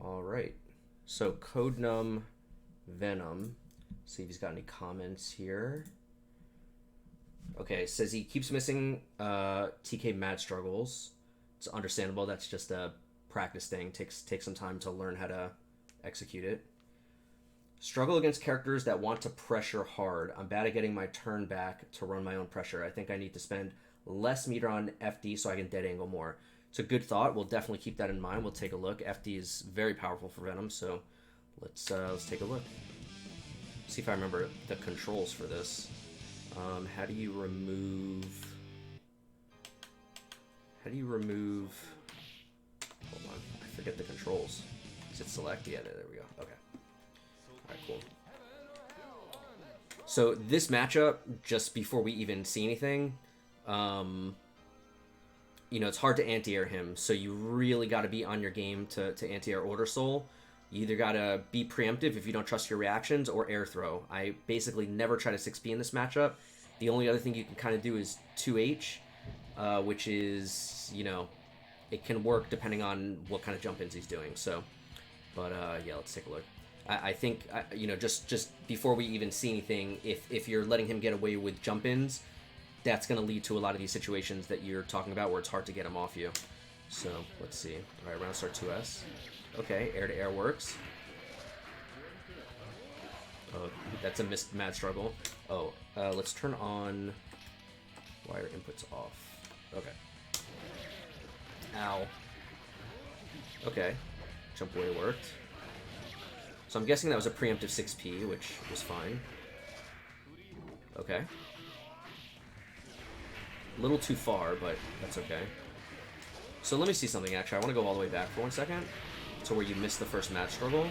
All right. So Codenum Venom. See if he's got any comments here. Okay, says he keeps missing TK Mad Struggles. It's understandable. That's just a practice thing. Takes some time to learn how to execute it. Struggle against characters that want to pressure hard. I'm bad at getting my turn back to run my own pressure. I think I need to spend less meter on FD so I can dead angle more. It's a good thought. We'll definitely keep that in mind. We'll take a look. FD is very powerful for Venom, so let's take a look. See if I remember the controls for this. How do you remove... Hold on, I forget the controls. Is it select? Yeah, there we go. Okay. Alright, cool. So this matchup, just before we even see anything, you know, it's hard to anti-air him, so you really got to be on your game to anti-air Order Soul. You either got to be preemptive if you don't trust your reactions, or air throw. I basically never try to 6P in this matchup. The only other thing you can kind of do is 2H, which is, you know, it can work depending on what kind of jump-ins he's doing. So, but yeah, let's take a look. I think, you know, just before we even see anything, if you're letting him get away with jump-ins, that's going to lead to a lot of these situations that you're talking about where it's hard to get him off you. So, let's see. All right, round start 2S. Okay, air-to-air works. Oh, that's a missed Mad Struggle. Oh, let's turn on wire inputs off. Okay. Ow. Okay. Jump away worked. So I'm guessing that was a preemptive 6P, which was fine. Okay. A little too far, but that's okay. So let me see something, actually. I want to go all the way back for 1 second to where you missed the first Mad Struggle.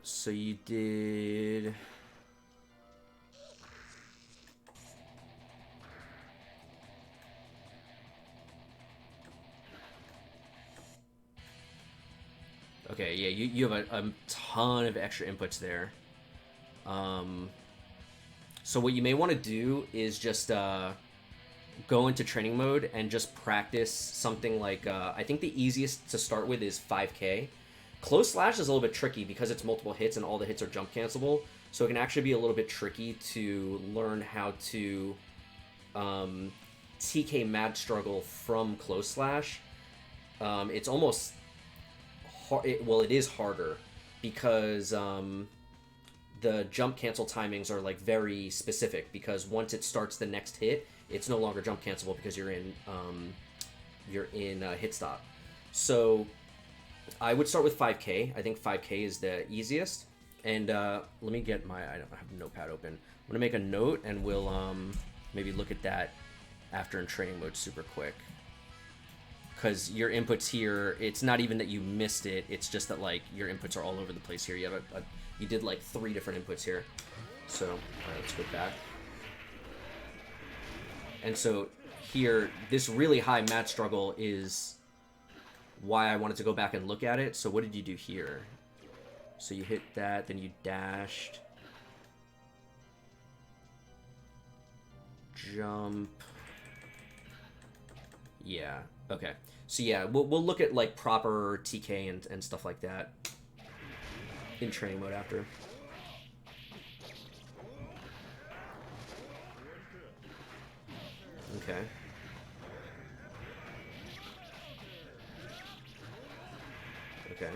So you did... Okay, yeah, you have a ton of extra inputs there. So what you may want to do is just go into training mode and just practice something like... I think the easiest to start with is 5K. Close slash is a little bit tricky because it's multiple hits and all the hits are jump cancelable. So it can actually be a little bit tricky to learn how to TK Mad Struggle from close slash. It's almost... well, it is harder because the jump cancel timings are like very specific, because once it starts the next hit, it's no longer jump cancelable because you're in hit stop. So I would start with 5K. I think 5K is the easiest. And let me get my... I don't have a notepad open. I'm gonna make a note and we'll maybe look at that after in training mode super quick. Because your inputs here, it's not even that you missed it, it's just that like your inputs are all over the place here. You have you did like 3 different inputs here. So, all right, let's go back. And so here, this really high Mad Struggle is why I wanted to go back and look at it. So what did you do here? So you hit that, then you dashed. Jump. Yeah. Okay, so yeah, we'll look at like proper TK and stuff like that in training mode after. Okay. Okay.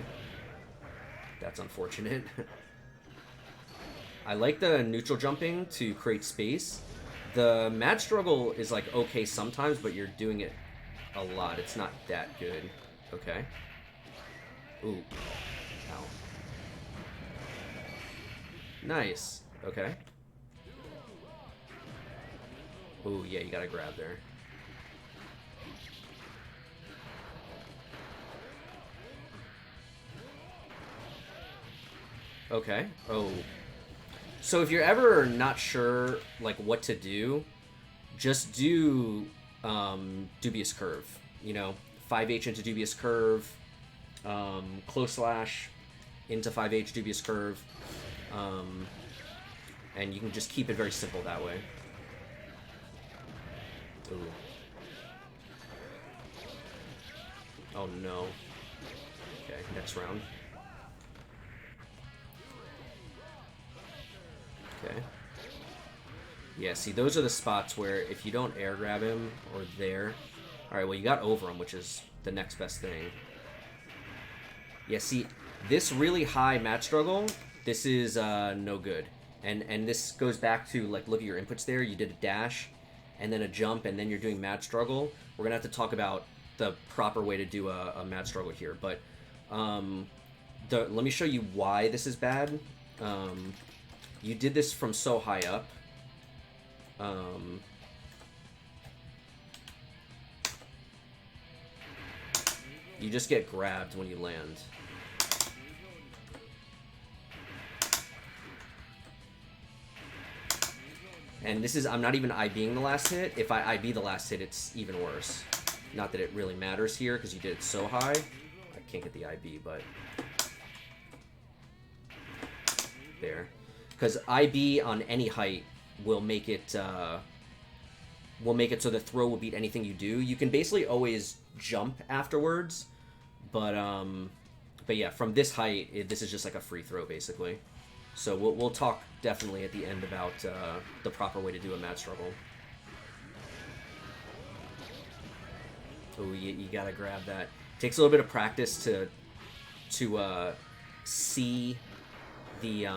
That's unfortunate. I like the neutral jumping to create space. The Mad Struggle is like okay sometimes, but you're doing it a lot. It's not that good. Okay. Ooh. Ow. Nice. Okay. Ooh, yeah, you gotta grab there. Okay. Oh. So if you're ever not sure, like, what to do, just do... dubious curve, you know, 5H into dubious curve, close slash into 5H dubious curve, and you can just keep it very simple that way. Ooh. Oh no. Okay, next round. Okay. Yeah, see, those are the spots where if you don't air grab him or there... Alright, well, you got over him, which is the next best thing. Yeah, see, this really high match struggle, this is no good. And this goes back to, like, look at your inputs there. You did a dash, and then a jump, and then you're doing match struggle. We're going to have to talk about the proper way to do a match struggle here. But let me show you why this is bad. You did this from so high up. You just get grabbed when you land. And this is, I'm not even IBing the last hit. If I IB the last hit, it's even worse. Not that it really matters here, because you did it so high. I can't get the IB, but... There. Because IB on any height will make it so the throw will beat anything you do. You can basically always jump afterwards, but yeah, from this height, this is just like a free throw, basically. So we'll talk definitely at the end about the proper way to do a match struggle. Oh, you gotta grab that. Takes a little bit of practice to see the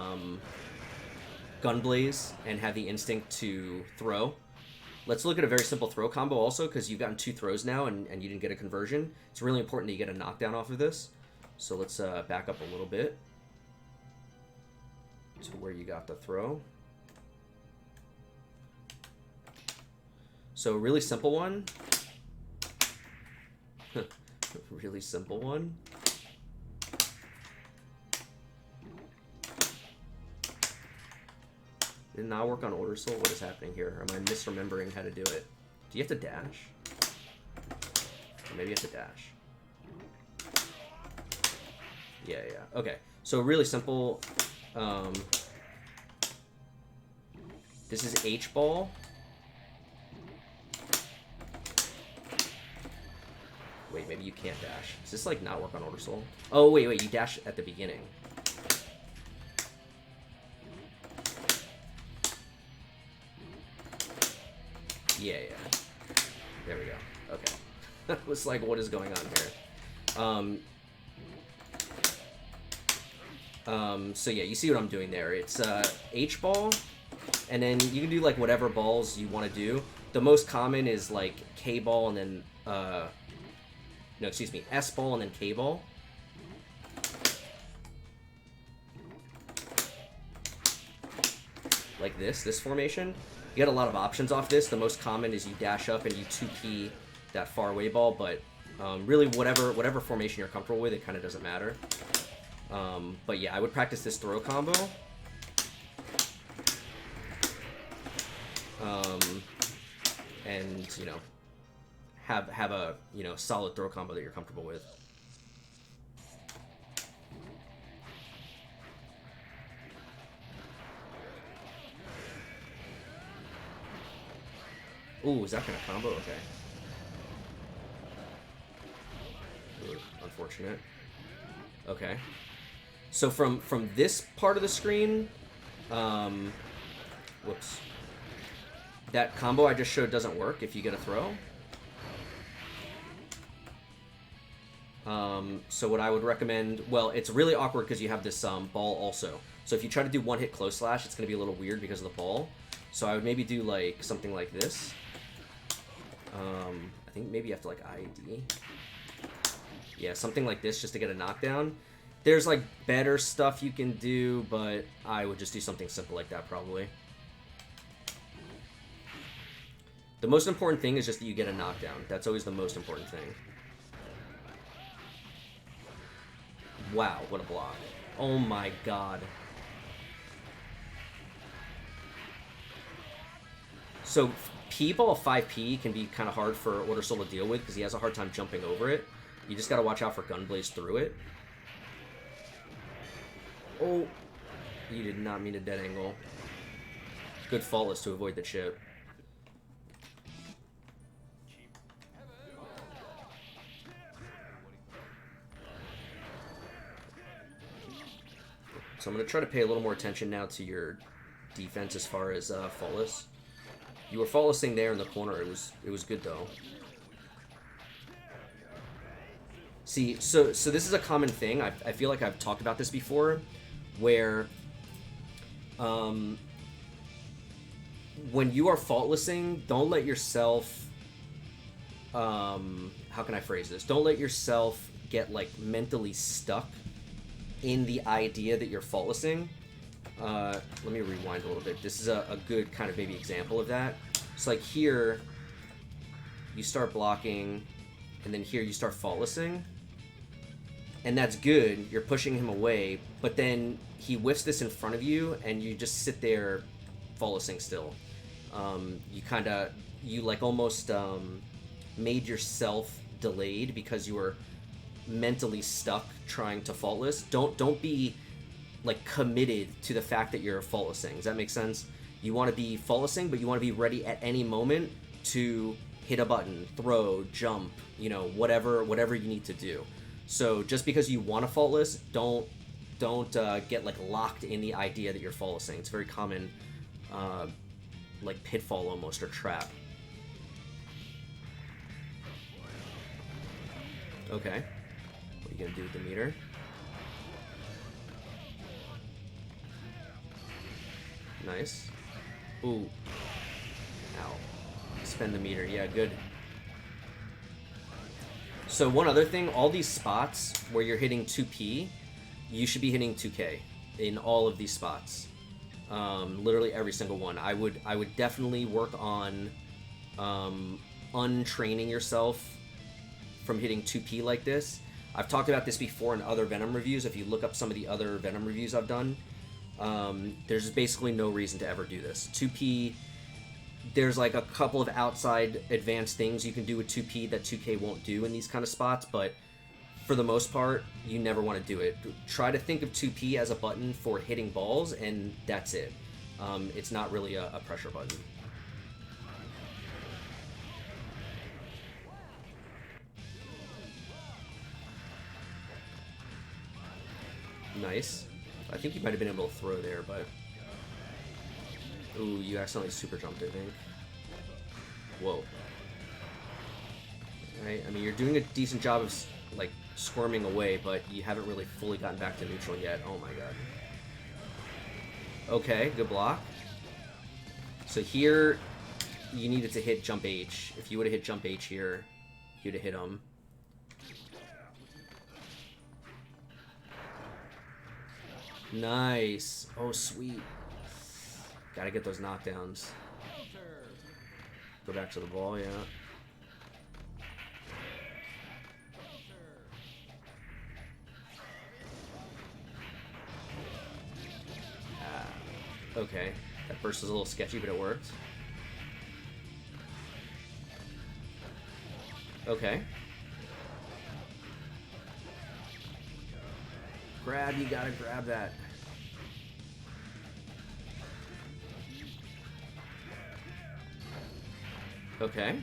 gun blaze and have the instinct to throw. Let's look at a very simple throw combo also, because you've gotten 2 throws now and you didn't get a conversion. It's really important that you get a knockdown off of this. So let's back up a little bit to where you got the throw. So a really simple one. Really simple one. Did it not work on Order Soul? What is happening here? Am I misremembering how to do it? Do you have to dash? Or maybe you have to dash. Yeah. Okay. So really simple. This is H-ball. Wait, maybe you can't dash. Does this, like, not work on Order Soul? Oh, wait, you dash at the beginning. Yeah. There we go. Okay. I was like, what is going on here? So yeah, you see what I'm doing there. It's H-ball, and then you can do, like, whatever balls you want to do. The most common is, like, K-ball and then... No, excuse me, S-ball and then K-ball. Like this formation. You get a lot of options off this. The most common is you dash up and you 2-key that far away ball, but really whatever formation you're comfortable with, it kind of doesn't matter. But yeah, I would practice this throw combo. And, you know, have a, you know, solid throw combo that you're comfortable with. Ooh, is that kind of combo? Okay. Ooh, unfortunate. Okay. So from this part of the screen, whoops. That combo I just showed doesn't work if you get a throw. So what I would recommend, well, it's really awkward because you have this ball also. So if you try to do one-hit close slash, it's going to be a little weird because of the ball. So I would maybe do like something like this. I think maybe you have to like ID. Yeah, something like this just to get a knockdown. There's like better stuff you can do, but I would just do something simple like that probably. The most important thing is just that you get a knockdown. That's always the most important thing. Wow, what a block. Oh my god. So P-ball 5P can be kind of hard for Order Soul to deal with because he has a hard time jumping over it. You just got to watch out for Gunblaze through it. Oh, you did not mean a dead angle. Good faultless to avoid the chip. So I'm going to try to pay a little more attention now to your defense as far as faultless. You were faultlessing there in the corner. It was good though. See, so this is a common thing. I feel like I've talked about this before, where when you are faultlessing, don't let yourself how can I phrase this? Don't let yourself get like mentally stuck in the idea that you're faultlessing. Let me rewind a little bit. This is a good kind of maybe example of that. So like here, you start blocking, and then here you start faultlessing. And that's good, you're pushing him away, but then he whiffs this in front of you, and you just sit there faultlessing still. You like almost made yourself delayed because you were mentally stuck trying to faultless. Don't be like committed to the fact that you're faultlessing. Does that make sense? You want to be faultlessing, but you want to be ready at any moment to hit a button, throw, jump, you know, whatever you need to do. So just because you want to faultless, don't get like locked in the idea that you're faultlessing. It's a very common like pitfall almost, or trap. Okay. What are you gonna do with the meter? Nice. Ooh. Ow. Spend the meter. Yeah, good. So one other thing, all these spots where you're hitting 2P, you should be hitting 2K in all of these spots. Literally every single one. I would definitely work on untraining yourself from hitting 2P like this. I've talked about this before in other Venom reviews. If you look up some of the other Venom reviews I've done, there's basically no reason to ever do this. 2P, there's like a couple of outside advanced things you can do with 2P that 2K won't do in these kind of spots, but for the most part, you never want to do it. Try to think of 2P as a button for hitting balls, and that's it. It's not really a pressure button. Nice. I think you might have been able to throw there, but... Ooh, you accidentally super jumped, I think. Whoa. Right, I mean, you're doing a decent job of, like, squirming away, but you haven't really fully gotten back to neutral yet. Oh my god. Okay, good block. So here, you needed to hit jump H. If you would have hit jump H here, you'd have hit him. Nice. Oh, sweet. Gotta get those knockdowns. Go back to the ball, yeah. Okay. That burst was a little sketchy, but it worked. Okay. Grab, you gotta grab that. Okay.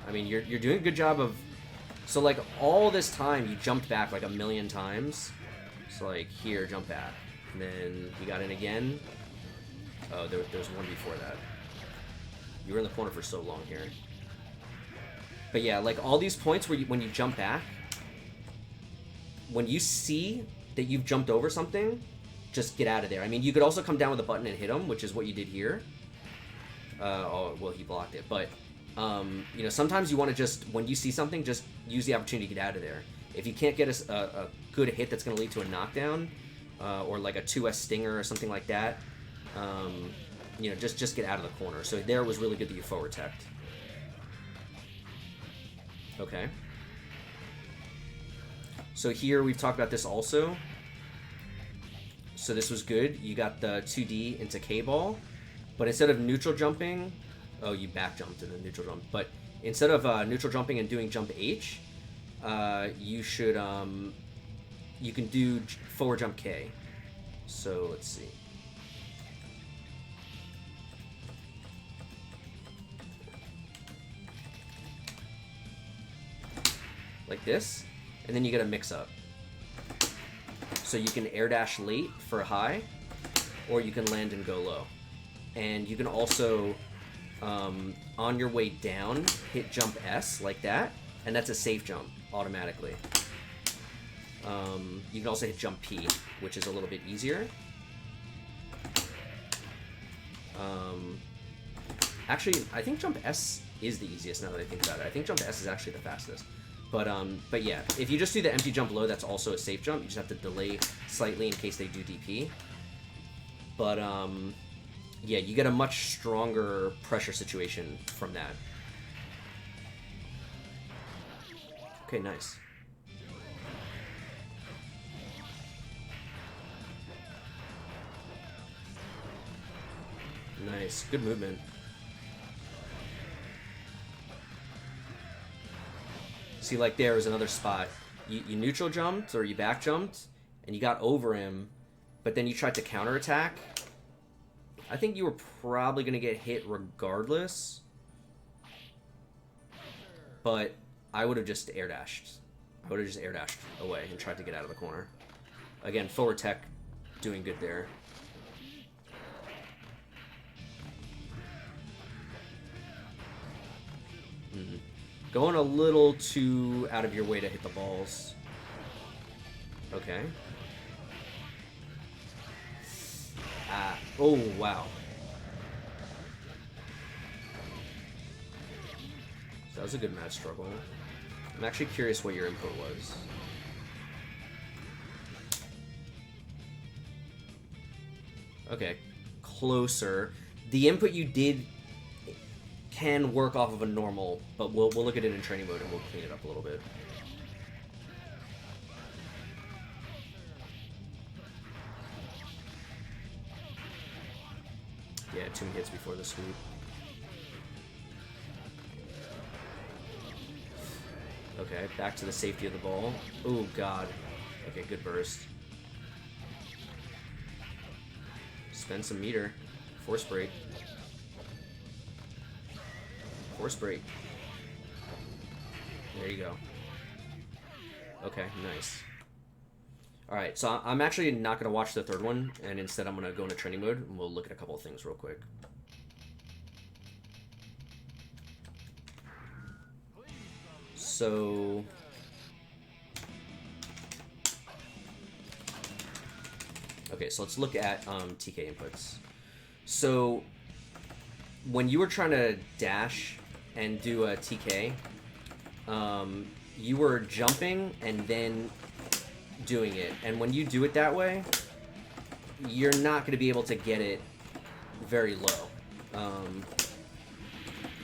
I mean, you're doing a good job of... So, like, all this time, you jumped back, like, a million times. So, like, here, jump back. And then you got in again. Oh, there was one before that. You were in the corner for so long here. But yeah, like, all these points where when you jump back, when you see that you've jumped over something, just get out of there. I mean, you could also come down with a button and hit him, which is what you did here. Oh, well, he blocked it. But, you know, sometimes you want to just, when you see something, just use the opportunity to get out of there. If you can't get a good hit that's going to lead to a knockdown, or like a 2S stinger or something like that, you know, just get out of the corner. So there it was really good that you forward teched. Okay. So here we've talked about this also. So this was good. You got the 2D into K-ball, but instead of neutral jumping, oh, you back jumped and then neutral jump. But instead of neutral jumping and doing jump H, you should you can do forward jump K. So let's see. Like this, and then you get a mix up. So you can air dash late for a high, or you can land and go low. And you can also, on your way down, hit jump S like that, and that's a safe jump automatically. You can also hit jump P, which is a little bit easier. Actually, I think jump S is the easiest now that I think about it. I think jump S is actually the fastest. But yeah, if you just do the empty jump low, that's also a safe jump. You just have to delay slightly in case they do DP. But yeah, you get a much stronger pressure situation from that. Okay, nice. Nice, good movement. See, like there was another spot. You neutral jumped or you back jumped, and you got over him, but then you tried to counterattack. I think you were probably going to get hit regardless, but I would have just air dashed. I would have just air dashed away and tried to get out of the corner. Again, forward tech doing good there. Going a little too out of your way to hit the balls. Okay. Oh, wow. So that was a good match struggle. I'm actually curious what your input was. Okay. Closer. The input you did can work off of a normal, but we'll look at it in training mode and we'll clean it up a little bit. Yeah, too many hits before the sweep. Okay, back to the safety of the ball. Oh, God. Okay, good burst. Spend some meter. Force break. Force break. There you go. Okay, nice. Alright, so I'm actually not going to watch the third one, and instead I'm going to go into training mode, and we'll look at a couple of things real quick. So... okay, so let's look at TK inputs. So, when you were trying to dash and do a TK, you were jumping and then doing it. And when you do it that way, you're not going to be able to get it very low.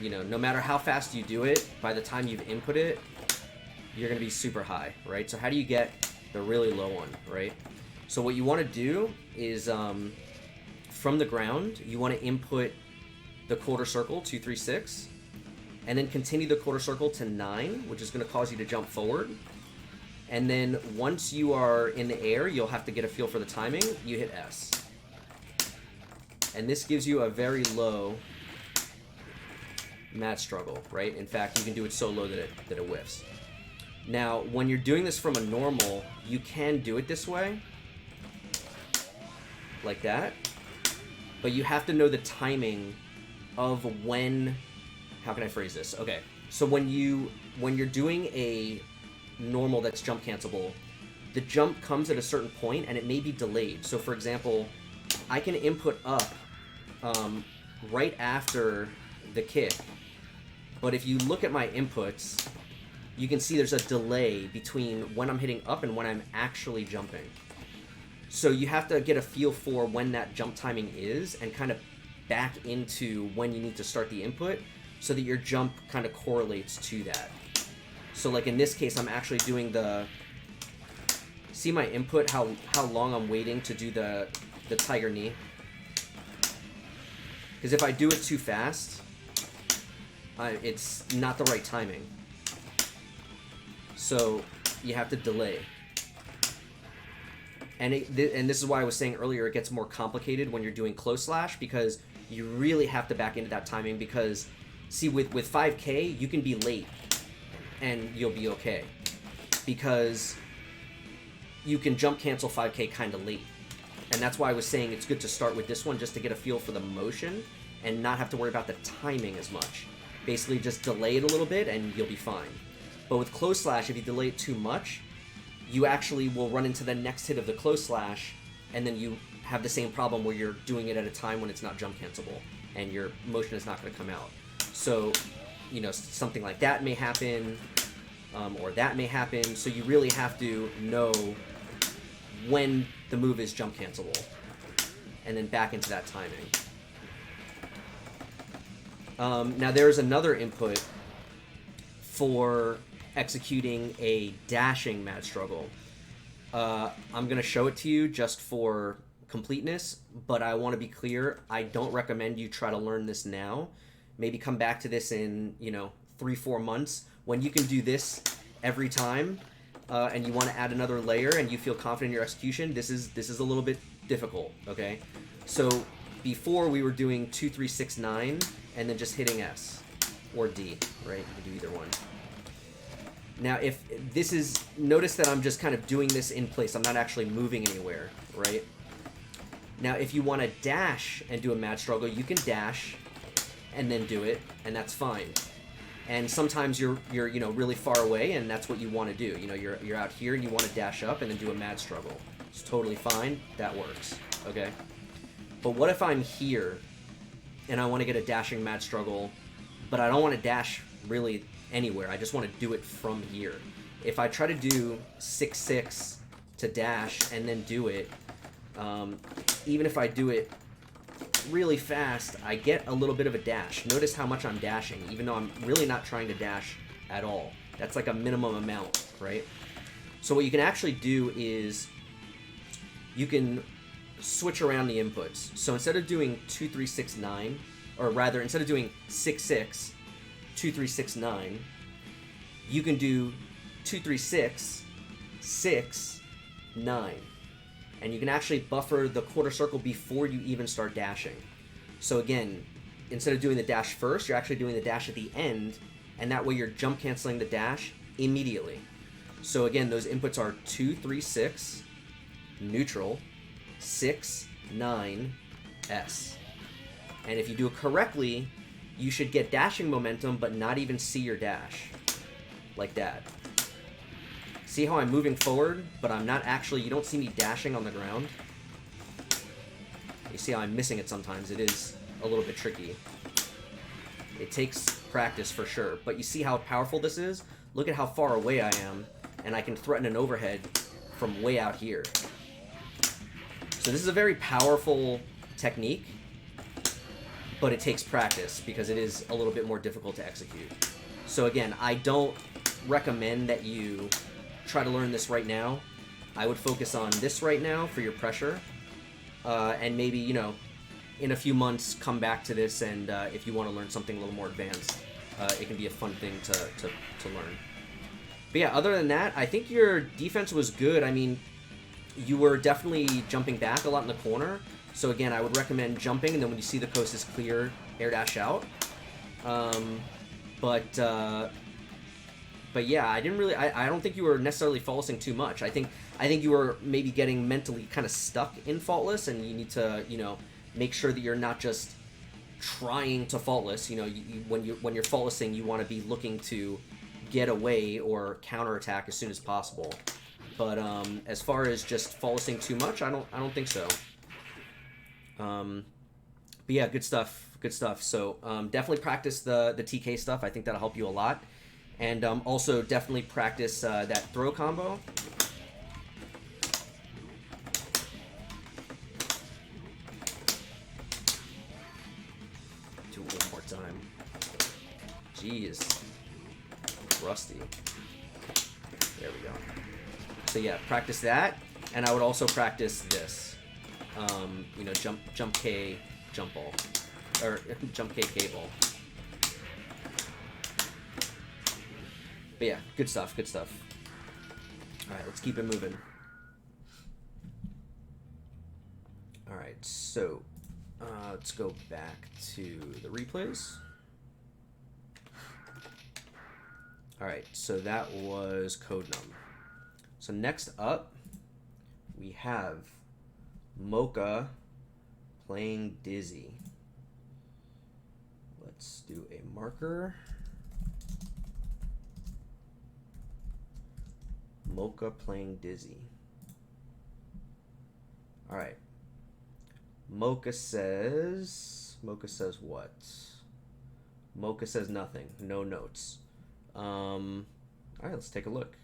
You know, no matter how fast you do it, by the time you've input it, you're going to be super high, right? So how do you get the really low one, right? So what you want to do is, from the ground, you want to input the quarter circle, 2, 3, 6, and then continue the quarter circle to 9, which is going to cause you to jump forward. And then once you are in the air, you'll have to get a feel for the timing. You hit S. And this gives you a very low match struggle, right? In fact, you can do it so low that it whiffs. Now, when you're doing this from a normal, you can do it this way, like that, but you have to know the timing of when, how can I phrase this? Okay, so when you're doing a normal that's jump cancelable, the jump comes at a certain point and it may be delayed. So for example, I can input up right after the kick, but if you look at my inputs, you can see there's a delay between when I'm hitting up and when I'm actually jumping. So you have to get a feel for when that jump timing is and kind of back into when you need to start the input so that your jump kind of correlates to that. So like in this case, I'm actually doing the, see my input, how long I'm waiting to do the tiger knee? Because if I do it too fast, it's not the right timing. So you have to delay. And this is why I was saying earlier, it gets more complicated when you're doing close slash, because you really have to back into that timing. Because, see, with 5K, you can be late and you'll be okay. Because you can jump cancel 5K kind of late. And that's why I was saying it's good to start with this one just to get a feel for the motion and not have to worry about the timing as much. Basically just delay it a little bit and you'll be fine. But with close slash, if you delay it too much, you actually will run into the next hit of the close slash, and then you have the same problem where you're doing it at a time when it's not jump cancelable and your motion is not going to come out. So, you know, something like that may happen, or that may happen. So you really have to know when the move is jump cancelable and then back into that timing. Now there's another input for executing a dashing mad struggle. I'm going to show it to you just for completeness, but I want to be clear, I don't recommend you try to learn this now. Maybe come back to this in, you know, 3-4 months when you can do this every time, and you want to add another layer and you feel confident in your execution. This is a little bit difficult, okay? So before we were doing 2, 3, 6, 9 and then just hitting S or D, right? You can do either one. Now, if this is, notice that I'm just kind of doing this in place. I'm not actually moving anywhere, right? Now, if you want to dash and do a mad struggle, you can dash and then do it, and that's fine. And sometimes you're you know, really far away, and that's what you want to do. You know, you're out here and you want to dash up and then do a mad struggle. It's totally fine. That works, okay? But what if I'm here and I want to get a dashing mad struggle, but I don't want to dash really anywhere. I just want to do it from here. If I try to do 6-6 to dash and then do it, even if I do it really fast, I get a little bit of a dash. Notice how much I'm dashing, even though I'm really not trying to dash at all. That's like a minimum amount, right? So what you can actually do is you can switch around the inputs. So instead of doing 2, 3, 6, 9, or rather, instead of doing 6, 6, 2, 3, 6, 9, you can do 2, 3, 6, 6, 9. And you can actually buffer the quarter circle before you even start dashing. So again, instead of doing the dash first, you're actually doing the dash at the end, and that way you're jump canceling the dash immediately. So again, those inputs are 2, 3, 6, neutral, 6, 9, S. And if you do it correctly, you should get dashing momentum, but not even see your dash. Like that. See how I'm moving forward, but I'm not actually, you don't see me dashing on the ground? You see how I'm missing it sometimes. It is a little bit tricky. It takes practice for sure, but you see how powerful this is? Look at how far away I am, and I can threaten an overhead from way out here. So this is a very powerful technique, but it takes practice because it is a little bit more difficult to execute. So again, I don't recommend that you try to learn this right now. I would focus on this right now for your pressure, and maybe, you know, in a few months come back to this, and if you want to learn something a little more advanced, it can be a fun thing to learn. But yeah, other than that, I think your defense was good. I mean, you were definitely jumping back a lot in the corner. So again, I would recommend jumping, and then when you see the coast is clear, air dash out. But yeah, I didn't really. I don't think you were necessarily faultlessing too much. I think you were maybe getting mentally kind of stuck in faultless, and you need to, you know, make sure that you're not just trying to faultless. You know, when you're faultlessing, you want to be looking to get away or counterattack as soon as possible. But as far as just faultlessing too much, I don't think so. But yeah, good stuff. So definitely practice the TK stuff. I think that'll help you a lot. And also definitely practice that throw combo. Do it one more time. Jeez. Rusty. There we go. So yeah, practice that. And I would also practice this. You know, jump K, jump ball. Or jump K, K ball. But yeah, good stuff. Alright, let's keep it moving. Alright, so let's go back to the replays. Alright, so that was Codenum. So next up, we have Mocha playing Dizzy. Let's do a marker. Mocha playing Dizzy. All right. Mocha says what? Mocha says nothing. No notes. All right, let's take a look.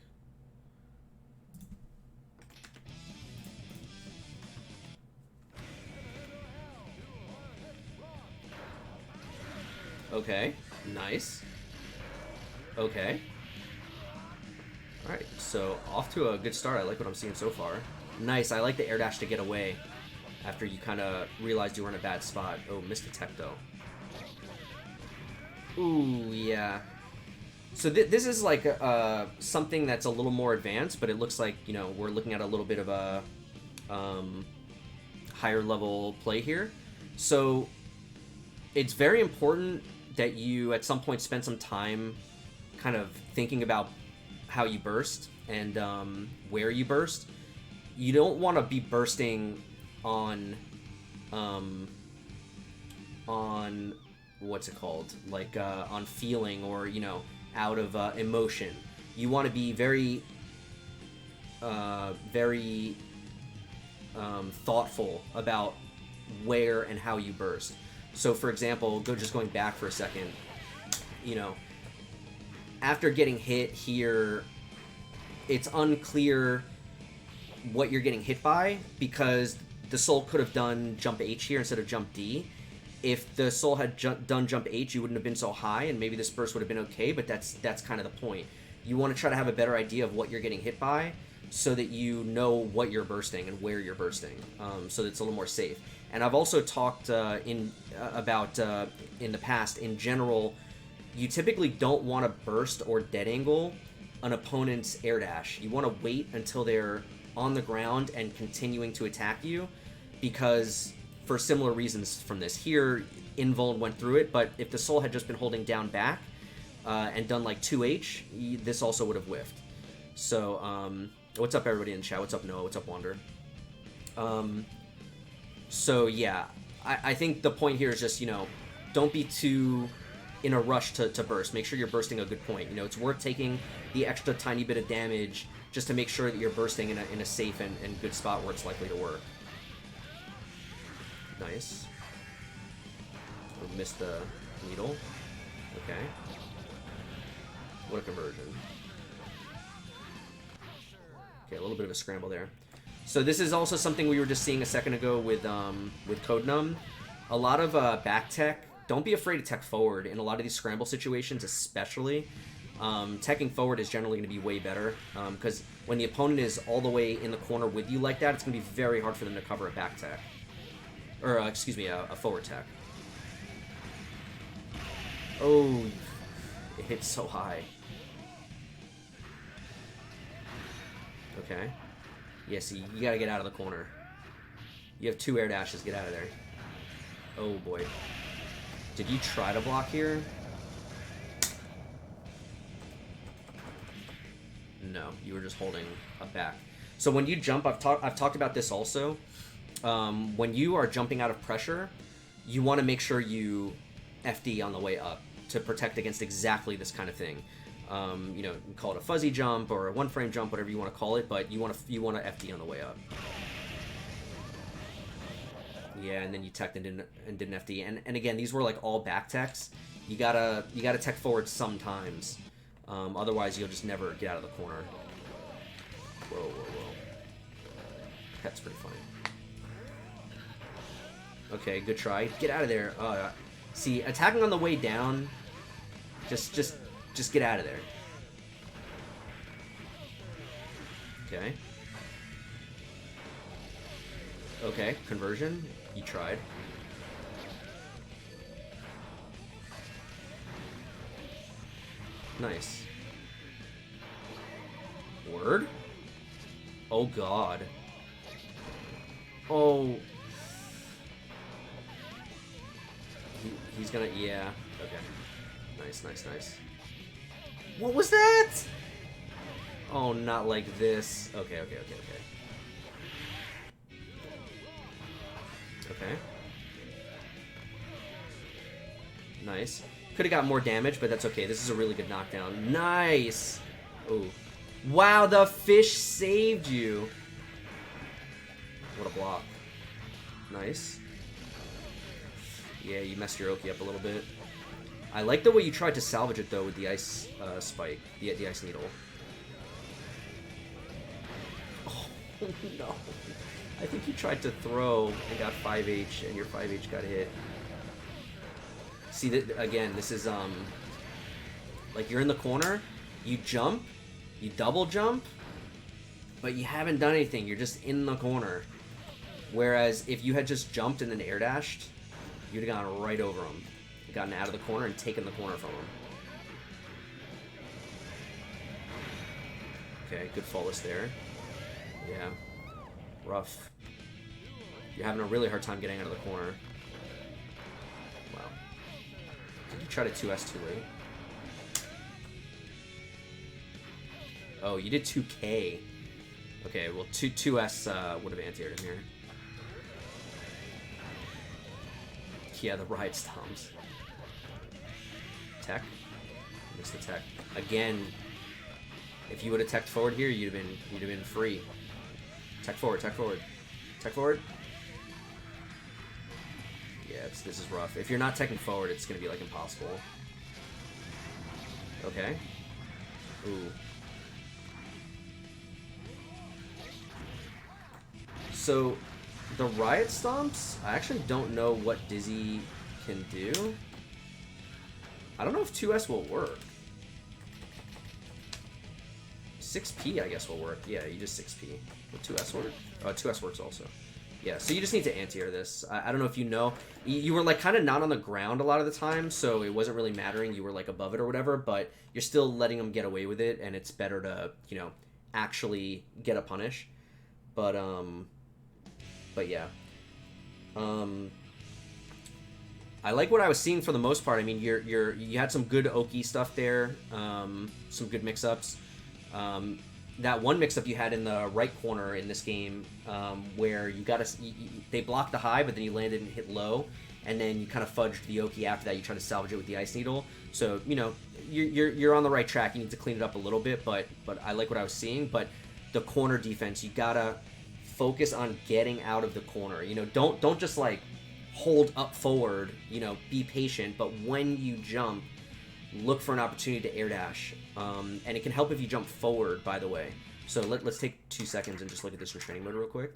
Okay, nice. Okay. Alright, so off to a good start. I like what I'm seeing so far. Nice, I like the air dash to get away after you kind of realized you were in a bad spot. Oh, missed the tech though. Ooh, yeah. So this is like something that's a little more advanced, but it looks like, you know, we're looking at a little bit of a higher level play here. So it's very important that you at some point spend some time kind of thinking about how you burst and where you burst. You don't want to be bursting on what's it called, like on feeling or, you know, out of emotion. You want to be very thoughtful about where and how you burst. So for example, just going back for a second, you know, after getting hit here, it's unclear what you're getting hit by because the soul could have done jump H here instead of jump D. If the soul had done jump H, you wouldn't have been so high, and maybe this burst would have been okay, but that's kind of the point. You want to try to have a better idea of what you're getting hit by so that you know what you're bursting and where you're bursting, so that it's a little more safe. And I've also talked about in the past, in general, you typically don't want to burst or dead angle an opponent's air dash. You want to wait until they're on the ground and continuing to attack you, because for similar reasons from this. Here, Invuln went through it, but if the soul had just been holding down back and done like 2H, this also would have whiffed. So, what's up everybody in chat? What's up Noah? What's up Wander? So yeah, I think the point here is just, you know, don't be too in a rush to burst. Make sure you're bursting a good point. You know, it's worth taking the extra tiny bit of damage just to make sure that you're bursting in a safe and good spot where it's likely to work. Nice. We missed the needle. Okay. What a conversion. Okay, a little bit of a scramble there. So this is also something we were just seeing a second ago with Codenum. A lot of back tech. Don't be afraid to tech forward in a lot of these scramble situations, especially. Teching forward is generally going to be way better, because when the opponent is all the way in the corner with you like that, it's going to be very hard for them to cover a back tech. Or, excuse me, a forward tech. Oh, it hit so high. Okay. Yeah, see, you gotta get out of the corner. You have 2 air dashes, get out of there. Oh boy. Did you try to block here? No, you were just holding a back. So when you jump, I've talked about this also. When you are jumping out of pressure, you want to make sure you FD on the way up to protect against exactly this kind of thing. You know, you call it a fuzzy jump or a one-frame jump, whatever you want to call it, but you want to FD on the way up. Yeah, and then you teched and didn't FD. And again, these were like all back techs. You gotta tech forward sometimes. Otherwise, you'll just never get out of the corner. Whoa, whoa, whoa. That's pretty funny. Okay, good try. Get out of there. See, attacking on the way down, just get out of there. Okay. Okay, conversion. You tried. Nice. Word? Oh god. Oh. He's gonna, yeah. Okay. Nice, nice, nice. What was that? Oh, not like this. Okay, okay, okay, okay. Okay. Nice. Could have got more damage, but that's okay. This is a really good knockdown. Nice! Oh. Wow, the fish saved you. What a block. Nice. Yeah, you messed your Oki up a little bit. I like the way you tried to salvage it, though, with the ice spike. The ice needle. Oh, no. I think you tried to throw and got 5H, and your 5H got hit. See, that again, this is, like, you're in the corner, you jump, you double jump, but you haven't done anything. You're just in the corner. Whereas if you had just jumped and then air dashed, you'd have gone right over him, gotten out of the corner and taken the corner from him. Okay, good flawless there. Yeah. Rough. You're having a really hard time getting out of the corner. Wow. Did you try to 2S too late? Oh, you did 2K. Okay, well, 2S would have anti-aired him here. Yeah, the ride stomps. Tech. Missed the tech. Again, if you would have teched forward here, you'd have been free. Tech forward, tech forward. Tech forward. Yeah, this is rough. If you're not teching forward, it's gonna be like impossible. Okay. Ooh. So, the Riot Stomps, I actually don't know what Dizzy can do. I don't know if 2S will work. 6P, I guess, will work. Yeah, you just 6P. Will 2S work? Oh, 2S works also. Yeah, so you just need to anti-air this. I don't know if you know. You were, like, kind of not on the ground a lot of the time, so it wasn't really mattering. You were, like, above it or whatever, but you're still letting them get away with it, and it's better to, you know, actually get a punish. But yeah. I like what I was seeing for the most part. I mean, you had some good Oki stuff there, some good mix-ups. That one mix-up you had in the right corner in this game, where they blocked the high, but then you landed and hit low, and then you kind of fudged the Oki after that. You try to salvage it with the Ice Needle. So, you know, you're on the right track. You need to clean it up a little bit, but I like what I was seeing. But the corner defense, you gotta focus on getting out of the corner. You know, don't just like hold up forward, you know, be patient, but when you jump, look for an opportunity to air dash. And it can help if you jump forward, by the way. So let's take 2 seconds and just look at this restraining mode real quick.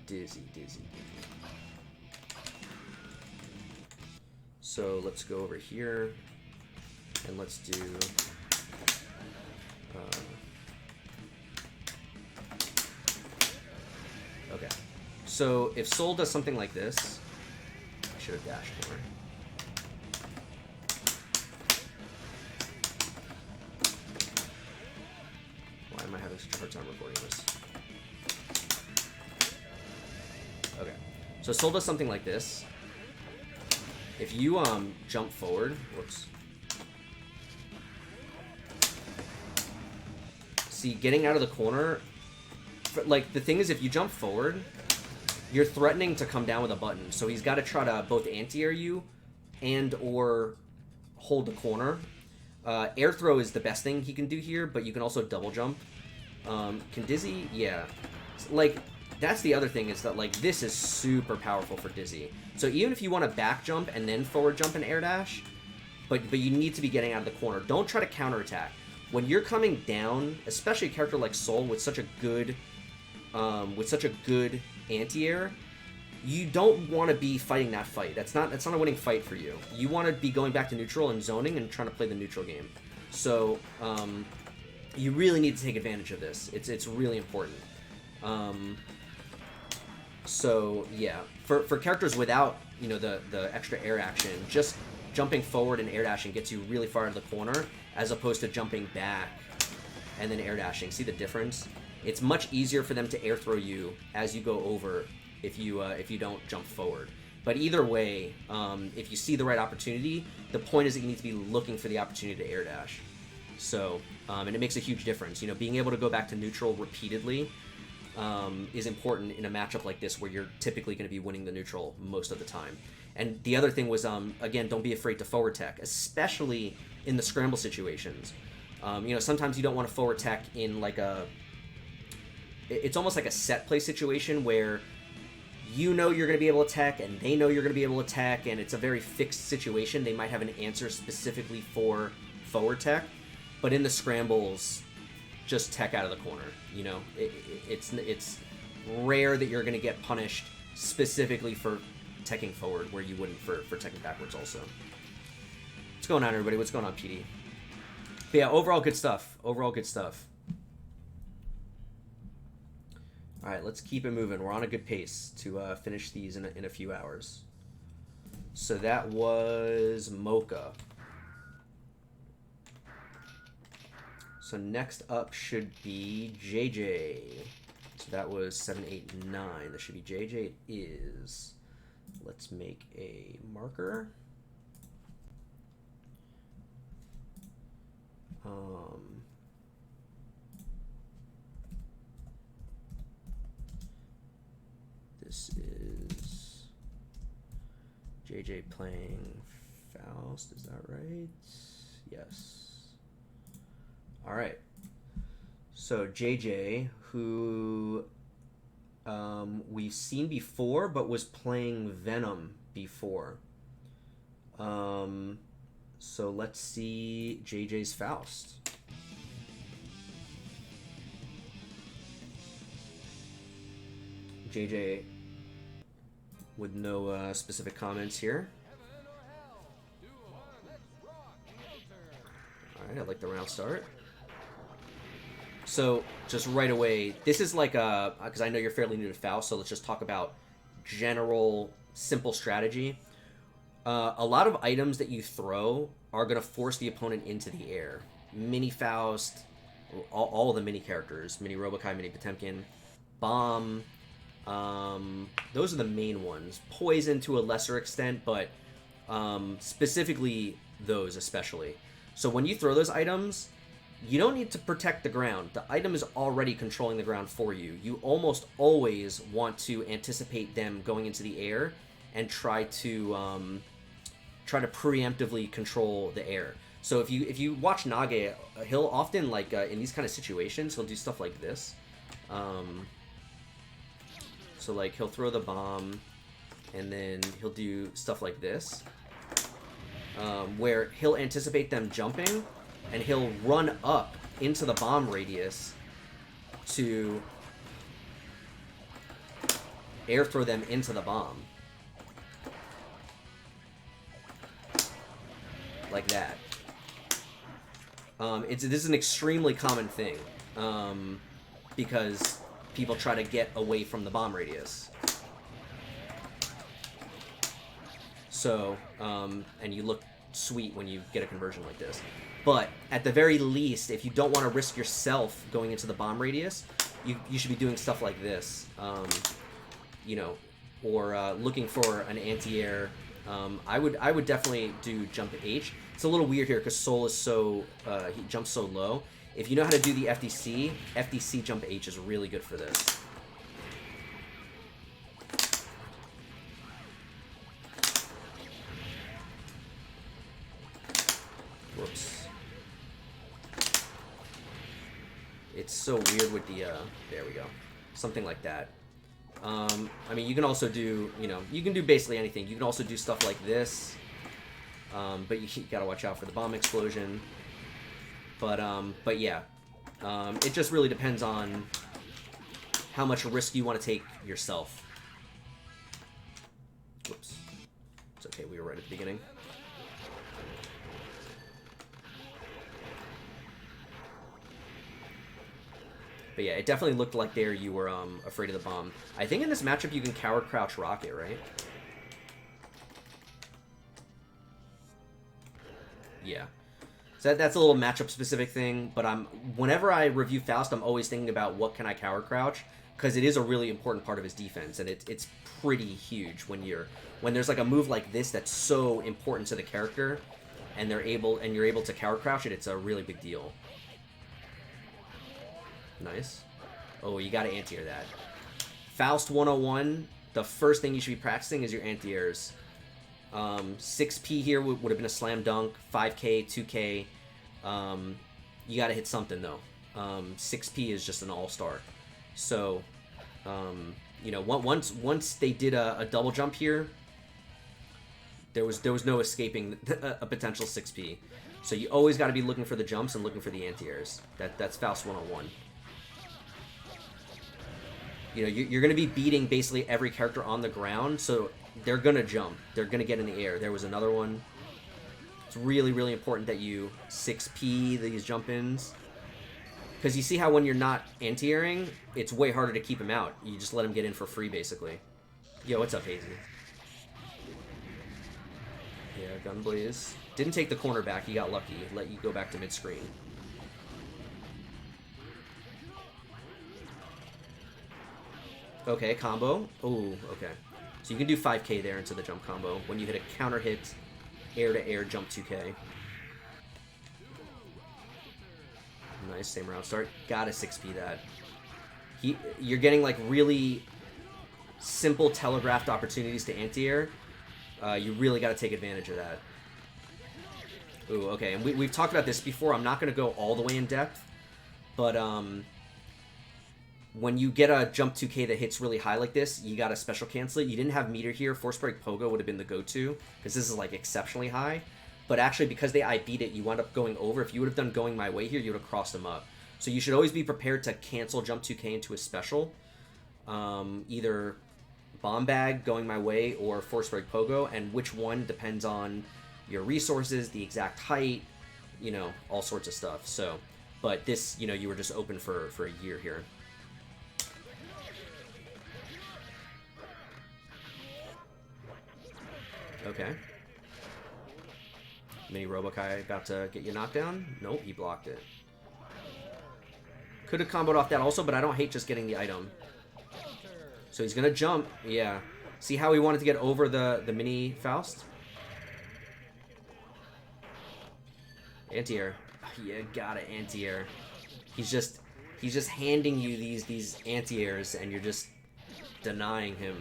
Dizzy. So let's go over here. And let's do okay. So if Soul does something like this, I should have dashed more. Why am I having such a hard time recording this? Okay. So Soul does something like this. If you jump forward, whoops. See, getting out of the corner, like, the thing is, if you jump forward, you're threatening to come down with a button. So he's got to try to both anti-air you and or hold the corner. Air throw is the best thing he can do here, but you can also double jump. Can Dizzy? Yeah. Like, that's the other thing, is that, like, this is super powerful for Dizzy. So even if you want to back jump and then forward jump and air dash, but you need to be getting out of the corner. Don't try to counterattack. When you're coming down, especially a character like Soul with such a good anti-air, you don't want to be fighting that fight. That's not a winning fight for you. You want to be going back to neutral and zoning and trying to play the neutral game. So you really need to take advantage of this. It's really important. So yeah, for characters without, you know, the extra air action, just jumping forward and air dashing gets you really far into the corner, as opposed to jumping back and then air dashing. See the difference? It's much easier for them to air throw you as you go over if you don't jump forward. But either way, if you see the right opportunity, the point is that you need to be looking for the opportunity to air dash. So, and it makes a huge difference. You know, being able to go back to neutral repeatedly is important in a matchup like this where you're typically going to be winning the neutral most of the time. And the other thing was, again, don't be afraid to forward tech, especially in the scramble situations. You know, sometimes you don't want to forward tech in like it's almost like a set play situation where you know you're going to be able to tech and they know you're going to be able to tech, and it's a very fixed situation. They might have an answer specifically for forward tech, but in the scrambles, just tech out of the corner. You know, it's rare that you're going to get punished specifically for teching forward where you wouldn't for teching backwards also. What's going on, everybody? What's going on, PD? But yeah, overall good stuff. Overall good stuff. All right, let's keep it moving. We're on a good pace to finish these in a few hours. So that was Mocha. So next up should be JJ. So that was 7, 8, 9. That should be JJ. It is. Let's make a marker. This is JJ playing Faust. Is that right? Yes. All right. So JJ, who we've seen before, but was playing Venom before. So let's see JJ's Faust. JJ with no specific comments here. All right, I like the round start. So just right away, this is like because I know you're fairly new to Faust, so let's just talk about general simple strategy. A lot of items that you throw are going to force the opponent into the air. Mini Faust, all of the mini characters, Mini Robokai, Mini Potemkin, Bomb, those are the main ones. Poison to a lesser extent, but specifically those especially. So when you throw those items, you don't need to protect the ground. The item is already controlling the ground for you. You almost always want to anticipate them going into the air and try to preemptively control the air. So if you watch Nage, he'll often in these kind of situations, he'll do stuff like this. So like he'll throw the bomb, and then he'll do stuff like this, where he'll anticipate them jumping, and he'll run up into the bomb radius to air throw them into the bomb. Like that. This is an extremely common thing, because people try to get away from the bomb radius. So, and you look sweet when you get a conversion like this. But at the very least, if you don't want to risk yourself going into the bomb radius, you should be doing stuff like this, you know, or looking for an anti-air. I would definitely do jump H. It's a little weird here because Soul is so he jumps so low. If you know how to do the FDC jump H is really good for this. Whoops. It's so weird with the there we go. Something like that. I mean, you can also do, you know, you can do basically anything. You can also do stuff like this, but you gotta watch out for the bomb explosion. But yeah, it just really depends on how much risk you want to take yourself. Whoops. It's okay, we were right at the beginning. But yeah, it definitely looked like there you were afraid of the bomb. I think in this matchup you can coward crouch rocket, right? Yeah. So that's a little matchup specific thing, but whenever I review Faust, I'm always thinking about what can I coward crouch, because it is a really important part of his defense, and it's pretty huge when there's like a move like this that's so important to the character. and you're able to cower crouch it, it's a really big deal. Nice. Oh, you got to anti-air that. Faust 101, the first thing you should be practicing is your anti-airs. 6P here would have been a slam dunk. 5K, 2K. You got to hit something, though. 6P is just an all-star. So, you know, once they did a double jump here, there was no escaping a potential 6P. So you always got to be looking for the jumps and looking for the anti-airs. That's Faust 101. You know, you're going to be beating basically every character on the ground, so they're going to jump. They're going to get in the air. There was another one. It's really, really important that you 6P these jump-ins. Because you see how when you're not anti-airing, it's way harder to keep him out. You just let him get in for free, basically. Yo, what's up, Hazy? Yeah, Gunblaze. Didn't take the corner back. He got lucky. Let you go back to mid-screen. Okay, combo. Oh, okay. So you can do 5K there into the jump combo when you hit a counter hit, air-to-air jump 2K. Nice, same round start. Gotta 6P that. You're getting like really simple telegraphed opportunities to anti-air. You really gotta take advantage of that. Ooh, okay, and we've talked about this before. I'm not gonna go all the way in depth, but when you get a jump 2K that hits really high like this, you gotta special cancel it. You didn't have meter here. Force break pogo would have been the go-to, because this is like exceptionally high. But actually, because they I-beat it, you wound up going over. If you would have done going my way here, you would have crossed them up. So you should always be prepared to cancel jump 2K into a special. Either bomb bag, going my way, or force break pogo. And which one depends on your resources, the exact height, you know, all sorts of stuff. So, but this, you know, you were just open for a year here. Okay. Mini Robokai about to get you knocked down? Nope, he blocked it. Could have comboed off that also, but I don't hate just getting the item. So he's going to jump. Yeah. See how he wanted to get over the mini Faust? Anti-air. You gotta anti-air. He's just handing you these anti-airs, and you're just denying him.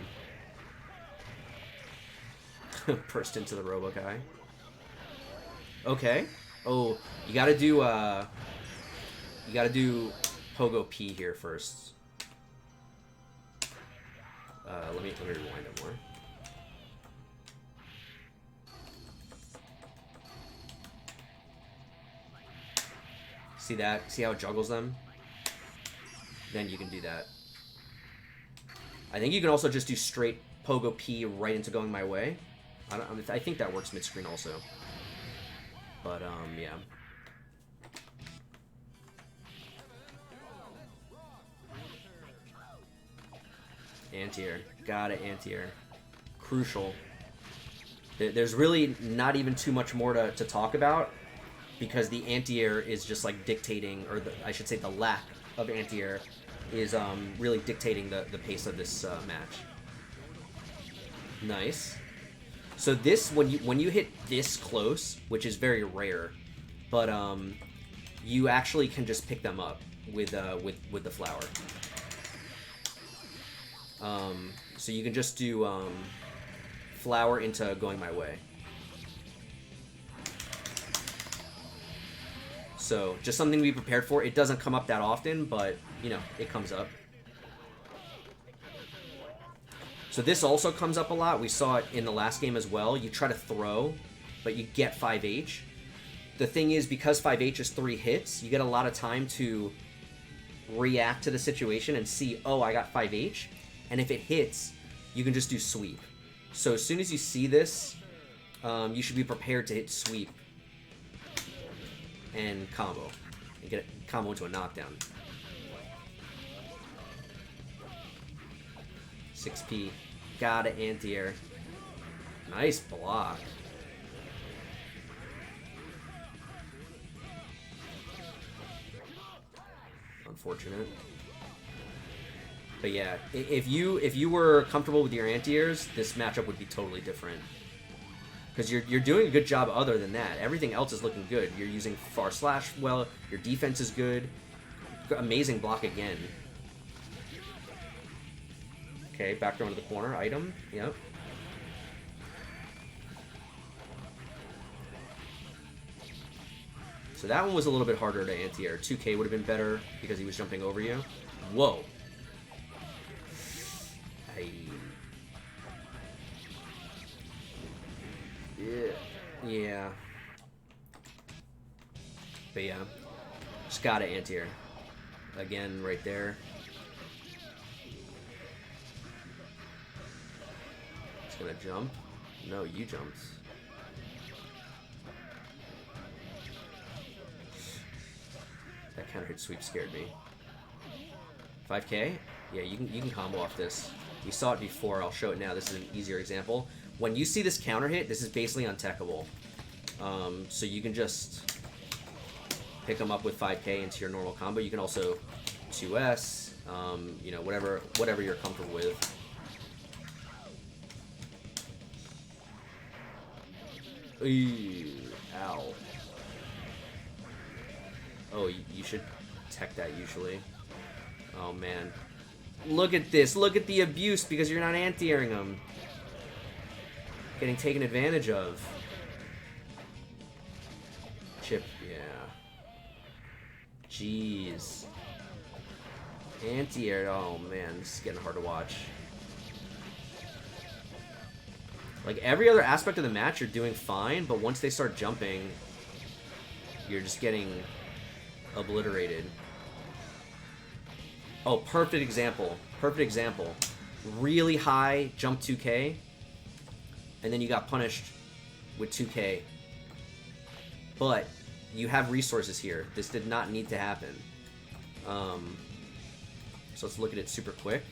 Burst into the Robokai. Okay. Oh, you gotta do Pogo P here first. Let me rewind it more. See that? See how it juggles them? Then you can do that. I think you can also just do straight Pogo P right into going my way. I think that works mid-screen also. But, yeah. Anti-air. Gotta anti-air. Crucial. There's really not even too much more to talk about, because the anti-air is just like dictating, or I should say the lack of anti-air is really dictating the pace of this match. Nice. So this, when you hit this close, which is very rare, but you actually can just pick them up with the flower. So you can just do flower into going my way. So just something to be prepared for. It doesn't come up that often, but you know, it comes up. So this also comes up a lot. We saw it in the last game as well. You try to throw, but you get 5H. The thing is, because 5H is 3 hits, you get a lot of time to react to the situation and see, oh, I got 5H. And if it hits, you can just do sweep. So as soon as you see this, you should be prepared to hit sweep and combo. And get a combo into a knockdown. 6P. Gotta anti-air. Nice block. Unfortunate. But yeah, if you were comfortable with your anti-airs, this matchup would be totally different. Because you're doing a good job other than that. Everything else is looking good. You're using far slash well. Your defense is good. Amazing block again. Okay, back throw into the corner. Item. Yep. So that one was a little bit harder to anti-air. 2K would have been better because he was jumping over you. Whoa. Yeah. But yeah. Just gotta anti-air. Again, right there. It's gonna jump. No, you jumped. That counter hit sweep scared me. 5K? Yeah, you can combo off this. You saw it before, I'll show it now. This is an easier example. When you see this counter hit, this is basically untechable. So you can just pick them up with 5K into your normal combo. You can also 2S, you know, whatever you're comfortable with. Ew, ow. Oh, you should tech that usually. Oh man. Look at this. Look at the abuse because you're not anti-airing them. Getting taken advantage of. Chip, yeah. Jeez. Anti-air, oh man, this is getting hard to watch. Like, every other aspect of the match, you're doing fine, but once they start jumping, you're just getting obliterated. Oh, perfect example. Perfect example. Really high jump 2K, and then you got punished with 2K. But you have resources here. This did not need to happen. So let's look at it super quick.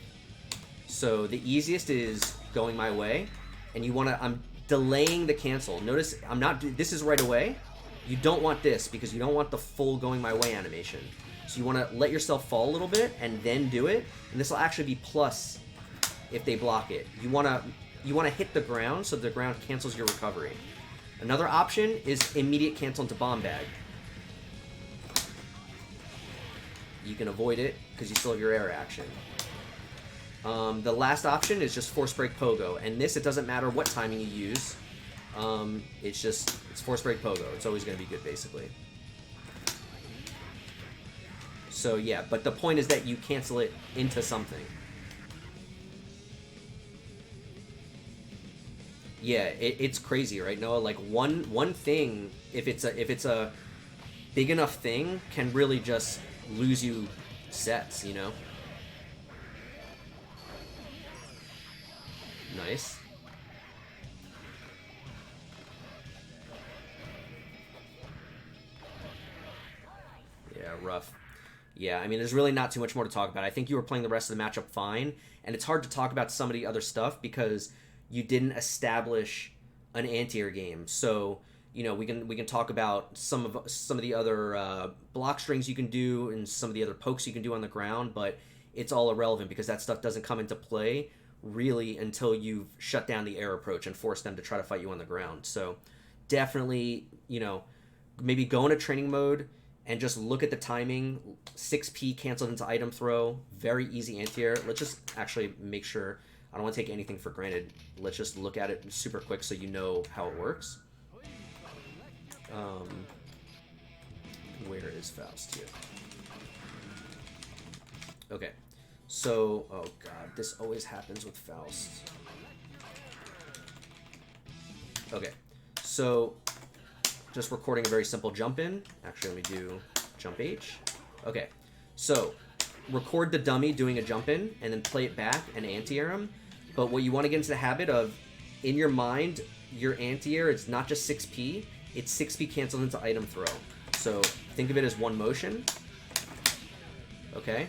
So the easiest is going my way, and you want to, I'm delaying the cancel. Notice I'm not, this is right away. You don't want this because you don't want the full going my way animation. So you want to let yourself fall a little bit and then do it, and this will actually be plus if they block it. You want to hit the ground so the ground cancels your recovery. Another option is immediate cancel into bomb bag. You can avoid it because you still have your air action. The last option is just force break pogo, and this, it doesn't matter what timing you use. It's force break pogo. It's always going to be good, basically. So yeah, but the point is that you cancel it into something. Yeah, it's crazy, right, Noah? Like one thing, if it's a big enough thing, can really just lose you sets, you know? Nice. Yeah, rough. Yeah, I mean, there's really not too much more to talk about. I think you were playing the rest of the matchup fine, and it's hard to talk about some of the other stuff because you didn't establish an anti-air game. So, you know, we can talk about some of the other block strings you can do and some of the other pokes you can do on the ground, but it's all irrelevant because that stuff doesn't come into play really until you've shut down the air approach and forced them to try to fight you on the ground. So definitely, you know, maybe go into training mode and just look at the timing. 6P canceled into item throw, very easy anti-air. Let's just actually make sure, I don't want to take anything for granted. Let's just look at it super quick so you know how it works. Where is Faust here? Okay, so, oh god, this always happens with Faust. Okay, so just recording a very simple jump in. Actually, let me do jump H. Okay, so record the dummy doing a jump in and then play it back and anti-air him. But what you want to get into the habit of, in your mind, your anti-air, it's not just 6P, it's 6P canceled into item throw. So think of it as one motion. Okay,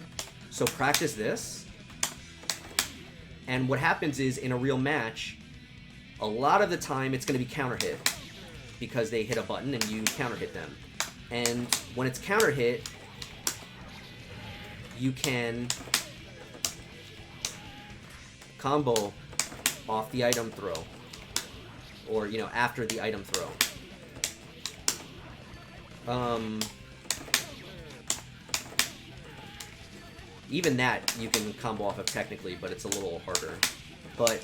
so practice this. And what happens is, in a real match, a lot of the time it's going to be counter hit because they hit a button and you counter hit them. And when it's counter hit, you can combo off the item throw. or, you know, after the item throw. Even that you can combo off of technically, but it's a little harder. But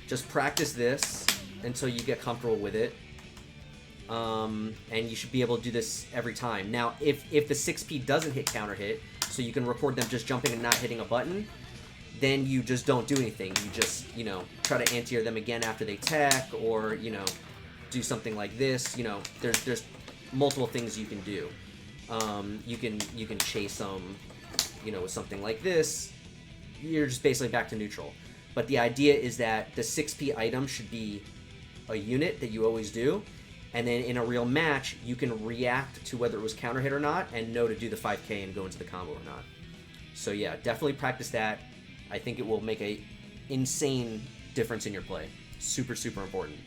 just practice this until you get comfortable with it. And you should be able to do this every time. Now, if the 6P doesn't hit counter hit, so you can record them just jumping and not hitting a button, then you just don't do anything. You just, you know, try to anti-air them again after they tech, or, you know, do something like this. You know, there's multiple things you can do. You can chase them, you know, with something like this. You're just basically back to neutral. But the idea is that the 6P item should be a unit that you always do, and then in a real match, you can react to whether it was counter hit or not, and know to do the 5K and go into the combo or not. So yeah, definitely practice that. I think it will make a insane difference in your play. Super, super important.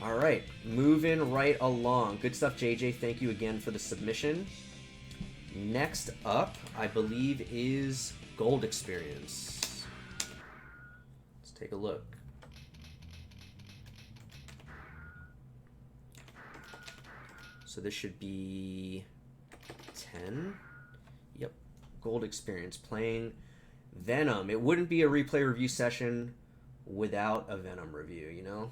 All right, moving right along. Good stuff, JJ. Thank you again for the submission. Next up, I believe, is Gold Experience. Let's take a look. So this should be 10. Yep, Gold Experience, playing Venom. It wouldn't be a replay review session without a Venom review, you know?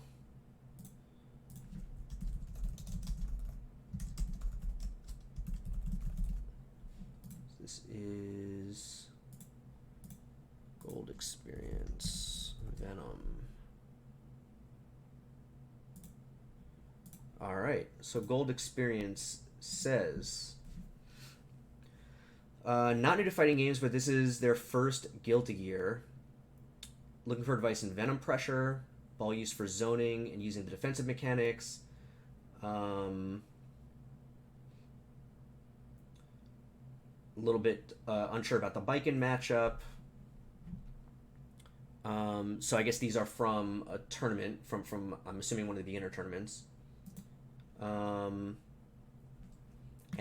This is Gold Experience, Venom. All right, so Gold Experience says, not new to fighting games, but this is their first Guilty Gear. Looking for advice in Venom pressure, ball use for zoning and using the defensive mechanics. A little bit unsure about the Biken matchup. So I guess these are from a tournament, from I'm assuming one of the beginner tournaments. And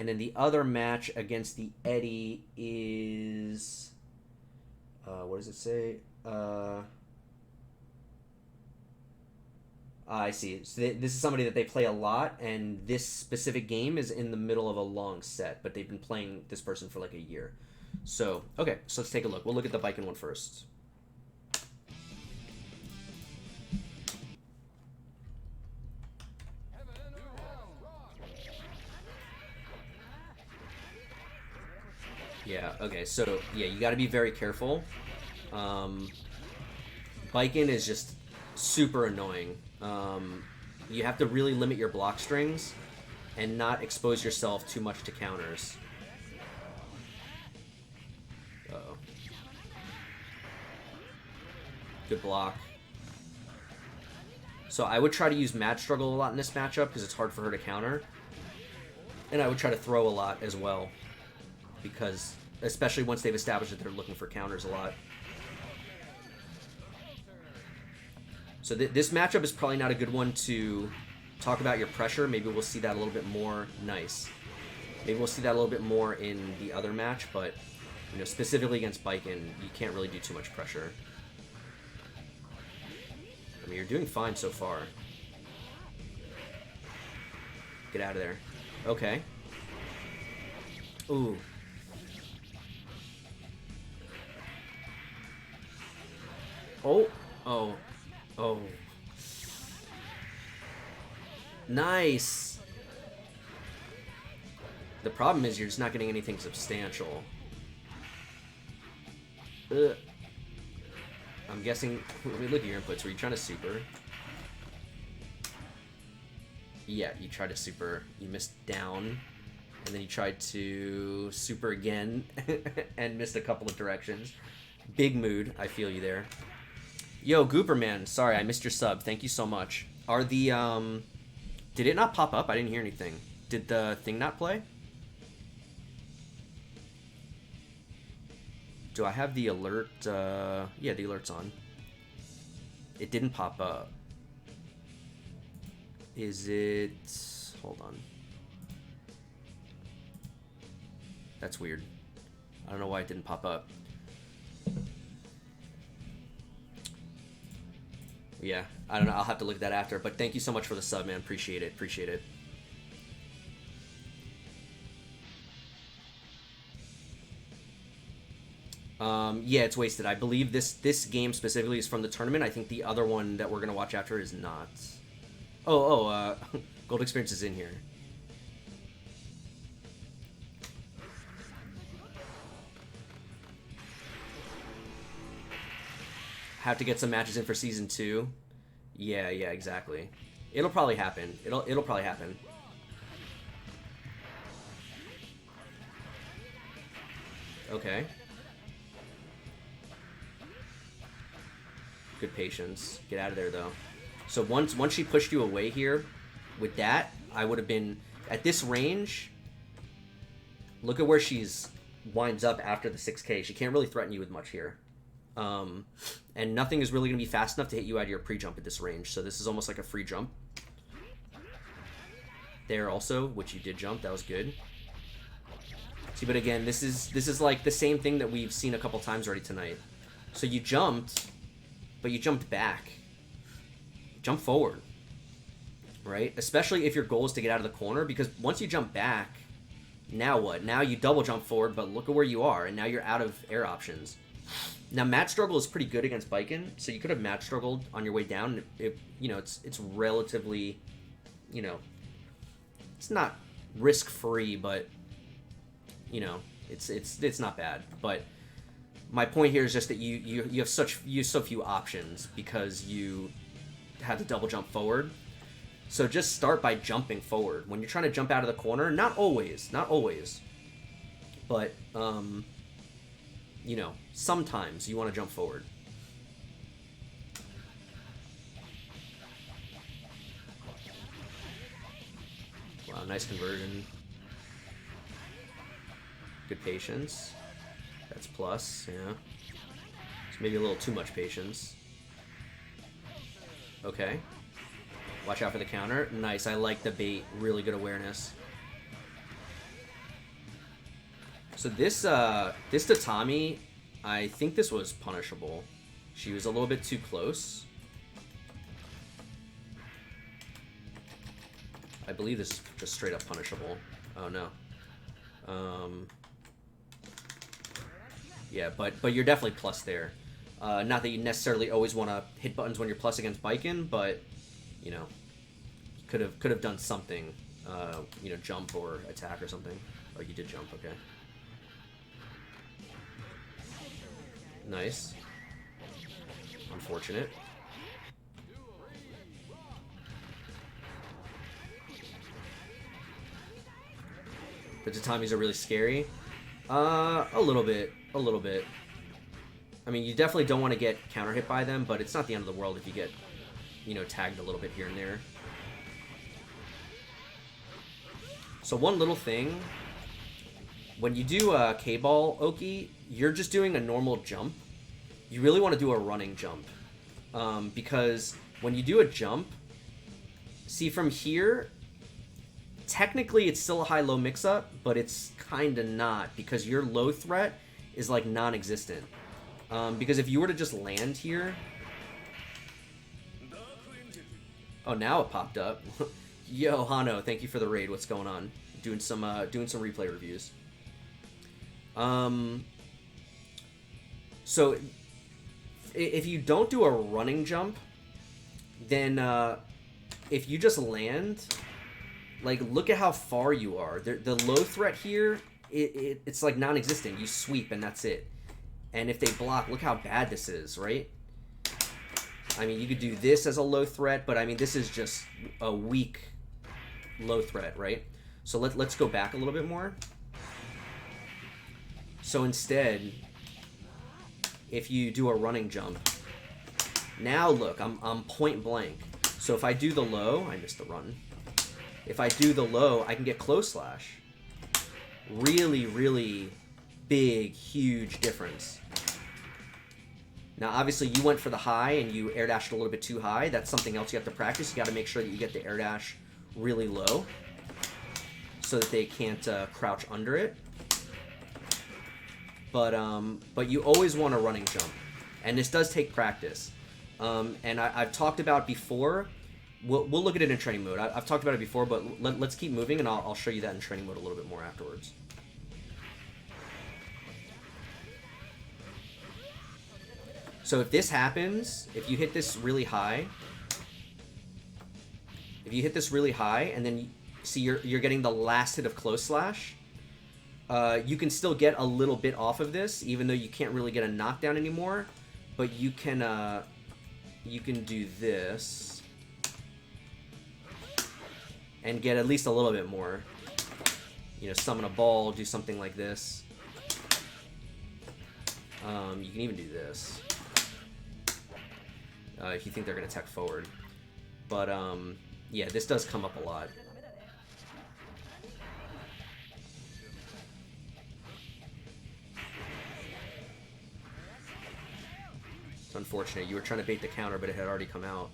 then the other match against the Eddie is, what does it say? I see. So this is somebody that they play a lot, and this specific game is in the middle of a long set, but they've been playing this person for like a year. So, okay, so let's take a look. We'll look at the Viking one first. Yeah, okay, so, yeah, you gotta be very careful. Biking is just super annoying. You have to really limit your block strings and not expose yourself too much to counters. Uh-oh. Good block. So I would try to use Mad Struggle a lot in this matchup because it's hard for her to counter. And I would try to throw a lot as well, because especially once they've established that they're looking for counters a lot. So this matchup is probably not a good one to talk about your pressure. Maybe we'll see that a little bit more. Nice. Maybe we'll see that a little bit more in the other match, but you know, specifically against Biken, you can't really do too much pressure. I mean, you're doing fine so far. Get out of there. Okay. Ooh. Oh. Oh. Oh. Nice. The problem is you're just not getting anything substantial. Ugh. I'm guessing... Let me look at your inputs. Were you trying to super? Yeah, you tried to super. You missed down. And then you tried to super again and missed a couple of directions. Big mood. I feel you there. Yo, Gooperman. Sorry, I missed your sub. Thank you so much. Are the... Did it not pop up? I didn't hear anything. Did the thing not play? Do I have the alert? Yeah, the alert's on. It didn't pop up. Is it... Hold on. That's weird. I don't know why it didn't pop up. Yeah, I don't know. I'll have to look at that after. But thank you so much for the sub, man. Appreciate it. Appreciate it. Yeah, it's wasted. I believe this game specifically is from the tournament. I think the other one that we're gonna watch after is not. Gold Experience is in here. Have to get some matches in for season 2. Yeah, exactly. It'll probably happen. It'll probably happen. Okay. Good patience. Get out of there though. So once she pushed you away here, with that, I would have been at this range. Look at where she's winds up after the 6K. She can't really threaten you with much here. And nothing is really going to be fast enough to hit you out of your pre-jump at this range. So this is almost like a free jump. There also, which you did jump. That was good. See, but again, this is like the same thing that we've seen a couple times already tonight. So you jumped, but you jumped back. Jump forward. Right? Especially if your goal is to get out of the corner, because once you jump back, now what? Now you double jump forward, but look at where you are, and now you're out of air options. Now, match struggle is pretty good against Biken, so you could have match struggled on your way down. It's relatively, it's not risk-free, but, it's not bad. But my point here is just that you have so few options because you had to double jump forward. So just start by jumping forward. When you're trying to jump out of the corner, not always, but, sometimes you want to jump forward. Wow, nice conversion. Good patience. That's plus, yeah. It's maybe a little too much patience. Okay. Watch out for the counter. Nice, I like the bait. Really good awareness. So this Tatami, I think this was punishable. She was a little bit too close. I believe this is just straight up punishable. Oh no. Yeah, but you're definitely plus there. Not that you necessarily always want to hit buttons when you're plus against Biken, but could have done something. Jump or attack or something. Oh, you did jump. Okay. Nice. Unfortunate. The tatamis are really scary. A little bit. I mean, you definitely don't want to get counter hit by them, but it's not the end of the world if you get, tagged a little bit here and there. So one little thing, when you do a K-ball Oki, you're just doing a normal jump. You really want to do a running jump. Because when you do a jump, see from here, technically it's still a high-low mix-up, but it's kind of not, because your low threat is like non-existent. Because if you were to just land here... Oh, now it popped up. Yo, Hano, thank you for the raid. What's going on? Doing some replay reviews. So if you don't do a running jump, then if you just land, like, look at how far you are. The low threat here, it's like non-existent. You sweep and that's it. And if they block, look how bad this is, right? I mean, you could do this as a low threat, but I mean, this is just a weak low threat, right? So let's go back a little bit more. So instead, if you do a running jump, now look, I'm point blank. So if I do the low, I missed the run. If I do the low, I can get close slash. Really, really big, huge difference. Now, obviously, you went for the high and you air dashed a little bit too high. That's something else you have to practice. You got to make sure that you get the air dash really low so that they can't crouch under it. But you always want a running jump, and this does take practice. And I've talked about before. We'll look at it in training mode. I've talked about it before, but let's keep moving, and I'll show you that in training mode a little bit more afterwards. So if this happens, if you hit this really high, and then see you're getting the last hit of close slash, you can still get a little bit off of this, even though you can't really get a knockdown anymore. But you can do this and get at least a little bit more. You know, summon a ball, do something like this. You can even do this if you think they're going to attack forward. But yeah, this does come up a lot. It's unfortunate. You were trying to bait the counter, but it had already come out.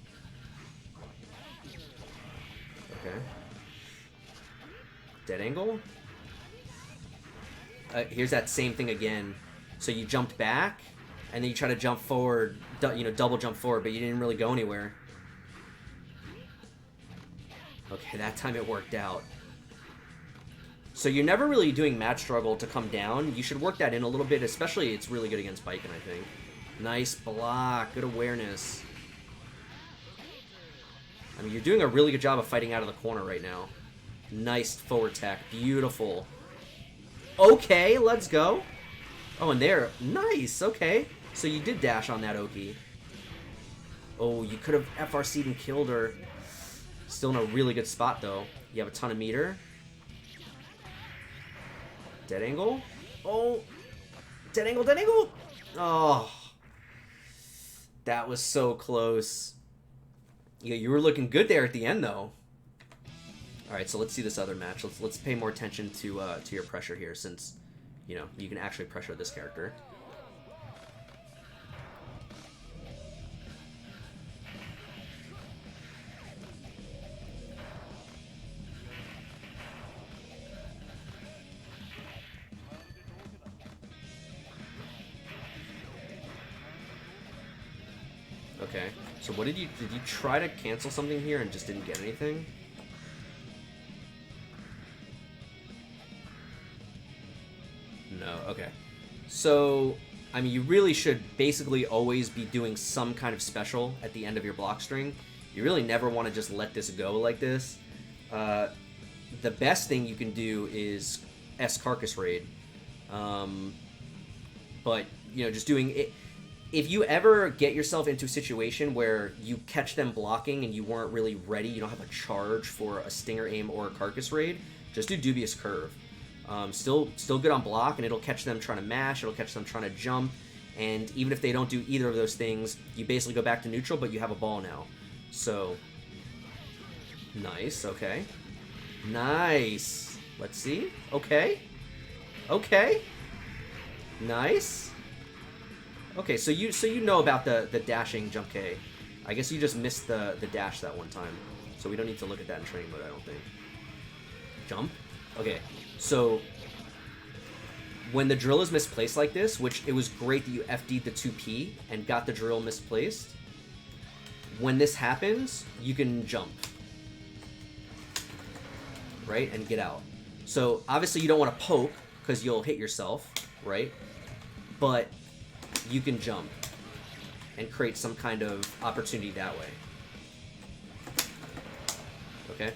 Okay. Dead angle. Here's that same thing again. So you jumped back, and then you try to jump forward, you know, double jump forward, but you didn't really go anywhere. Okay, that time it worked out. So you're never really doing match struggle to come down. You should work that in a little bit, especially it's really good against Biken, I think. Nice block, good awareness. I mean, you're doing a really good job of fighting out of the corner right now. Nice forward tech, beautiful. Okay, let's go. Oh, and there, nice, okay. So you did dash on that Oki. Oh, you could have FRC'd and killed her. Still in a really good spot, though. You have a ton of meter. Dead angle. Oh, dead angle, dead angle. Oh, that was so close. Yeah, you were looking good there at the end, though. All right, so let's see this other match. Let's pay more attention to your pressure here, since you know you can actually pressure this character. Okay, so what did you try to cancel something here and just didn't get anything? No, okay. So, I mean, you really should basically always be doing some kind of special at the end of your block string. You really never want to just let this go like this. The best thing you can do is S Carcass Raid. But, you know, just doing it. If you ever get yourself into a situation where you catch them blocking and you weren't really ready, you don't have a charge for a Stinger Aim or a Carcass Raid, just do Dubious Curve. Still good on block, and it'll catch them trying to mash, it'll catch them trying to jump, and even if they don't do either of those things, you basically go back to neutral, but you have a ball now. So, nice, okay. Nice. Let's see. Okay. Okay. Nice. Okay, so you know about the dashing jump K. I guess you just missed the dash that one time. So we don't need to look at that in training mode, I don't think. Jump? Okay, so when the drill is misplaced like this, which it was great that you FD'd the 2P and got the drill misplaced, when this happens, you can jump. Right? And get out. So obviously you don't want to poke, because you'll hit yourself, right? But you can jump and create some kind of opportunity that way. Okay?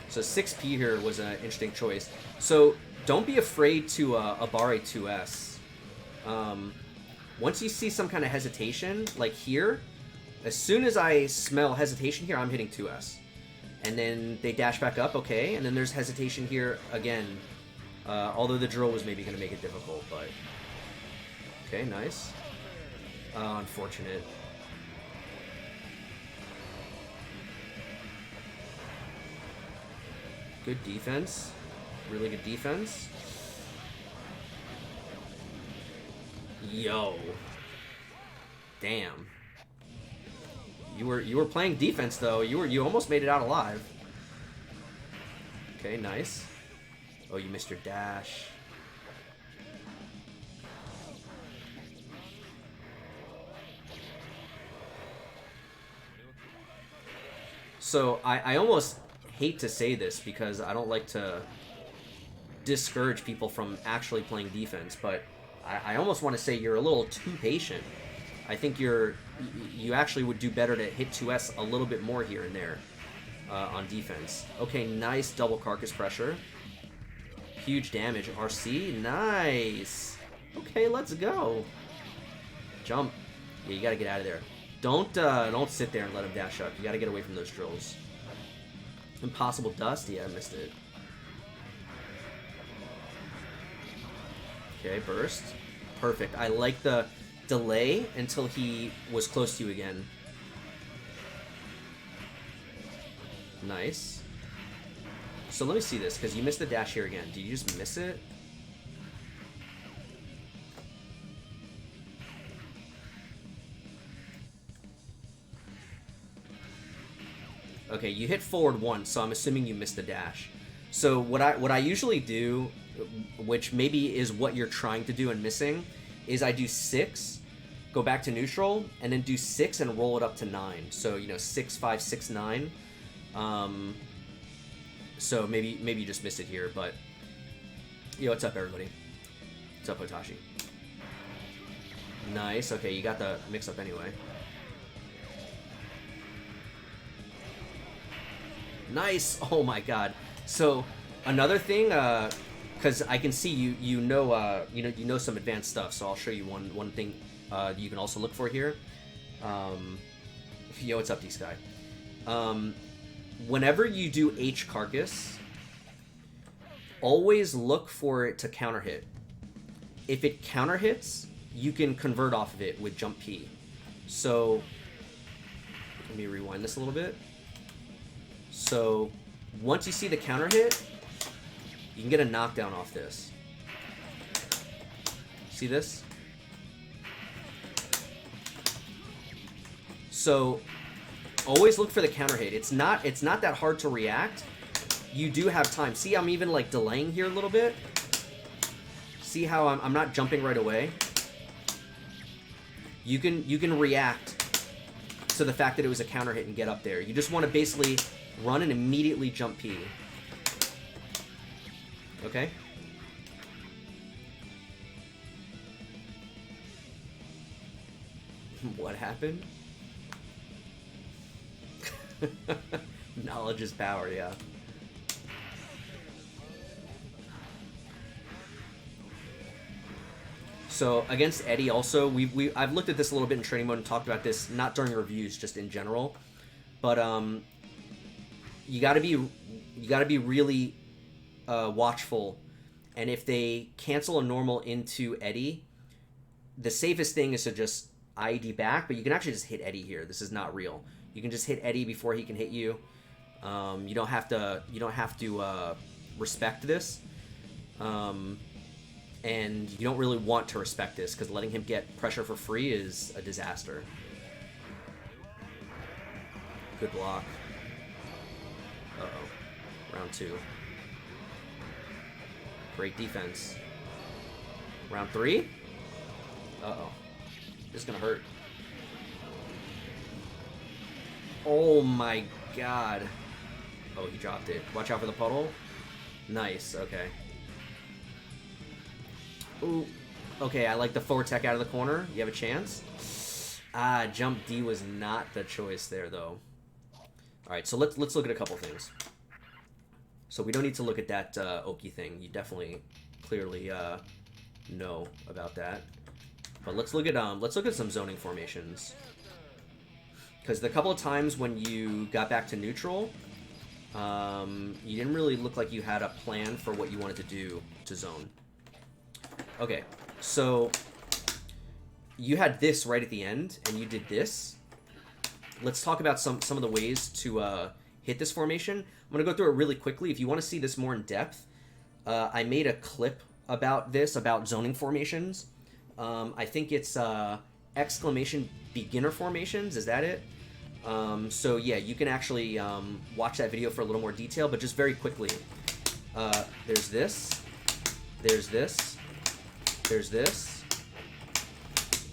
So 6P here was an interesting choice. So don't be afraid to Abare 2S. Once you see some kind of hesitation, like here, as soon as I smell hesitation here, I'm hitting 2S. And then they dash back up, okay, and then there's hesitation here again. Although the drill was maybe going to make it difficult, but... Okay, nice. Unfortunate. Good defense. Really good defense. Yo. Damn. You were playing defense though. You almost made it out alive. Okay, nice. Oh, you missed your dash. So I almost hate to say this because I don't like to discourage people from actually playing defense, but I almost want to say you're a little too patient. I think you actually would do better to hit 2S a little bit more here and there on defense. Okay, nice double carcass pressure. Huge damage. RC, nice. Okay, let's go. Jump. Yeah, you gotta get out of there. Don't sit there and let him dash up. You gotta get away from those drills. Impossible dust. Yeah, I missed it. Okay, burst. Perfect. I like the delay until he was close to you again. Nice. So let me see this, because you missed the dash here again. Did you just miss it? Okay, you hit forward once, so I'm assuming you missed the dash. So what I usually do, which maybe is what you're trying to do and missing, is I do 6, go back to neutral, and then do 6 and roll it up to 9. So, you know, 6, 5, 6, 9. So maybe you just missed it here, but yo, what's up, everybody? What's up, Otashi? Nice. Okay, you got the mix up anyway. Nice. Oh my god. So another thing, because I can see you know some advanced stuff, so I'll show you one thing you can also look for here. Yo, what's up, D-Sky? Whenever you do H carcass, always look for it to counter hit. If it counter hits, you can convert off of it with jump P. So let me rewind this a little bit. So once you see the counter hit, you can get a knockdown off this. See this? So always look for the counter hit. It's not that hard to react. You do have time. See, I'm even like delaying here a little bit. See how I'm not jumping right away? You can react to the fact that it was a counter hit and get up there. You just want to basically run and immediately jump P. Okay? What happened? Knowledge is power, yeah. So against Eddie also, I've looked at this a little bit in training mode and talked about this, not during reviews, just in general. But you gotta be really watchful, and if they cancel a normal into Eddie, the safest thing is to just IED back, but you can actually just hit Eddie here. This is not real. You can just hit Eddie before he can hit you. You don't have to respect this, and you don't really want to respect this because letting him get pressure for free is a disaster. Good block. Uh-oh. Round 2. Great defense. Round 3? Uh-oh. This is gonna hurt. Oh my god. Oh, he dropped it. Watch out for the puddle. Nice, okay. Ooh. Okay, I like the forward tech out of the corner. You have a chance. Ah, jump D was not the choice there, though. Alright, so let's look at a couple things. So we don't need to look at that Oki thing. You definitely, clearly know about that. But let's look at some zoning formations. Because the couple of times when you got back to neutral, you didn't really look like you had a plan for what you wanted to do to zone. Okay, so you had this right at the end, and you did this. Let's talk about some of the ways to hit this formation. I'm going to go through it really quickly. If you want to see this more in depth, I made a clip about this, about zoning formations. I think it's exclamation beginner formations. Is that it? So yeah, you can actually watch that video for a little more detail, but just very quickly. There's this. There's this. There's this.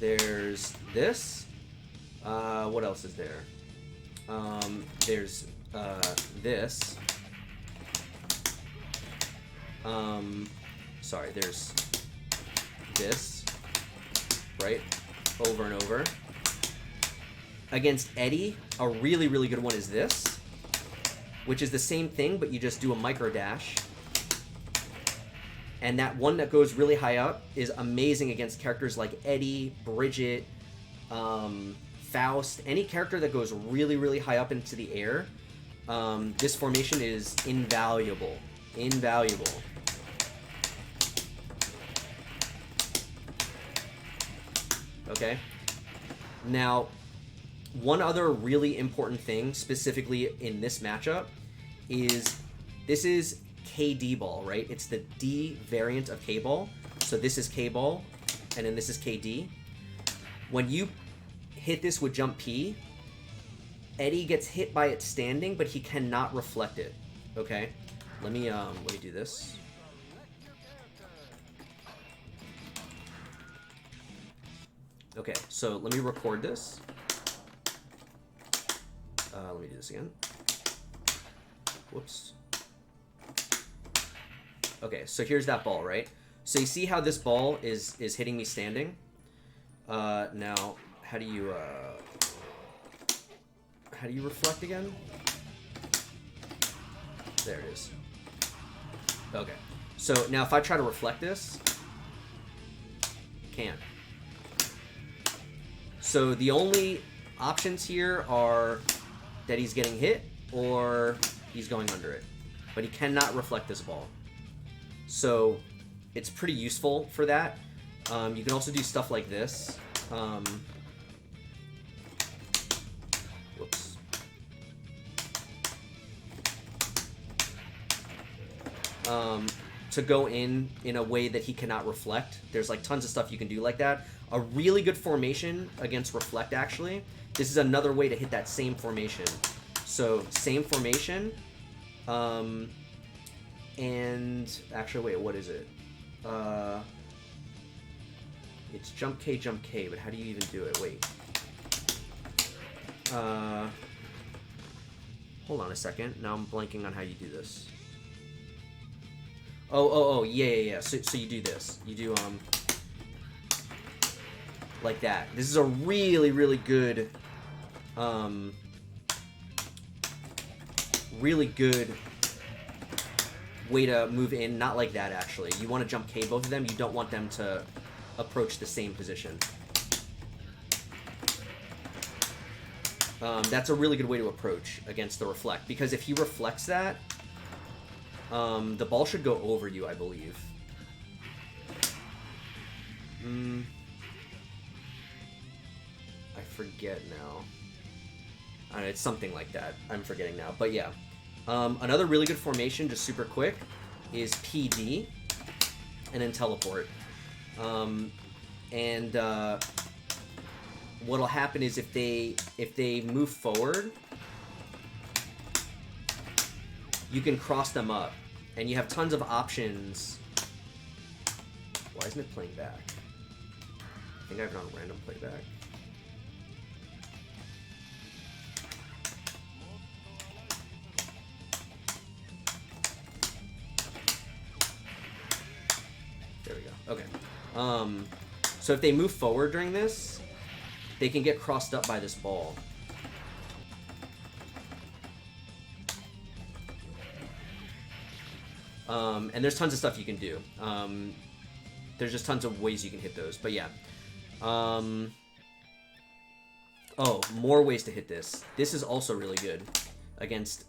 There's this. What else is there? There's this. Sorry, there's this. Right? Over and over. Against Eddie, a really, really good one is this, which is the same thing, but you just do a micro dash. And that one that goes really high up is amazing against characters like Eddie, Bridget, Faust, any character that goes really, really high up into the air. This formation is invaluable. Invaluable. Okay. Now, one other really important thing, specifically in this matchup, is this is KD ball, right? It's the D variant of K ball. So this is K ball, and then this is KD. When you hit this with jump P, Eddie gets hit by it standing, but he cannot reflect it. Okay, let me do this. Okay, so let me record this. Let me do this again. Whoops. Okay, so here's that ball, right? So you see how this ball is hitting me standing? Now, how do you reflect again? There it is. Okay. So now if I try to reflect this, can't. So the only options here are that he's getting hit or he's going under it. But he cannot reflect this ball. So it's pretty useful for that. You can also do stuff like this. Whoops. To go in a way that he cannot reflect. There's like tons of stuff you can do like that. A really good formation against reflect, actually. This is another way to hit that same formation. So same formation. And actually, wait, what is it? It's jump K, but how do you even do it? Wait. Hold on a second. Now I'm blanking on how you do this. Oh, yeah. So you do this. You do, like that. This is a really, really good, way to move in. Not like that, actually. You want to jump K both of them. You don't want them to approach the same position. That's a really good way to approach against the reflect, because if he reflects that, the ball should go over you, I believe. I forget now. I don't know, it's something like that. I'm forgetting now. But yeah. Another really good formation, just super quick, is PD and then teleport. What'll happen is if they move forward, you can cross them up, and you have tons of options. Why isn't it playing back? I think I have it on random playback. There we go. Okay. So if they move forward during this, they can get crossed up by this ball. And there's tons of stuff you can do. There's just tons of ways you can hit those. But yeah. Oh, more ways to hit this. This is also really good against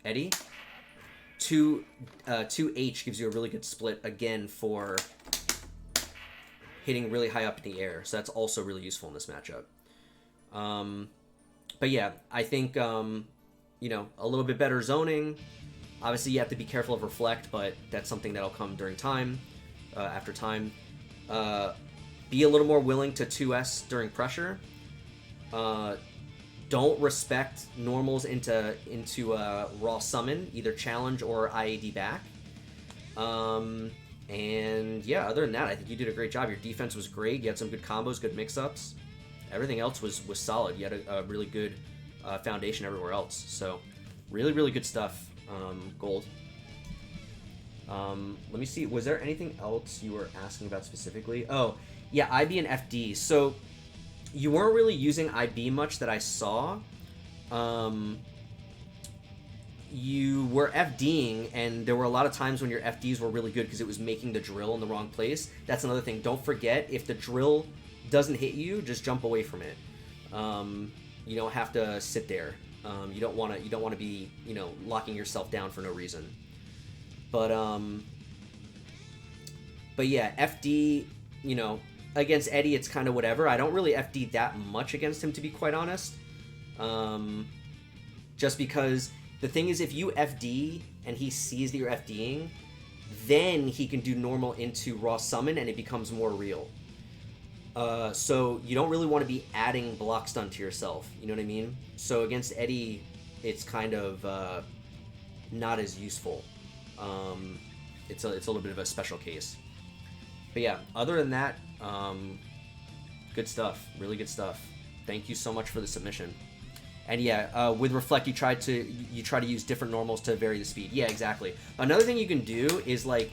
Eddie. 2H gives you a really good split again for hitting really high up in the air. So that's also really useful in this matchup. But yeah, I think, a little bit better zoning. Obviously, you have to be careful of reflect, but that's something that'll come during time, after time. Be a little more willing to 2S during pressure. don't respect normals into raw summon, either challenge or IAD back. And yeah, other than that, I think you did a great job. Your defense was great. You had some good combos, good mix-ups. Everything else was solid. You had a really good foundation everywhere else. So really, really good stuff, Gold. Let me see. Was there anything else you were asking about specifically? Oh, yeah, IB and FD. So you weren't really using IB much that I saw. You were FDing, and there were a lot of times when your FDs were really good because it was making the drill in the wrong place. That's another thing. Don't forget, if the drill doesn't hit you, just jump away from it. You don't have to sit there. You don't want to be, locking yourself down for no reason. But yeah, FD, against Eddie, it's kind of whatever. I don't really FD that much against him, to be quite honest. Just because the thing is, if you FD and he sees that you're FDing, then he can do normal into raw summon and it becomes more real. So you don't really want to be adding block stun to yourself. You know what I mean? So against Eddie, it's kind of not as useful. It's a little bit of a special case. But yeah, other than that, good stuff. Really good stuff. Thank you so much for the submission. And yeah, with Reflect, you try to use different normals to vary the speed. Yeah, exactly. Another thing you can do is like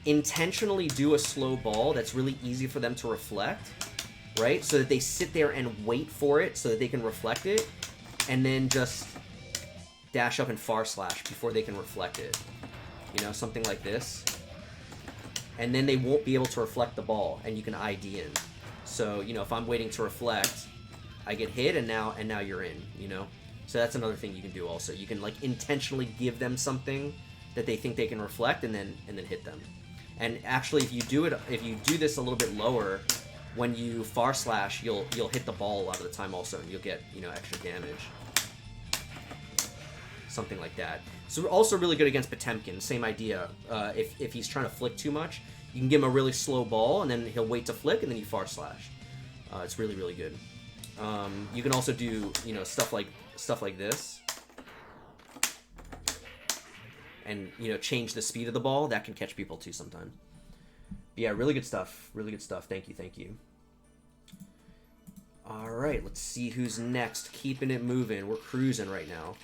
intentionally do a slow ball that's really easy for them to reflect, right? So that they sit there and wait for it so that they can reflect it, and then just dash up and far slash before they can reflect it. Something like this. And then they won't be able to reflect the ball, and you can ID in. So, if I'm waiting to reflect, I get hit, and now you're in, So that's another thing you can do also. You can like intentionally give them something that they think they can reflect, and then hit them. And actually, if you do this a little bit lower, when you far slash, you'll hit the ball a lot of the time also, and you'll get extra damage. Something like that. So also really good against Potemkin. Same idea. If he's trying to flick too much, you can give him a really slow ball, and then he'll wait to flick, and then you far slash. It's really, really good. You can also do stuff like this, and change the speed of the ball. That can catch people too sometimes. But yeah, really good stuff. Really good stuff. Thank you. All right, let's see who's next. Keeping it moving. We're cruising right now.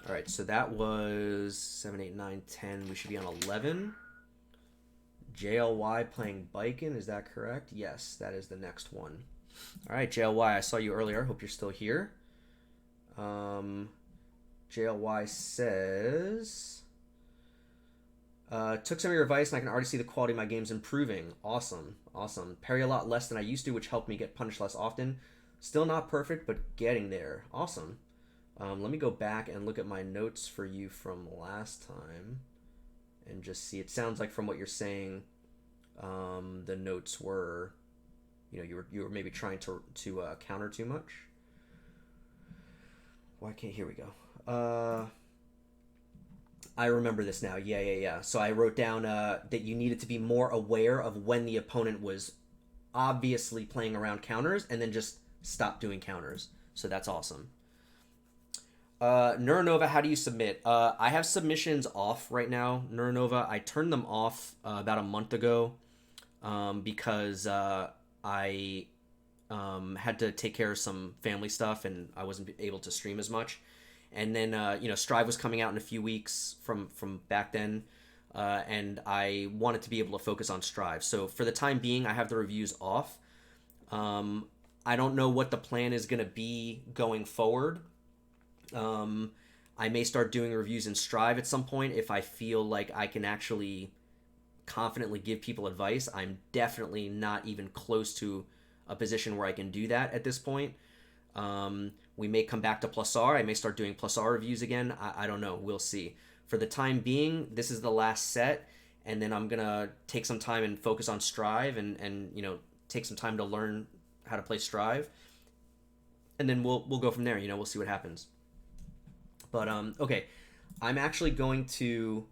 All right, so that was 7, 8, 9, 10. We should be on 11. JLY playing Biken, is that correct? Yes, that is the next one. All right, JLY, I saw you earlier. Hope you're still here. JLY says, took some of your advice, and I can already see the quality of my games improving. Awesome. Parry a lot less than I used to, which helped me get punished less often. Still not perfect, but getting there. Awesome. Let me go back and look at my notes for you from last time and just see. It sounds like from what you're saying, the notes were, you were maybe trying to counter too much. Why can't? Here we go. I remember this now. Yeah. So I wrote down that you needed to be more aware of when the opponent was obviously playing around counters and then just stop doing counters. So that's awesome. Neuronova, how do you submit? I have submissions off right now, Neuronova. I turned them off about a month ago because I had to take care of some family stuff and I wasn't able to stream as much. And then, Strive was coming out in a few weeks from back then, and I wanted to be able to focus on Strive. So for the time being, I have the reviews off. I don't know what the plan is going to be going forward. I may start doing reviews in Strive at some point if I feel like I can actually confidently give people advice. I'm definitely not even close to a position where I can do that at this point. We may come back to Plus R. I may start doing Plus R reviews again. I don't know. We'll see. For the time being, this is the last set, and then I'm going to take some time and focus on Strive and take some time to learn how to play Strive. And then we'll go from there. We'll see what happens. But, okay. I'm actually going to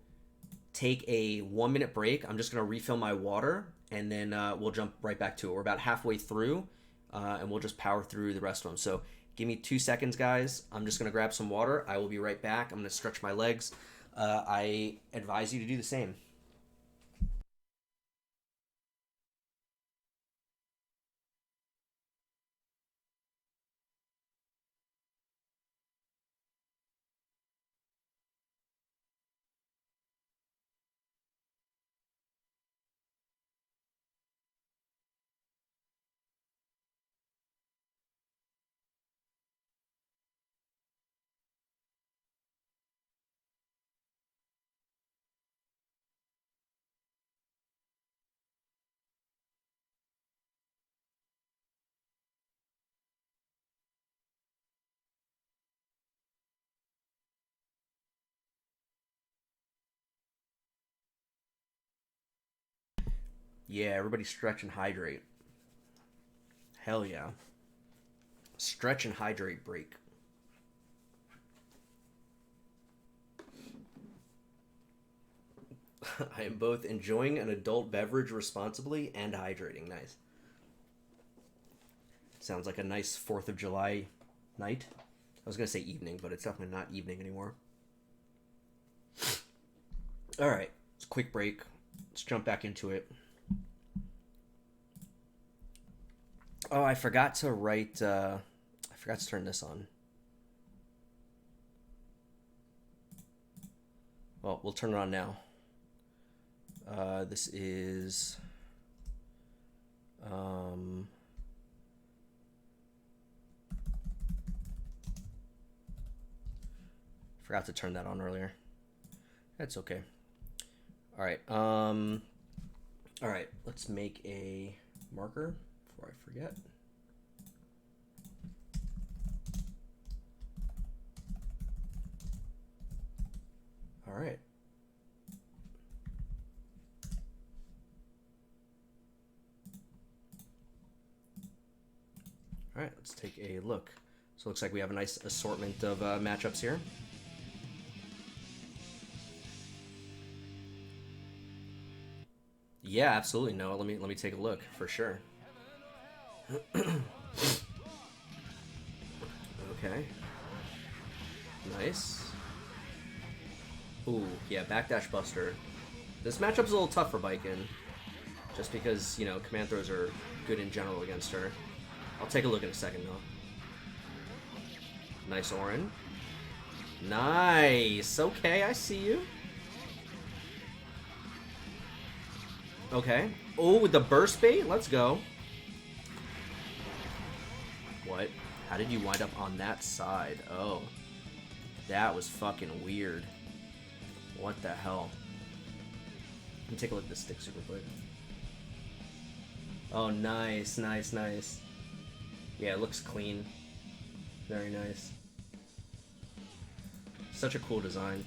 take a 1-minute break. I'm just going to refill my water, and then we'll jump right back to it. We're about halfway through, and we'll just power through the rest of them. So give me 2 seconds, guys. I'm just going to grab some water. I will be right back. I'm going to stretch my legs. I advise you to do the same. Yeah, everybody stretch and hydrate. Hell yeah. Stretch and hydrate break. I am both enjoying an adult beverage responsibly and hydrating. Nice. Sounds like a nice 4th of July night. I was going to say evening, but it's definitely not evening anymore. All right, it's a quick break. Let's jump back into it. Oh, I forgot to write. I forgot to turn this on. Well, we'll turn it on now. This is. Forgot to turn that on earlier. That's okay. All right. All right. Let's make a marker before I forget. All right. All right. Let's take a look. So it looks like we have a nice assortment of matchups here. Yeah, absolutely. No, let me take a look for sure. Okay. Nice. Ooh, yeah, backdash buster. This matchup's a little tough for Baiken, just because, you know, command throws are good in general against her. I'll take a look in a second, though. Nice, Orin. Nice. Okay, I see you. Okay. Oh, with the burst bait? Let's go. What? How did you wind up on that side? Oh. That was fucking weird. What the hell? Let me take a look at the stick super quick. Oh, nice, nice, nice. Yeah, it looks clean. Very nice. Such a cool design.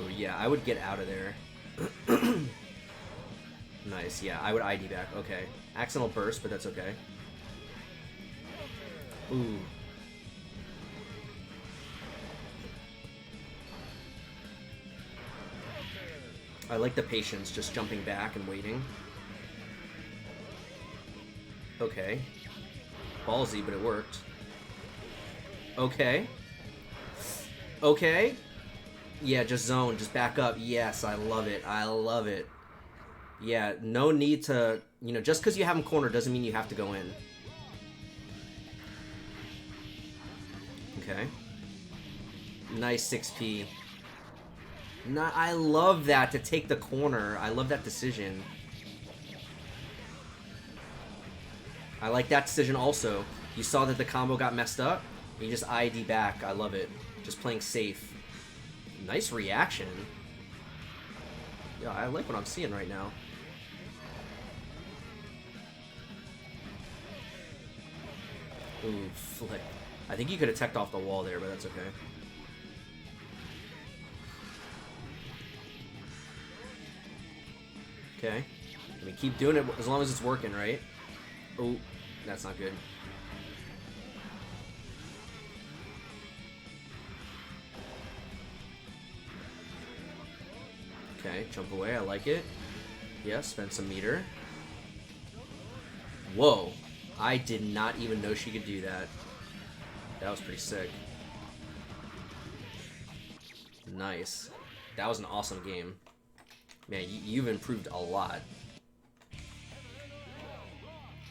Oh, yeah, I would get out of there. Nice, yeah, I would ID back. Okay. Accidental burst, but that's okay. Ooh. I like the patience, just jumping back and waiting. Okay. Ballsy, but it worked. Okay. Okay. Yeah, just zone, just back up. Yes, I love it. I love it. Yeah, no need to, you know, just because you have him cornered doesn't mean you have to go in. Okay. Nice 6P. I love that to take the corner. I love that decision. I like that decision also. You saw that the combo got messed up. And you just ID back. I love it. Just playing safe. Nice reaction. Yeah, I like what I'm seeing right now. Ooh, flick. I think you could have teched off the wall there, but that's okay. Okay. I mean, keep doing it as long as it's working, right? Oh, that's not good. Okay, jump away. I like it. Yeah, spend some meter. Whoa. I did not even know she could do that. That was pretty sick. Nice. That was an awesome game. Man, you've improved a lot.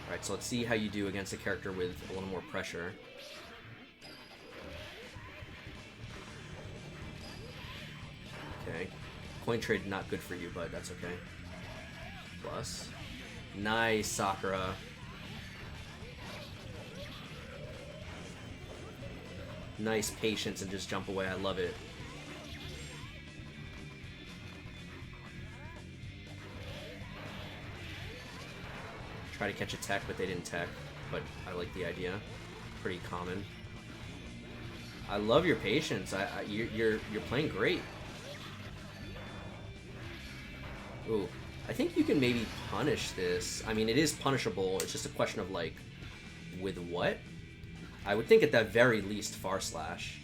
Alright, so let's see how you do against a character with a little more pressure. Okay. Coin trade not good for you, but that's okay. Plus. Nice, Sakura. Nice patience and just jump away. I love it. Try to catch a tech, but they didn't tech. But I like the idea. Pretty common. I love your patience. You're playing great. Ooh, I think you can maybe punish this. I mean, it is punishable. It's just a question of like, with what? I would think at the very least Far Slash.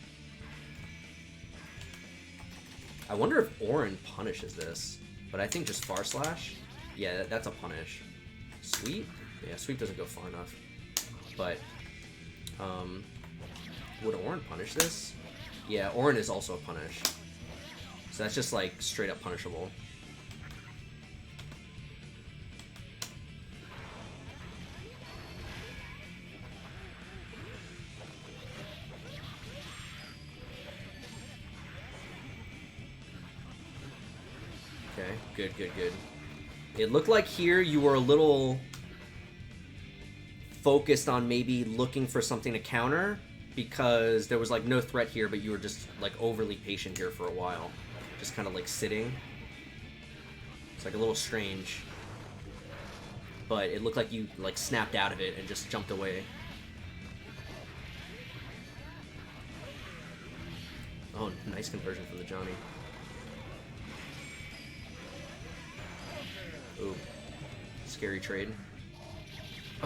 I wonder if Orin punishes this, but I think just Far Slash. Yeah, that's a punish. Sweep? Yeah, Sweep doesn't go far enough. But, would Orin punish this? Yeah, Orin is also a punish. So that's just like straight up punishable. Okay, good, good, good. It looked like here you were a little focused on maybe looking for something to counter because there was like no threat here, but you were just like overly patient here for a while. Just kind of like sitting. It's like a little strange. But it looked like you like snapped out of it and just jumped away. Oh, nice conversion from the Johnny. Ooh. Scary trade.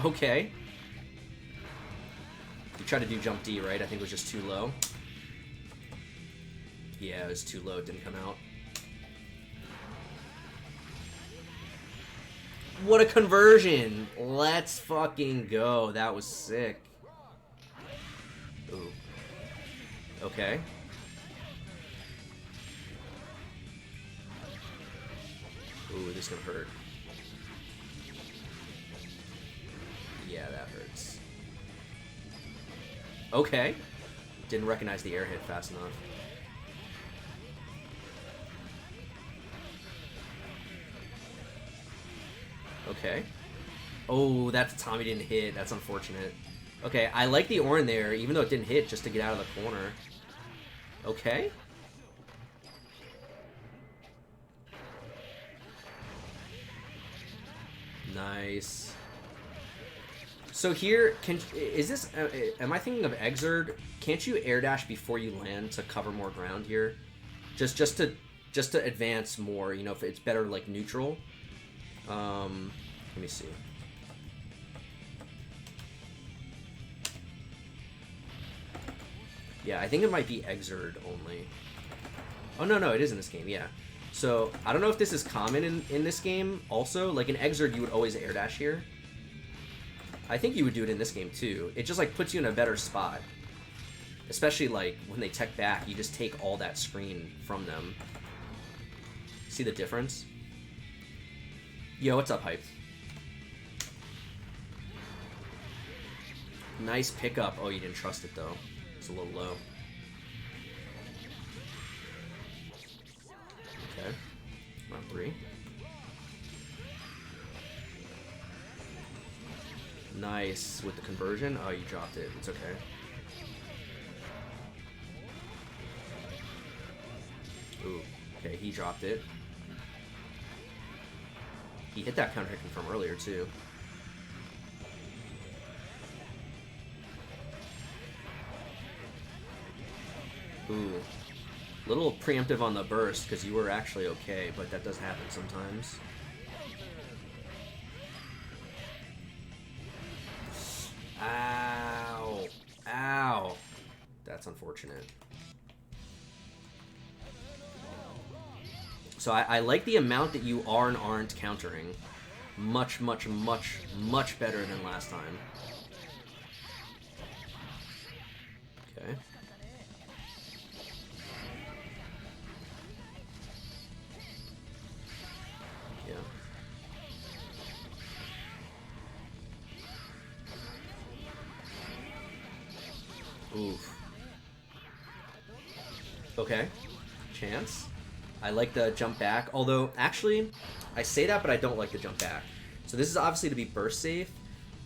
Okay. You tried to do jump D, right? I think it was just too low. Yeah, it was too low. It didn't come out. What a conversion! Let's fucking go. That was sick. Ooh. Okay. Ooh, this is gonna hurt. Yeah, that hurts. Okay. Didn't recognize the air hit fast enough. Okay. Oh, that's Tommy didn't hit. That's unfortunate. Okay, I like the Orin there, even though it didn't hit, just to get out of the corner. Okay. Nice. So here, is this? Am I thinking of Exerd? Can't you air dash before you land to cover more ground here? Just to advance more. You know, if it's better like neutral. Let me see. Yeah, I think it might be Exerd only. Oh no, it is in this game. Yeah. So I don't know if this is common in this game. Also, like in Exerd, you would always air dash here. I think you would do it in this game too. It just like puts you in a better spot. Especially like when they tech back, you just take all that screen from them. See the difference? Yo, what's up, Hype? Nice pickup. Oh, you didn't trust it though. It's a little low. Okay. Round 3. Nice with the conversion. Oh, you dropped it. It's okay. Ooh. Okay, he dropped it. He hit that counter hit from earlier, too. Ooh. Little preemptive on the burst, because you were actually okay, but that does happen sometimes. Ow. Ow. That's unfortunate. So I like the amount that you are and aren't countering. Much, much, much, much better than last time. Okay. Yeah. Oof. Okay. Chance. I like the jump back, although actually I say that, but I don't like the jump back. So this is obviously to be burst safe,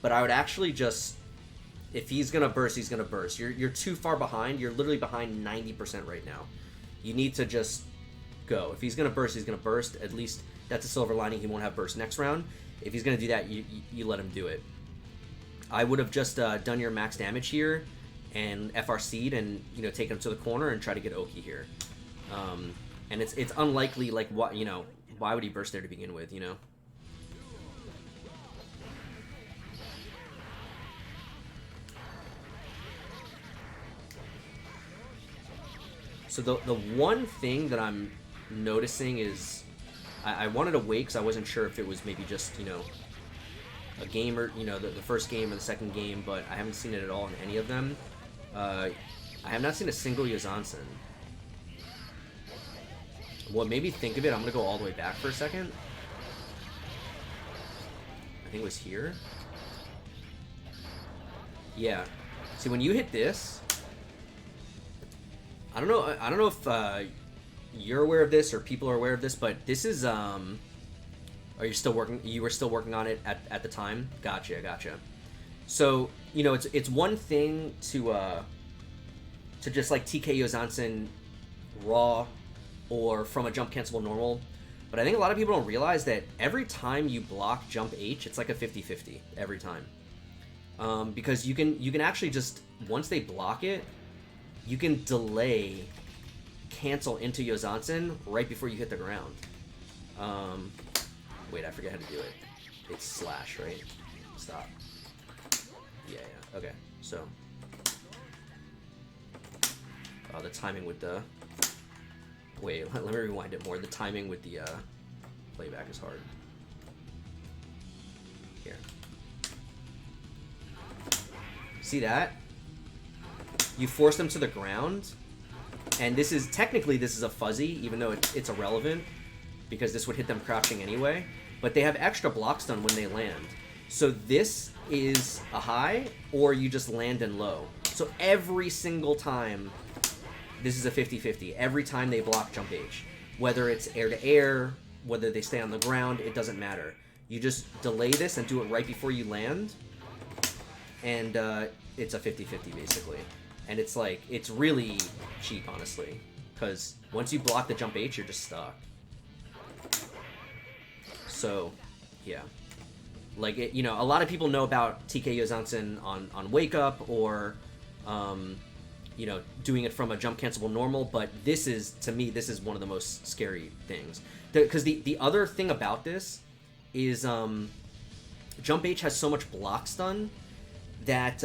but I would actually just, if he's gonna burst, he's gonna burst. You're too far behind. You're literally behind 90% right now. You need to just go. If he's gonna burst, he's gonna burst. At least that's a silver lining. He won't have burst next round. If he's gonna do that, you let him do it. I would have just done your max damage here and FRC'd and taken him to the corner and try to get Oki here. And it's unlikely, like, what, why would he burst there to begin with, So the one thing that I'm noticing is I wanted to wait because I wasn't sure if it was maybe just, a game or, the first game or the second game, but I haven't seen it at all in any of them. I have not seen a single Yozansen. What made me think of it, I'm going to go all the way back for a second. I think it was here. Yeah. See, when you hit this, I don't know if you're aware of this or people are aware of this, but this is are you still working? You were still working on it at the time? Gotcha. So, it's one thing to just like TK Yozansen raw or from a jump cancelable normal, but I think a lot of people don't realize that every time you block jump H, it's like a 50-50 every time. Because you can actually just, once they block it, you can delay cancel into Yozansen right before you hit the ground. Wait, I forget how to do it. It's slash, right? Stop. Yeah, okay. So, the timing with the... Wait, let me rewind it more. The timing with the playback is hard. Here. See that? You force them to the ground, and this is a fuzzy, even though it's irrelevant, because this would hit them crouching anyway, but they have extra block stun when they land. So this is a high, or you just land in low. So every single time, this is a 50-50. Every time they block jump H. Whether it's air to air, whether they stay on the ground, it doesn't matter. You just delay this and do it right before you land, and it's a 50-50 basically. And it's like, it's really cheap, honestly, because once you block the jump H, you're just stuck. So, yeah. Like, a lot of people know about TK Yozansen on Wake Up, or, doing it from a jump cancelable normal, but this is, to me, this is one of the most scary things. Because the other thing about this is, jump H has so much block stun that,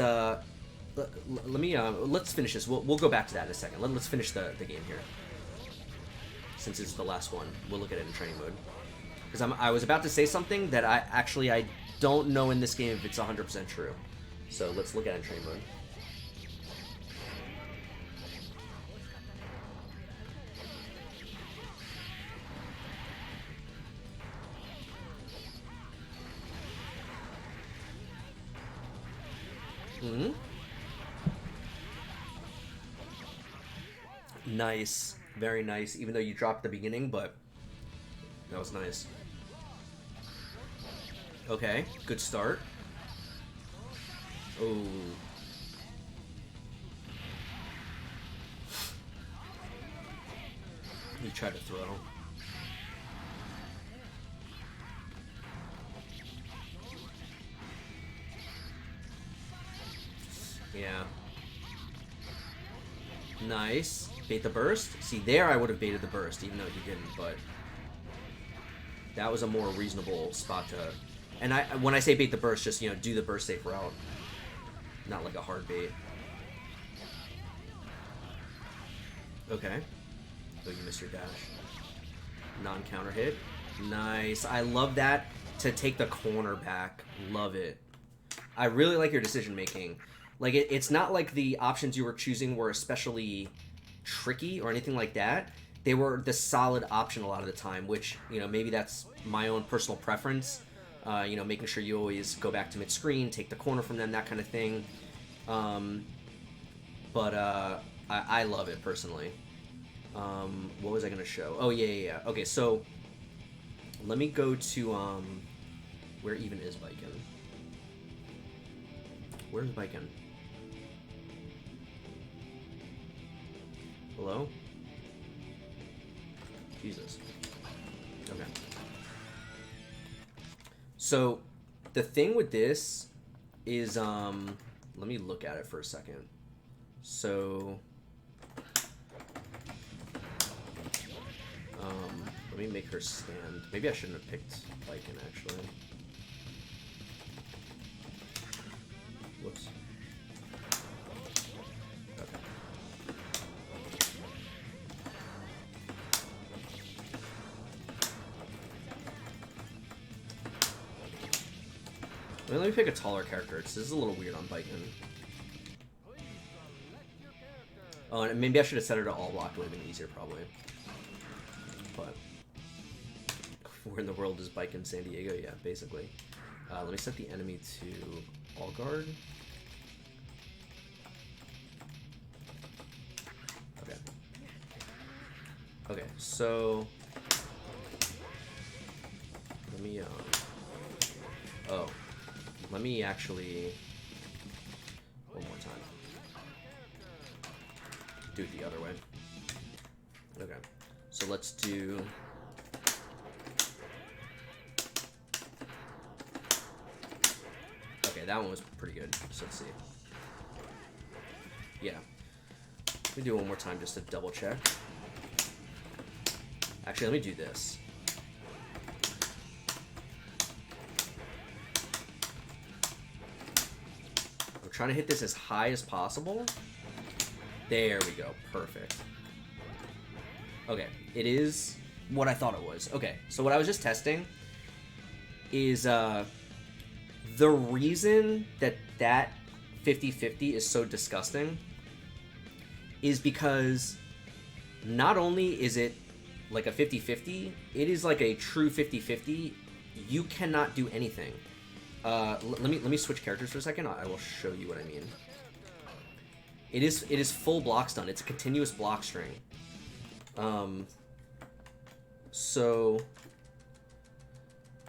let's finish this. We'll go back to that in a second. Let's finish the game here. Since it's the last one, we'll look at it in training mode. Because I was about to say something that I don't know in this game if it's 100% true. So let's look at it in training mode. Mm-hmm. Nice. Very nice. Even though you dropped the beginning, but that was nice. Okay. Good start. Oh. He tried to throw. Yeah. Nice. Bait the burst. See, there I would have baited the burst, even though he didn't, but that was a more reasonable spot to... And when I say bait the burst, just, do the burst safe route. Not like a hard bait. Okay. Oh, you missed your dash. Non-counter hit. Nice. I love that to take the corner back. Love it. I really like your decision making. Like, it's not like the options you were choosing were especially tricky or anything like that. They were the solid option a lot of the time, which, you know, maybe that's my own personal preference. You know, making sure you always go back to mid-screen, take the corner from them, that kind of thing. But I love it, personally. What was I going to show? Oh, yeah. Okay, so let me go to, where even is Biken? Where's Biken? Hello? Jesus. Okay. So, the thing with this is, let me look at it for a second. So, let me make her stand. Maybe I shouldn't have picked Biken, actually. Whoops. Okay. Let me pick a taller character. This is a little weird on Biken. Oh, and maybe I should have set her to all block. It would have been easier, probably. But where in the world is Biken? San Diego? Yeah, basically. Let me set the enemy to all guard. Okay. Okay, so let me oh, let me actually one more time do it the other way. Okay, so let's do that one was pretty good. So let's see. Yeah. Let me do it one more time just to double check. Actually, let me do this. I'm trying to hit this as high as possible. There we go. Perfect. Okay. It is what I thought it was. Okay. So what I was just testing is the reason that 50-50 is so disgusting is because not only is it like a 50-50, it is like a true 50-50. You cannot do anything. Let me switch characters for a second. I will show you what I mean. It is full block stun. It's a continuous block string. So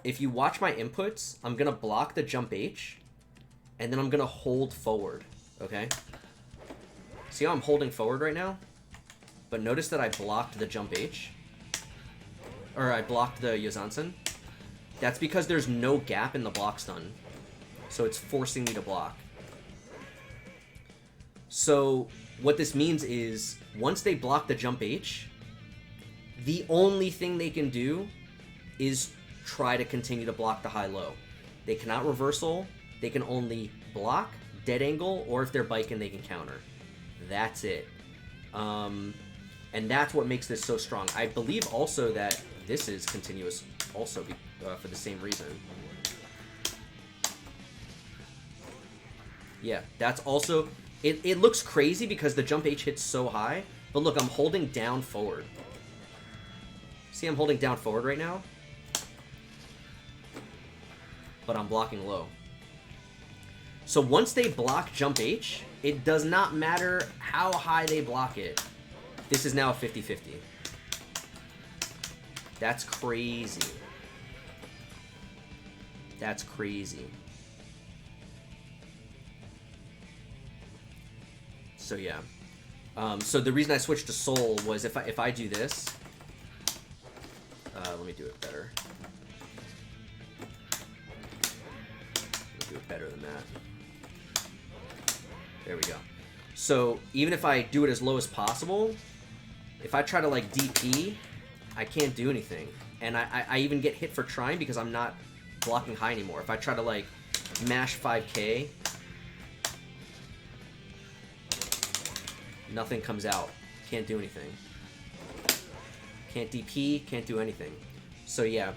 if you watch my inputs, I'm gonna block the jump H, and then I'm gonna hold forward. Okay. See how I'm holding forward right now? But notice that I blocked the jump H. Or I blocked the Yozansen. That's because there's no gap in the block stun. So it's forcing me to block. So what this means is, once they block the jump H, the only thing they can do is try to continue to block the high-low. They cannot reversal. They can only block, dead angle, or if they're biking, they can counter. That's it. And that's what makes this so strong. I believe also that this is continuous also for the same reason. Yeah, that's also... It looks crazy because the jump H hits so high, but look, I'm holding down forward. See, I'm holding down forward right now? But I'm blocking low. So once they block jump H, it does not matter how high they block it. This is now a 50-50. That's crazy. That's crazy. So yeah. So the reason I switched to Soul was if I do this, let me do it better. Let me do it better than that. There we go. So even if I do it as low as possible, if I try to like DP, I can't do anything. And I even get hit for trying because I'm not blocking high anymore. If I try to like mash 5k, nothing comes out. Can't do anything. Can't DP, can't do anything. So yeah,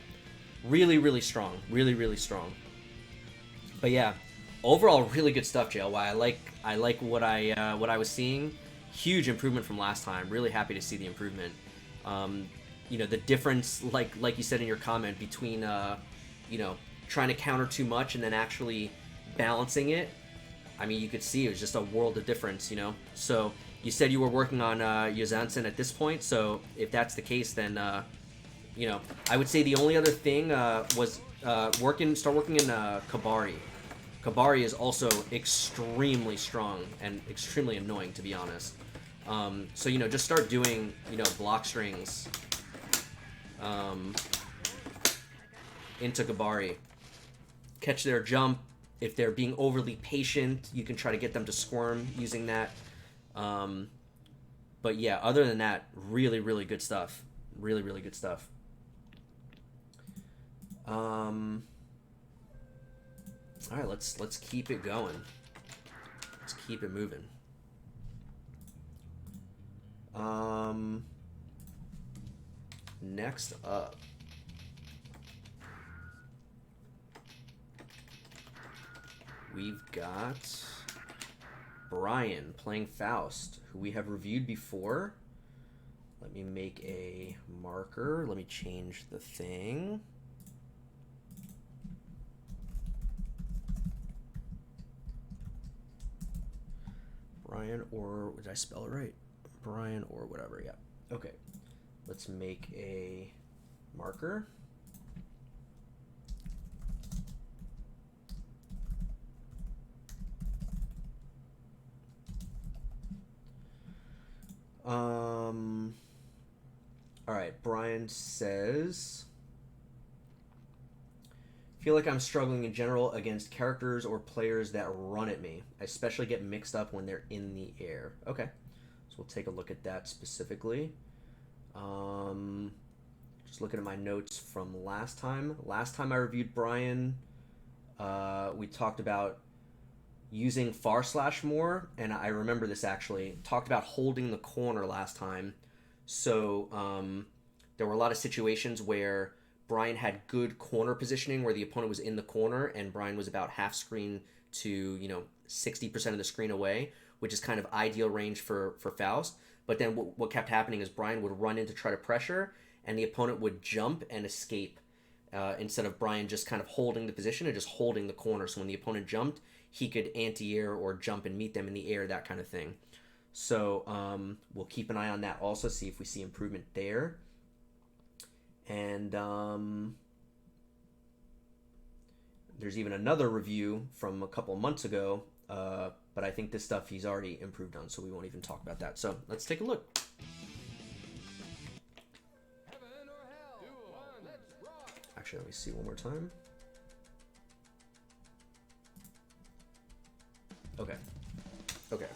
really, really strong. Really, really strong. But yeah, overall, really good stuff, JLY. I like what I was seeing. Huge improvement from last time. Really happy to see the improvement. You know, the difference, like you said in your comment, between you know, trying to counter too much and then actually balancing it. I mean, you could see it was just a world of difference, you know. So you said you were working on Yuzansen at this point. So if that's the case, then you know, I would say the only other thing was start working in Kabari. Kabari is also extremely strong and extremely annoying, to be honest. So, you know, just start doing, you know, block strings into Kabari. Catch their jump. If they're being overly patient, you can try to get them to squirm using that. But yeah, other than that, really, really good stuff. Really, really good stuff. All right, let's keep it going. Let's keep it moving. Next up, we've got Brian playing Faust, who we have reviewed before. Let me make a marker. Let me change the thing. Brian, or did I spell it right? Brian or whatever, yeah. Okay, let's make a marker. All right, Brian says, feel like I'm struggling in general against characters or players that run at me. I especially get mixed up when they're in the air. Okay, so we'll take a look at that specifically. Just looking at my notes from last time. Last time I reviewed Brian, we talked about using // more, and I remember this actually. Talked about holding the corner last time. So there were a lot of situations where Brian had good corner positioning where the opponent was in the corner and Brian was about half screen to, you know, 60% of the screen away, which is kind of ideal range for Faust. But then what kept happening is Brian would run in to try to pressure and the opponent would jump and escape instead of Brian just kind of holding the position and just holding the corner. So when the opponent jumped, he could anti-air or jump and meet them in the air, that kind of thing. So we'll keep an eye on that also, see if we see improvement there. And there's even another review from a couple of months ago, but I think this stuff he's already improved on, so we won't even talk about that. So let's take a look. Actually, let me see one more time. Okay. Okay.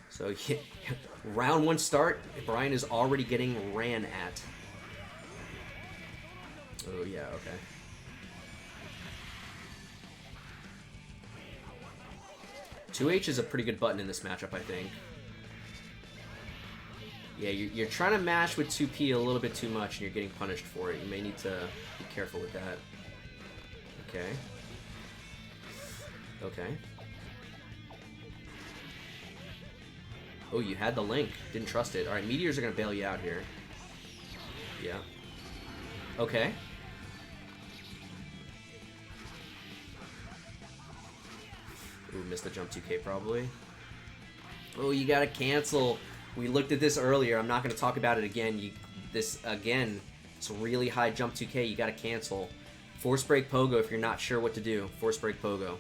So yeah, round one start, Brian is already getting ran at. Oh yeah, okay. (2H) is a pretty good button in this matchup, I think. Yeah, you're trying to mash with 2P a little bit too much and you're getting punished for it. You may need to be careful with that. Okay. Okay. Oh, you had the link. Didn't trust it. Alright, meteors are going to bail you out here. Yeah. Okay. Ooh, missed the jump 2K probably. Oh, you got to cancel. We looked at this earlier. I'm not going to talk about it again. This, again, it's a really high jump 2K. You got to cancel. Force break pogo if you're not sure what to do. Force break pogo.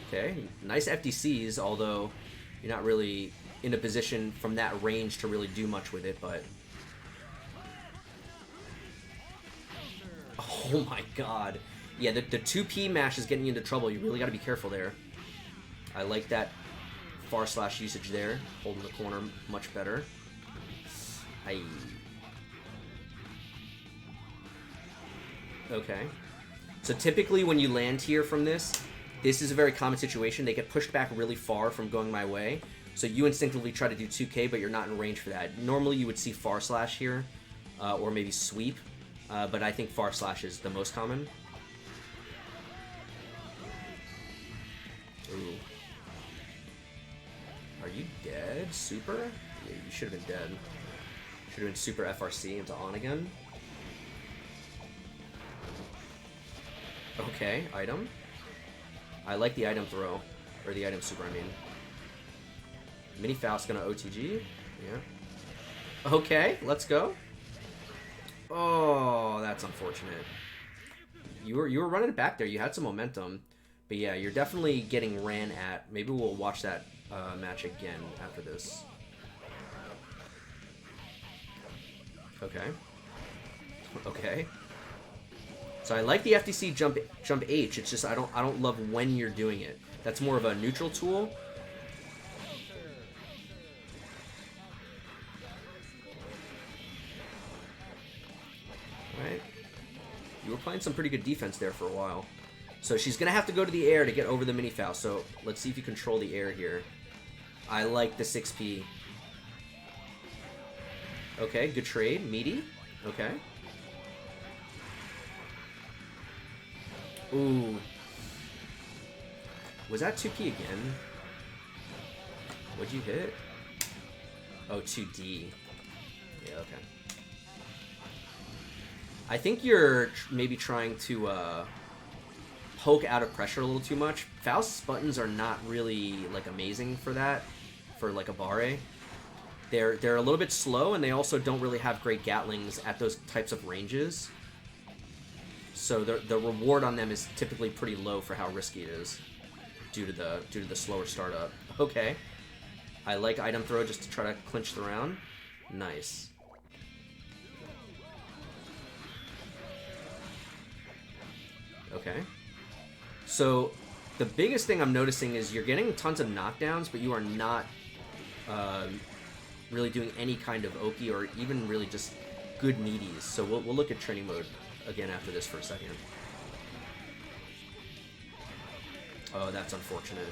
Okay, nice FDCs, although you're not really in a position from that range to really do much with it, but... Oh my god. Yeah, the 2P mash is getting you into trouble. You really got to be careful there. I like that // usage there. Holding the corner much better. Okay. So typically when you land here from this is a very common situation. They get pushed back really far from going my way. So you instinctively try to do 2K, but you're not in range for that. Normally you would see far slash here, or maybe sweep, but I think far slash is the most common. Ooh. Are you dead? Super? Yeah, you should have been dead. Should have been super FRC into on again. Okay, item. I like the item throw. Or the item super, I mean. Mini Faust's gonna OTG. Yeah. Okay, let's go. Oh, that's unfortunate. You were running it back there. You had some momentum. But yeah, you're definitely getting ran at. Maybe we'll watch that match again after this. Okay. Okay. So I like the FTC jump H. It's just I don't love when you're doing it. That's more of a neutral tool. Right. You were playing some pretty good defense there for a while. So she's gonna have to go to the air to get over the mini foul. So let's see if you control the air here. I like the 6P. Okay, good trade. Meaty. Okay. Ooh. Was that 2P again? What'd you hit? Oh, 2D. Yeah, okay. I think you're maybe trying to poke out of pressure a little too much. Faust's buttons are not really like amazing for that, for like a Barre. They're a little bit slow, and they also don't really have great Gatlings at those types of ranges. So the reward on them is typically pretty low for how risky it is, due to the slower startup. Okay, I like item throw just to try to clinch the round. Nice. Okay. So the biggest thing I'm noticing is you're getting tons of knockdowns, but you are not really doing any kind of Oki or even really just good meaties. So we'll look at training mode again after this for a second. Oh, that's unfortunate.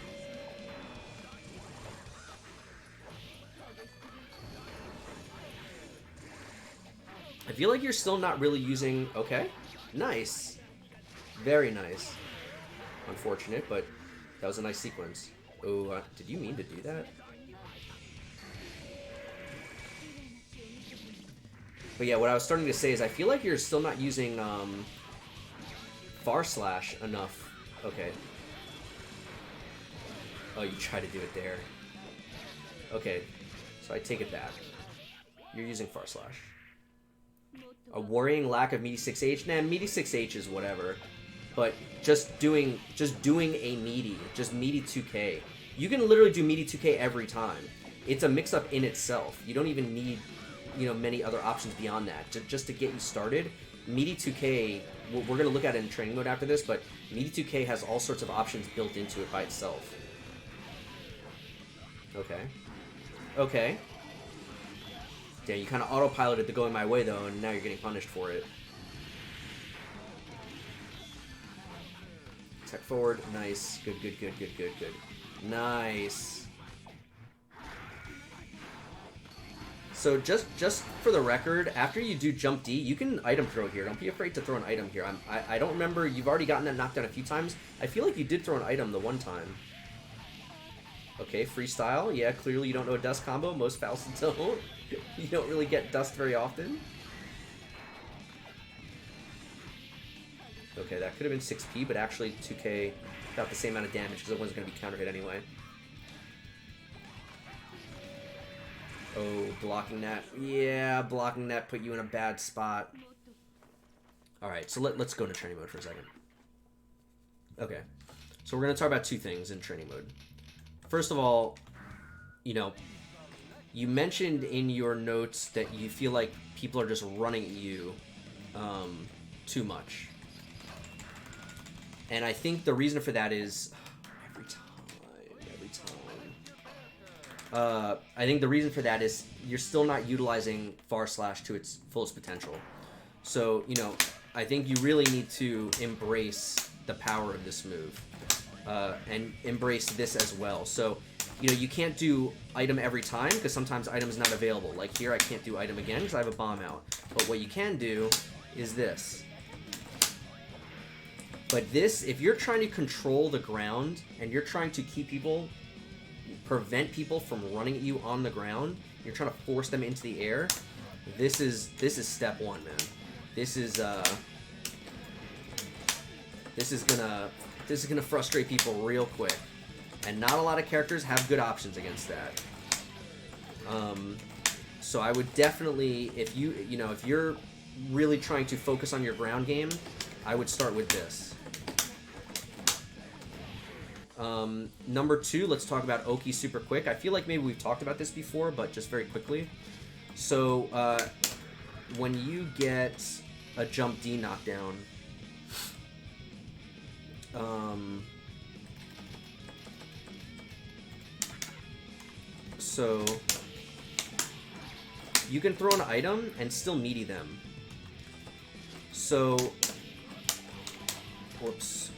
I feel like you're still not really using... Okay, nice. Very nice. Unfortunate, but that was a nice sequence. Oh, did you mean to do that? But yeah, what I was starting to say is I feel like you're still not using far slash enough. Okay. Oh, you try to do it there. Okay, so I take it back. You're using far slash. A worrying lack of meaty 6H? Nah, meaty 6H is whatever. But just doing a meaty, just meaty 2K. You can literally do meaty 2K every time. It's a mix-up in itself. You don't even need, you know, many other options beyond that. Just to get you started, meaty 2K, we're going to look at it in training mode after this, but meaty 2K has all sorts of options built into it by itself. Okay. Okay. Damn, you kind of autopiloted the going my way, though, and now you're getting punished for it. Tech forward. Nice. Good, good, good, good, good, good. Nice. So just for the record, after you do jump D, you can item throw here. Don't be afraid to throw an item here. I don't remember. You've already gotten that knockdown a few times. I feel like you did throw an item the one time. Okay, freestyle. Yeah, clearly you don't know a dust combo. Most Fausts don't. You don't really get dust very often. Okay, that could have been 6P, but actually 2K got the same amount of damage because it wasn't going to be counter hit anyway. Oh, blocking that. Yeah, blocking that put you in a bad spot. Alright, so let's go into training mode for a second. Okay, so we're going to talk about two things in training mode. First of all, you know, you mentioned in your notes that you feel like people are just running at you too much. And I think the reason for that is... Every time. I think the reason for that is you're still not utilizing far slash to its fullest potential. So, you know, I think you really need to embrace the power of this move, and embrace this as well. So, you know, you can't do item every time because sometimes item's not available. Like here, I can't do item again because I have a bomb out. But what you can do is this. But this, if you're trying to control the ground and you're trying to keep people, prevent people from running at you on the ground, you're trying to force them into the air, this is step one, man. This is gonna frustrate people real quick. And not a lot of characters have good options against that. So I would definitely, if you're really trying to focus on your ground game, I would start with this. Number 2, let's talk about Oki super quick. I feel like maybe we've talked about this before, but just very quickly. So, when you get a jump D knockdown, so you can throw an item and still meaty them. So, whoops.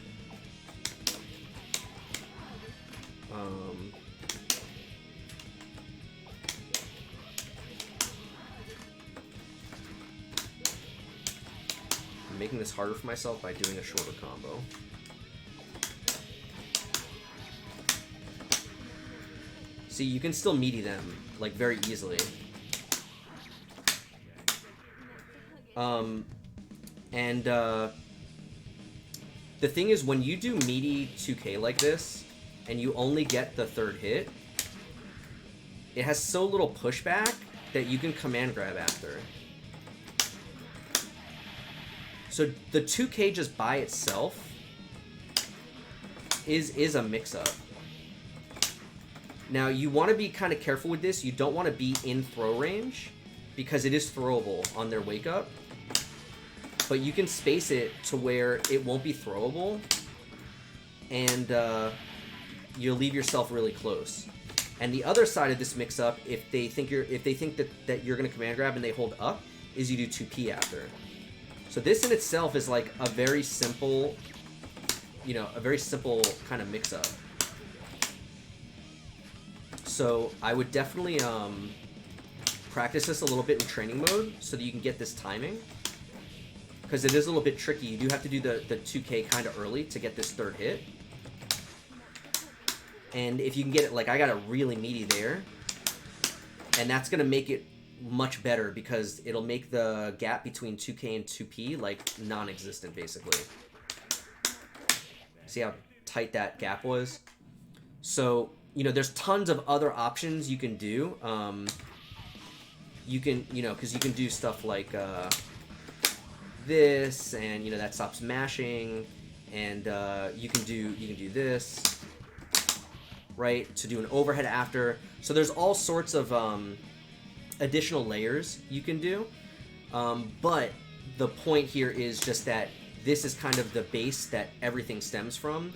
I'm making this harder for myself by doing a shorter combo. See, you can still meaty them, like, very easily. The thing is, when you do meaty 2K like this, and you only get the third hit, it has so little pushback that you can command grab after. So the 2K just by itself is a mix-up. Now, you want to be kind of careful with this. You don't want to be in throw range, because it is throwable on their wake-up. But you can space it to where it won't be throwable, and you'll leave yourself really close. And the other side of this mix-up, if they think that you're going to command grab and they hold up, is you do 2P after. So this in itself is like a very simple, kind of mix-up. So I would definitely practice this a little bit in training mode so that you can get this timing. Because it is a little bit tricky. You do have to do the 2K kind of early to get this third hit. And if you can get it, like I got it really meaty there. And that's going to make it much better because it'll make the gap between 2K and 2P like non-existent basically. See how tight that gap was? So, there's tons of other options you can do. You can, because you can do stuff like this, and that stops mashing, and you can do this, right, to do an overhead after. So there's all sorts of additional layers you can do, but the point here is just that this is kind of the base that everything stems from,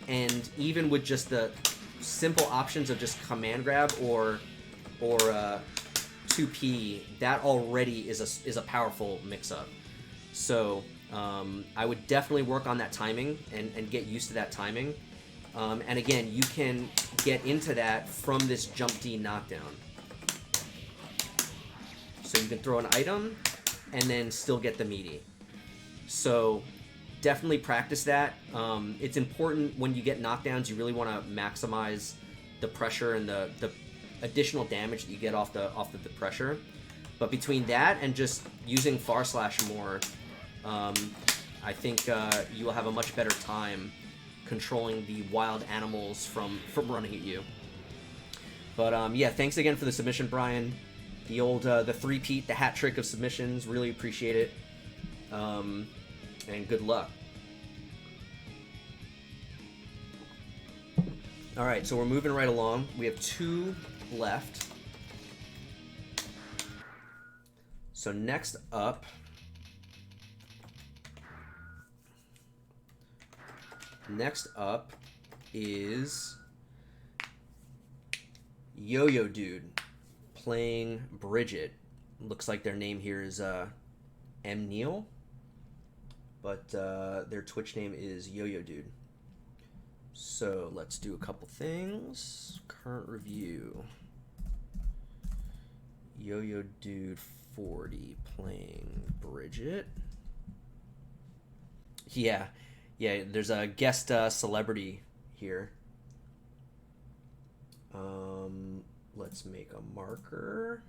and even with just the simple options of just command grab or 2P, that already is a powerful mix-up. So I would definitely work on that timing and get used to that timing. And again, you can get into that from this jump D knockdown. So you can throw an item and then still get the meaty. So definitely practice that. It's important when you get knockdowns, you really want to maximize the pressure and the additional damage that you get off the pressure. But between that and just using far slash more, I think you will have a much better time controlling the wild animals from running at you. But yeah, thanks again for the submission, Brian. The old the three-peat, the hat trick of submissions. Really appreciate it. And good luck. All right, so we're moving right along. We have 2 left. So next up is Yo-Yo Dude playing Bridget. Looks like their name here is M. Neal. but their Twitch name is Yo-Yo Dude. So let's do a couple things. Current review. Yo-Yo Dude 40 playing Bridget. Yeah, there's a guest celebrity here. Let's make a marker.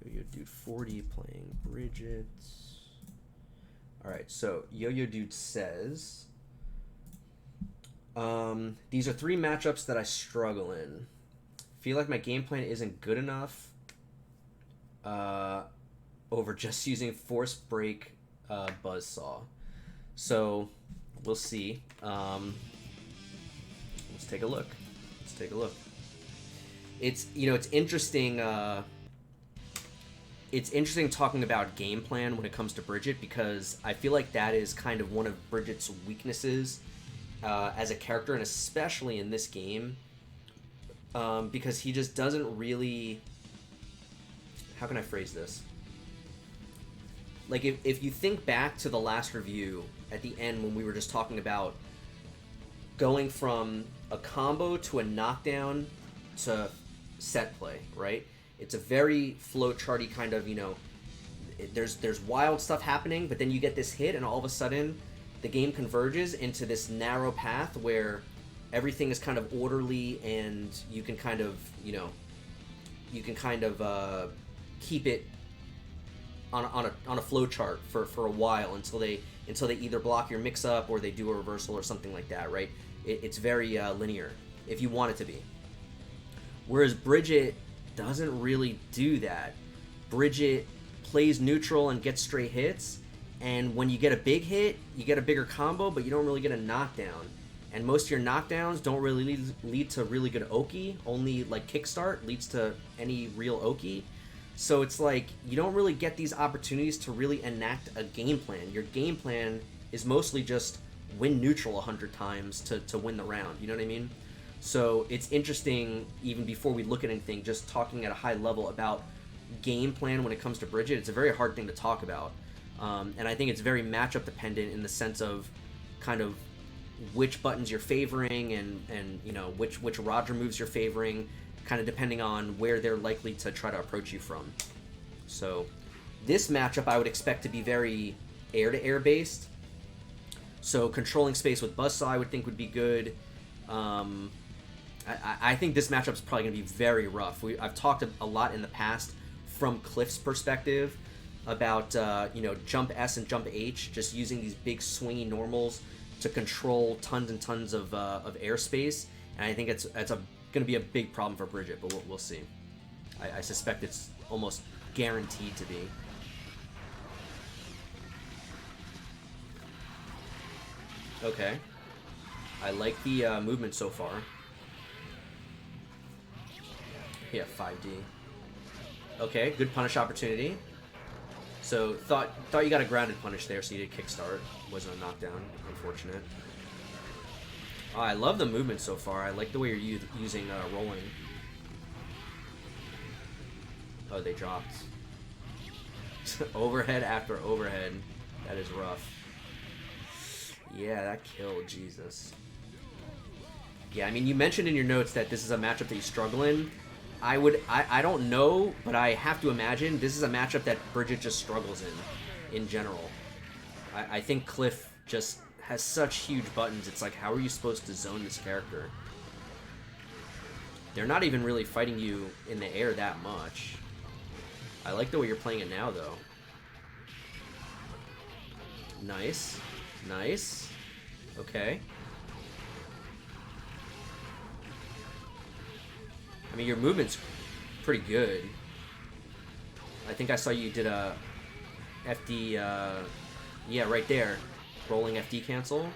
Yo-Yo Dude 40 playing Bridget. Alright, so Yo-Yo Dude says, these are 3 matchups that I struggle in. Feel like my game plan isn't good enough over just using Force Break Buzzsaw. So, we'll see. Let's take a look. It's, it's interesting... It's interesting talking about game plan when it comes to Bridget, because I feel like that is kind of one of Bridget's weaknesses as a character, and especially in this game, because he just doesn't really... How can I phrase this? Like, if you think back to the last review at the end when we were just talking about going from a combo to a knockdown to set play, right? It's a very flowcharty kind of, there's wild stuff happening, but then you get this hit, and all of a sudden, the game converges into this narrow path where everything is kind of orderly, and you can kind of, keep it on a flow chart for a while until they either block your mix up or they do a reversal or something like that, right? It's very linear if you want it to be. Whereas Bridget doesn't really do that. Bridget plays neutral and gets straight hits, and when you get a big hit, you get a bigger combo, but you don't really get a knockdown. And most of your knockdowns don't really lead to really good Oki. Only like Kickstart leads to any real Oki. So it's like you don't really get these opportunities to really enact a game plan. Your game plan is mostly just win neutral 100 times to win the round. You know what I mean? So it's interesting, even before we look at anything, just talking at a high level about game plan when it comes to Bridget. It's a very hard thing to talk about. And I think it's very matchup dependent in the sense of kind of which buttons you're favoring and which Roger moves you're favoring, kind of depending on where they're likely to try to approach you from. So this matchup I would expect to be very air-to-air based. So controlling space with Buzzsaw I would think would be good. I think this matchup is probably going to be very rough. I've talked a lot in the past from Cliff's perspective about jump S and jump H, just using these big swingy normals to control tons and tons of airspace, and I think it's going to be a big problem for Bridget, but we'll see. I suspect it's almost guaranteed to be. Okay. I like the movement so far. Yeah, 5D. Okay, good punish opportunity. So thought you got a grounded punish there, so you did kickstart. Wasn't a knockdown, unfortunate. Oh, I love the movement so far. I like the way you're using rolling. Oh, they dropped. Overhead after overhead. That is rough. Yeah, that killed, Jesus. Yeah, I mean, you mentioned in your notes that this is a matchup that you struggle in. I don't know, but I have to imagine this is a matchup that Bridget just struggles in general. I think Cliff just has such huge buttons. It's like, how are you supposed to zone this character? They're not even really fighting you in the air that much. I like the way you're playing it now, though. Nice. Nice. Okay. I mean, your movement's pretty good. I think I saw you did a FD, yeah, right there. Rolling FD cancel.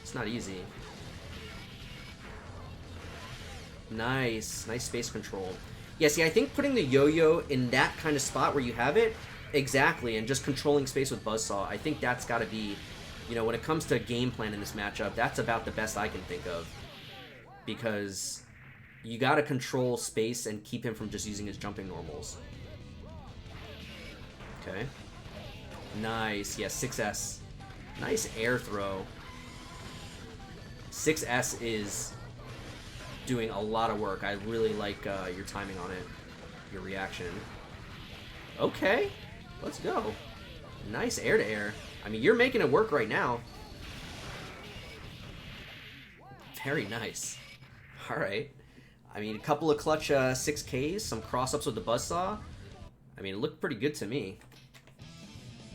It's not easy. Nice. Nice space control. Yeah, see, I think putting the yo-yo in that kind of spot where you have it, exactly, and just controlling space with Buzzsaw, I think that's got to be, when it comes to game plan in this matchup, that's about the best I can think of. Because You gotta control space and keep him from just using his jumping normals. Okay. Nice. Yeah, 6S. Nice air throw. 6S is doing a lot of work. I really like your timing on it. Your reaction. Okay. Let's go. Nice air to air. I mean, you're making it work right now. Very nice. Alright. I mean, a couple of clutch 6Ks, some cross-ups with the buzzsaw. I mean, it looked pretty good to me.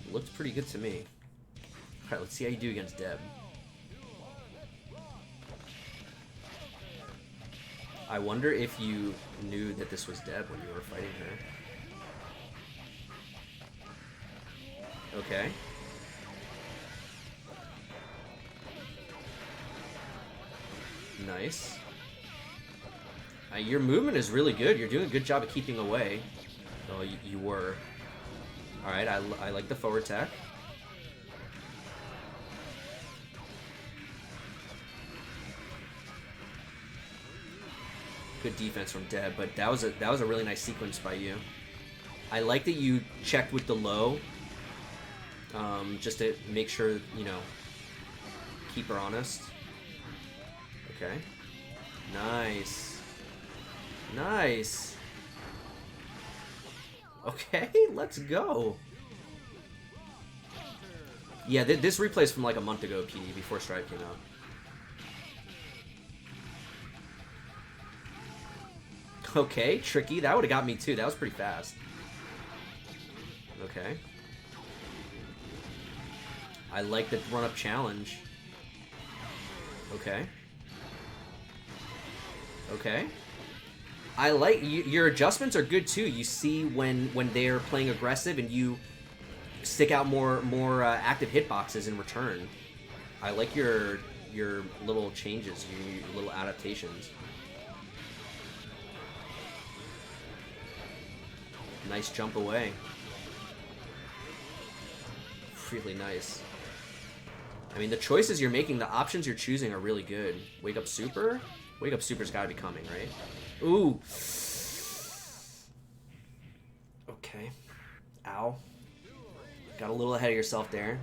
It looked pretty good to me. Alright, let's see how you do against Deb. I wonder if you knew that this was Deb when you were fighting her. Okay. Nice. Your movement is really good. You're doing a good job of keeping away. Oh, you were. Alright, I like the forward tech. Good defense from Deb, but that was a really nice sequence by you. I like that you checked with the low, just to make sure, you know, keep her honest. Okay. Nice. Nice. Okay, let's go. Yeah, this replay is from like a month ago, PD, before Stripe came out. Okay, tricky. That would have got me too. That was pretty fast. Okay. I like the run-up challenge. Okay. Okay. I like your adjustments are good too. You see when they're playing aggressive and you stick out more active hitboxes in return. I like your little changes, your little adaptations. Nice jump away. Really nice. I mean, the choices you're making, the options you're choosing are really good. Wake Up Super? Wake Up Super's gotta be coming, right? Ooh. Okay. Ow. Got a little ahead of yourself there.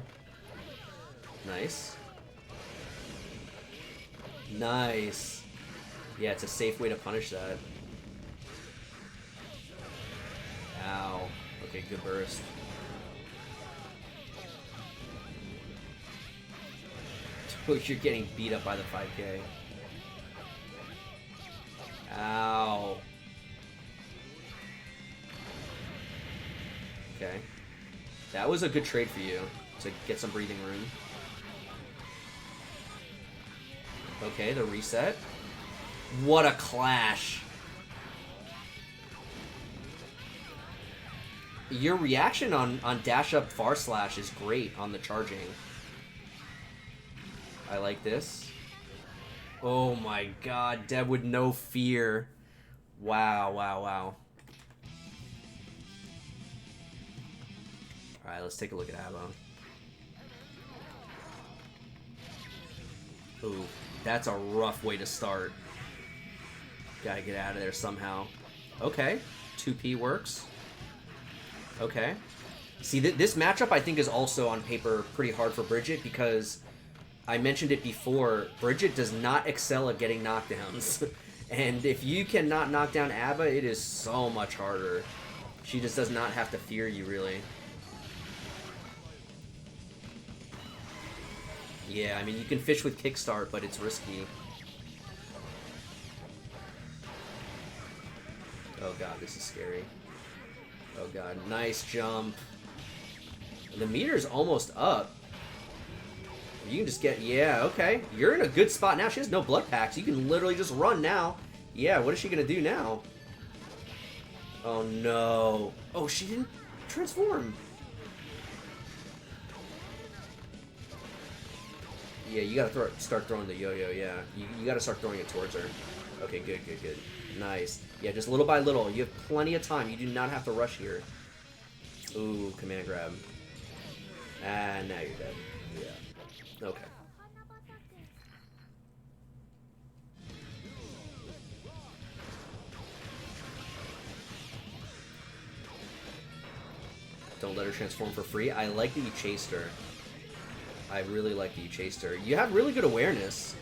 Nice. Nice. Yeah, it's a safe way to punish that. Ow. Okay, good burst. You're getting beat up by the 5K. Ow. Okay. That was a good trade for you, to get some breathing room. Okay, the reset. What a clash. Your reaction on dash up far slash is great on the charging. I like this. Oh my god, Deb with no fear. Wow, wow, wow. Alright, let's take a look at Abo. Ooh, that's a rough way to start. Gotta get out of there somehow. Okay, 2P works. Okay. See, this matchup I think is also on paper pretty hard for Bridget because I mentioned it before, Bridget does not excel at getting knockdowns. And if you cannot knock down Abba, it is so much harder. She just does not have to fear you, really. Yeah, I mean, you can fish with Kickstart, but it's risky. Oh god, this is scary. Oh god, nice jump. The meter's almost up. You can just get, yeah, okay. You're in a good spot now. She has no blood packs. You can literally just run now. Yeah, what is she going to do now? Oh, no. Oh, she didn't transform. Yeah, you got to start throwing the yo-yo, yeah. You got to start throwing it towards her. Okay, good, good, good. Nice. Yeah, just little by little. You have plenty of time. You do not have to rush here. Ooh, command grab. Ah, now you're dead. Yeah. Okay. let her transform for free. I like that you chased her. I really like that you chased her. You have really good awareness.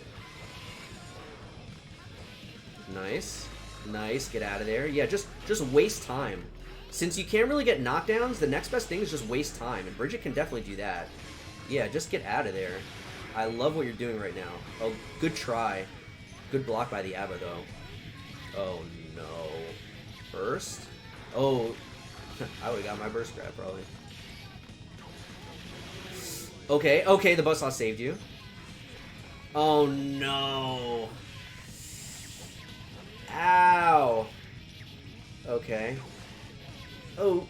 Nice. Nice. Get out of there. Yeah, just waste time. Since you can't really get knockdowns, the next best thing is just waste time. And Bridget can definitely do that. Yeah, just get out of there. I love what you're doing right now. Oh, good try. Good block by the ABBA, though. Oh, no. Burst? Oh, I would've got my burst grab, probably. Okay, okay, the Buzzsaw saved you. Oh, no. Ow. Okay. Oh,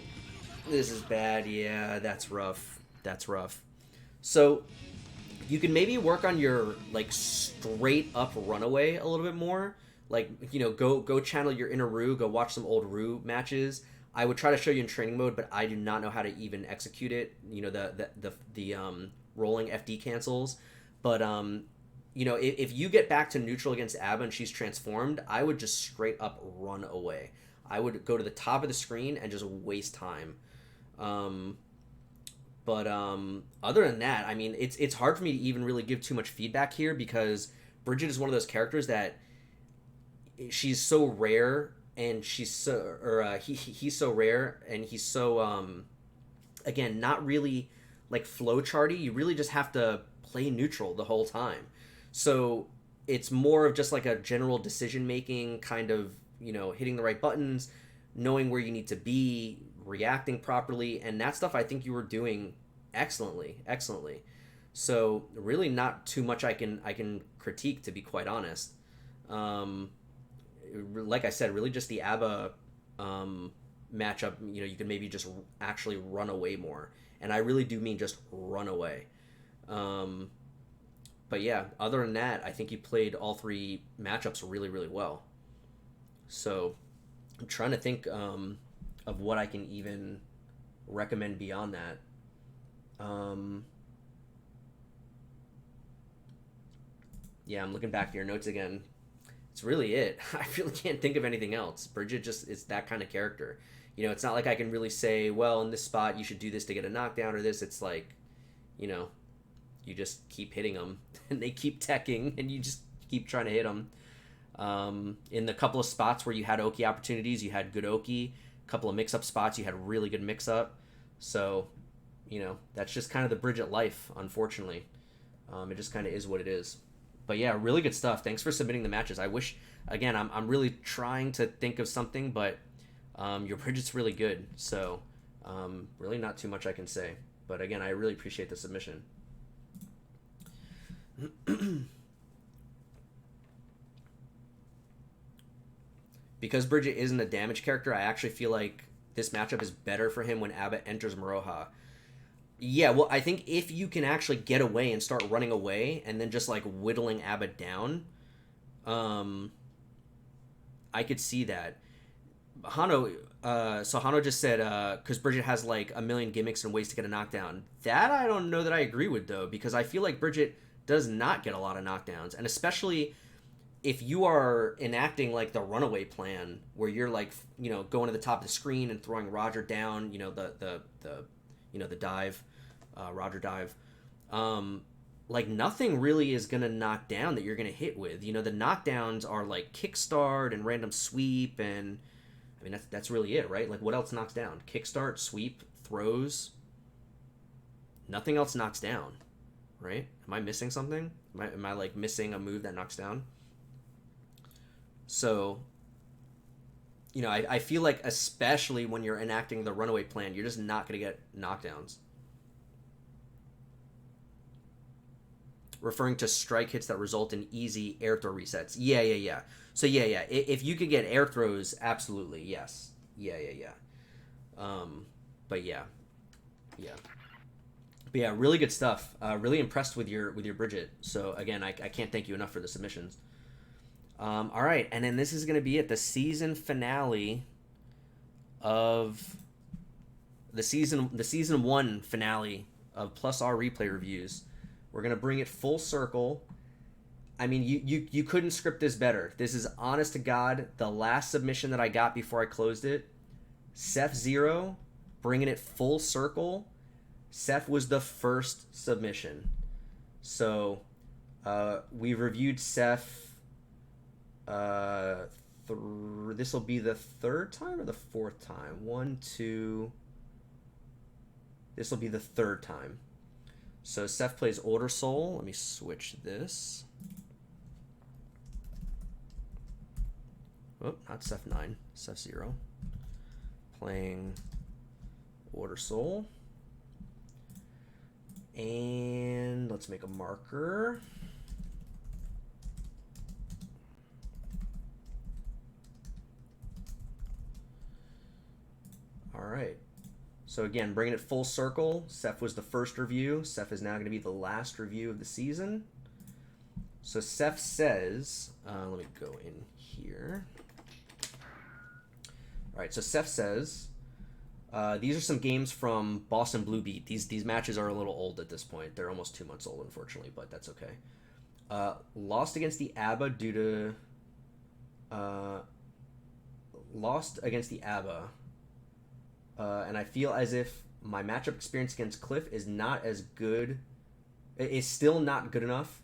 this is bad. Yeah, that's rough. That's rough. So, you can maybe work on your, like, straight up runaway a little bit more. Like, you know, go channel your inner Rue, go watch some old Rue matches. I would try to show you in training mode, but I do not know how to even execute it. You know, the rolling FD cancels. But, you know, if you get back to neutral against Abba and she's transformed, I would just straight up run away. I would go to the top of the screen and just waste time. But other than that, I mean, it's hard for me to even really give too much feedback here because Bridget is one of those characters that she's so rare and she's so, or he's so rare and he's so, again, not really like flowcharty. You really just have to play neutral the whole time. So it's more of just like a general decision making kind of, you know, hitting the right buttons, knowing where you need to be, reacting properly, and that stuff I think you were doing excellently. So really not too much I can critique, to be quite honest. Like I said, really just the ABBA matchup, you know, you can maybe just actually run away more. And I really do mean just run away. But yeah, other than that, I think you played all three matchups really, really well. So I'm trying to think of what I can even recommend beyond that. Yeah, I'm looking back to your notes again. It's really it. I really can't think of anything else. Bridget just is that kind of character. You know, it's not like I can really say, well, in this spot you should do this to get a knockdown or this. It's like, you know, you just keep hitting them and they keep teching and you just keep trying to hit them. In the couple of spots where you had Oki opportunities, you had good Oki. A couple of mix-up spots, you had really good mix-up. So, you know, that's just kind of the Bridget life, unfortunately. It just kind of is what it is. But yeah, really good stuff. Thanks for submitting the matches. I wish, again, I'm really trying to think of something, but your Bridget's really good. So really not too much I can say. But again, I really appreciate the submission. Because Bridget isn't a damage character, I actually feel like this matchup is better for him when Abba enters Maroha. Yeah, well, I think if you can actually get away and start running away and then just, like, whittling Abba down, I could see that. Hano, so Hano just said, because Bridget has, like, a million gimmicks and ways to get a knockdown. That I don't know that I agree with, though, because I feel like Bridget does not get a lot of knockdowns, and especially if you are enacting like the runaway plan where you're like, you know, going to the top of the screen and throwing Roger down, you know, the dive, Roger dive, like nothing really is gonna knock down that you're gonna hit with. You know, the knockdowns are like kickstart and random sweep, and I mean that's really it, right? Like what else knocks down? Kickstart, sweep, throws. Nothing else knocks down, right? Am I missing something? Am I like missing a move that knocks down? So, you know, I feel like especially when you're enacting the runaway plan, you're just not going to get knockdowns. Referring to strike hits that result in easy air throw resets. Yeah. So, yeah. If you could get air throws, absolutely, yes. Yeah. But yeah. But yeah, really good stuff. Really impressed with your Bridget. So, again, I can't thank you enough for the submissions. All right, and then this is going to be it, the season finale of the season 1 finale of Plus R replay reviews. We're going to bring it full circle. I mean, you couldn't script this better. This is honest to God the last submission that I got before I closed it. Seth 0, bringing it full circle, Seth was the first submission. So we reviewed Seth. This will be the third time or the fourth time? 1, 2. This will be the third time. So Seth plays Order Soul. Let me switch this. Oh, not Seth 9, Seth 0. Playing Order Soul. And let's make a marker. All right. So again, bringing it full circle. Seth was the first review. Seth is now going to be the last review of the season. So Seth says, let me go in here. All right, so Seth says, these are some games from Boston Blue Beat. These matches are a little old at this point. They're almost 2 months old, unfortunately, but that's okay. Lost against the ABBA due to... lost against the ABBA. And I feel as if my matchup experience against Cliff is not as good. Is still not good enough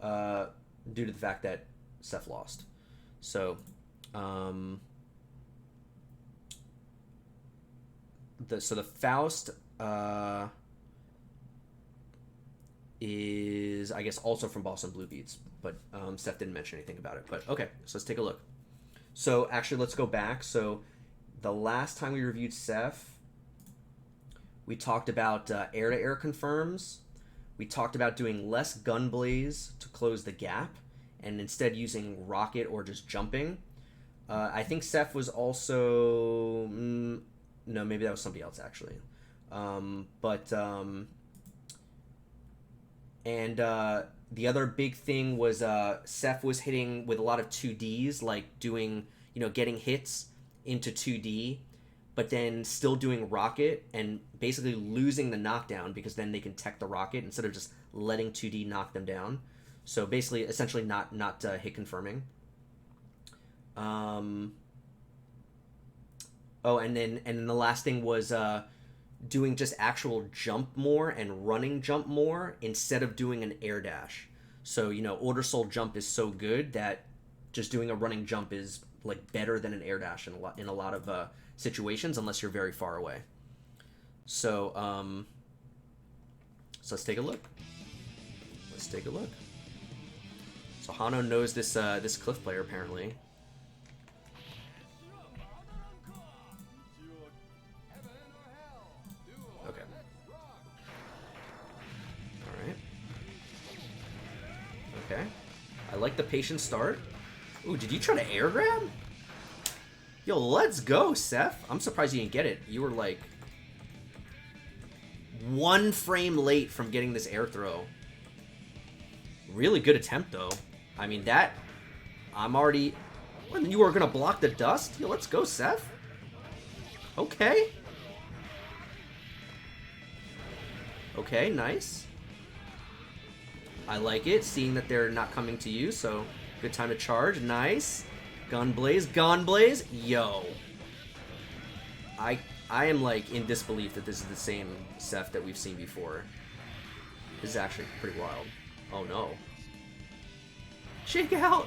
due to the fact that Seth lost. So, the Faust is, I guess, also from Boston Blue Beats, but Seth didn't mention anything about it. But okay, so let's take a look. So actually, let's go back. So the last time we reviewed Seth, we talked about air-to-air confirms. We talked about doing less gun blaze to close the gap, and instead using rocket or just jumping. I think Seth was also... no, maybe that was somebody else, actually. The other big thing was Seth was hitting with a lot of 2Ds, like doing, getting hits into 2D, but then still doing rocket and basically losing the knockdown because then they can tech the rocket instead of just letting 2D knock them down. So basically, essentially not hit confirming. Oh, and then the last thing was doing just actual jump more and running jump more instead of doing an air dash. So, Order Soul jump is so good that just doing a running jump is like better than an air dash in a lot of situations, unless you're very far away. So, so let's take a look. So Hano knows this this Cliff player apparently. Okay. All right. Okay. I like the patient start. Ooh, did you try to air grab? Yo, let's go, Seth. I'm surprised you didn't get it. You were like 1 frame late from getting this air throw. Really good attempt, though. I mean, that... I'm already... When you were going to block the dust? Yo, let's go, Seth. Okay. Okay, nice. I like it, seeing that they're not coming to you, so good time to charge. Nice. Gun blaze, gun blaze. Yo. I am, like, in disbelief that this is the same Seth that we've seen before. This is actually pretty wild. Oh, no. Shake out!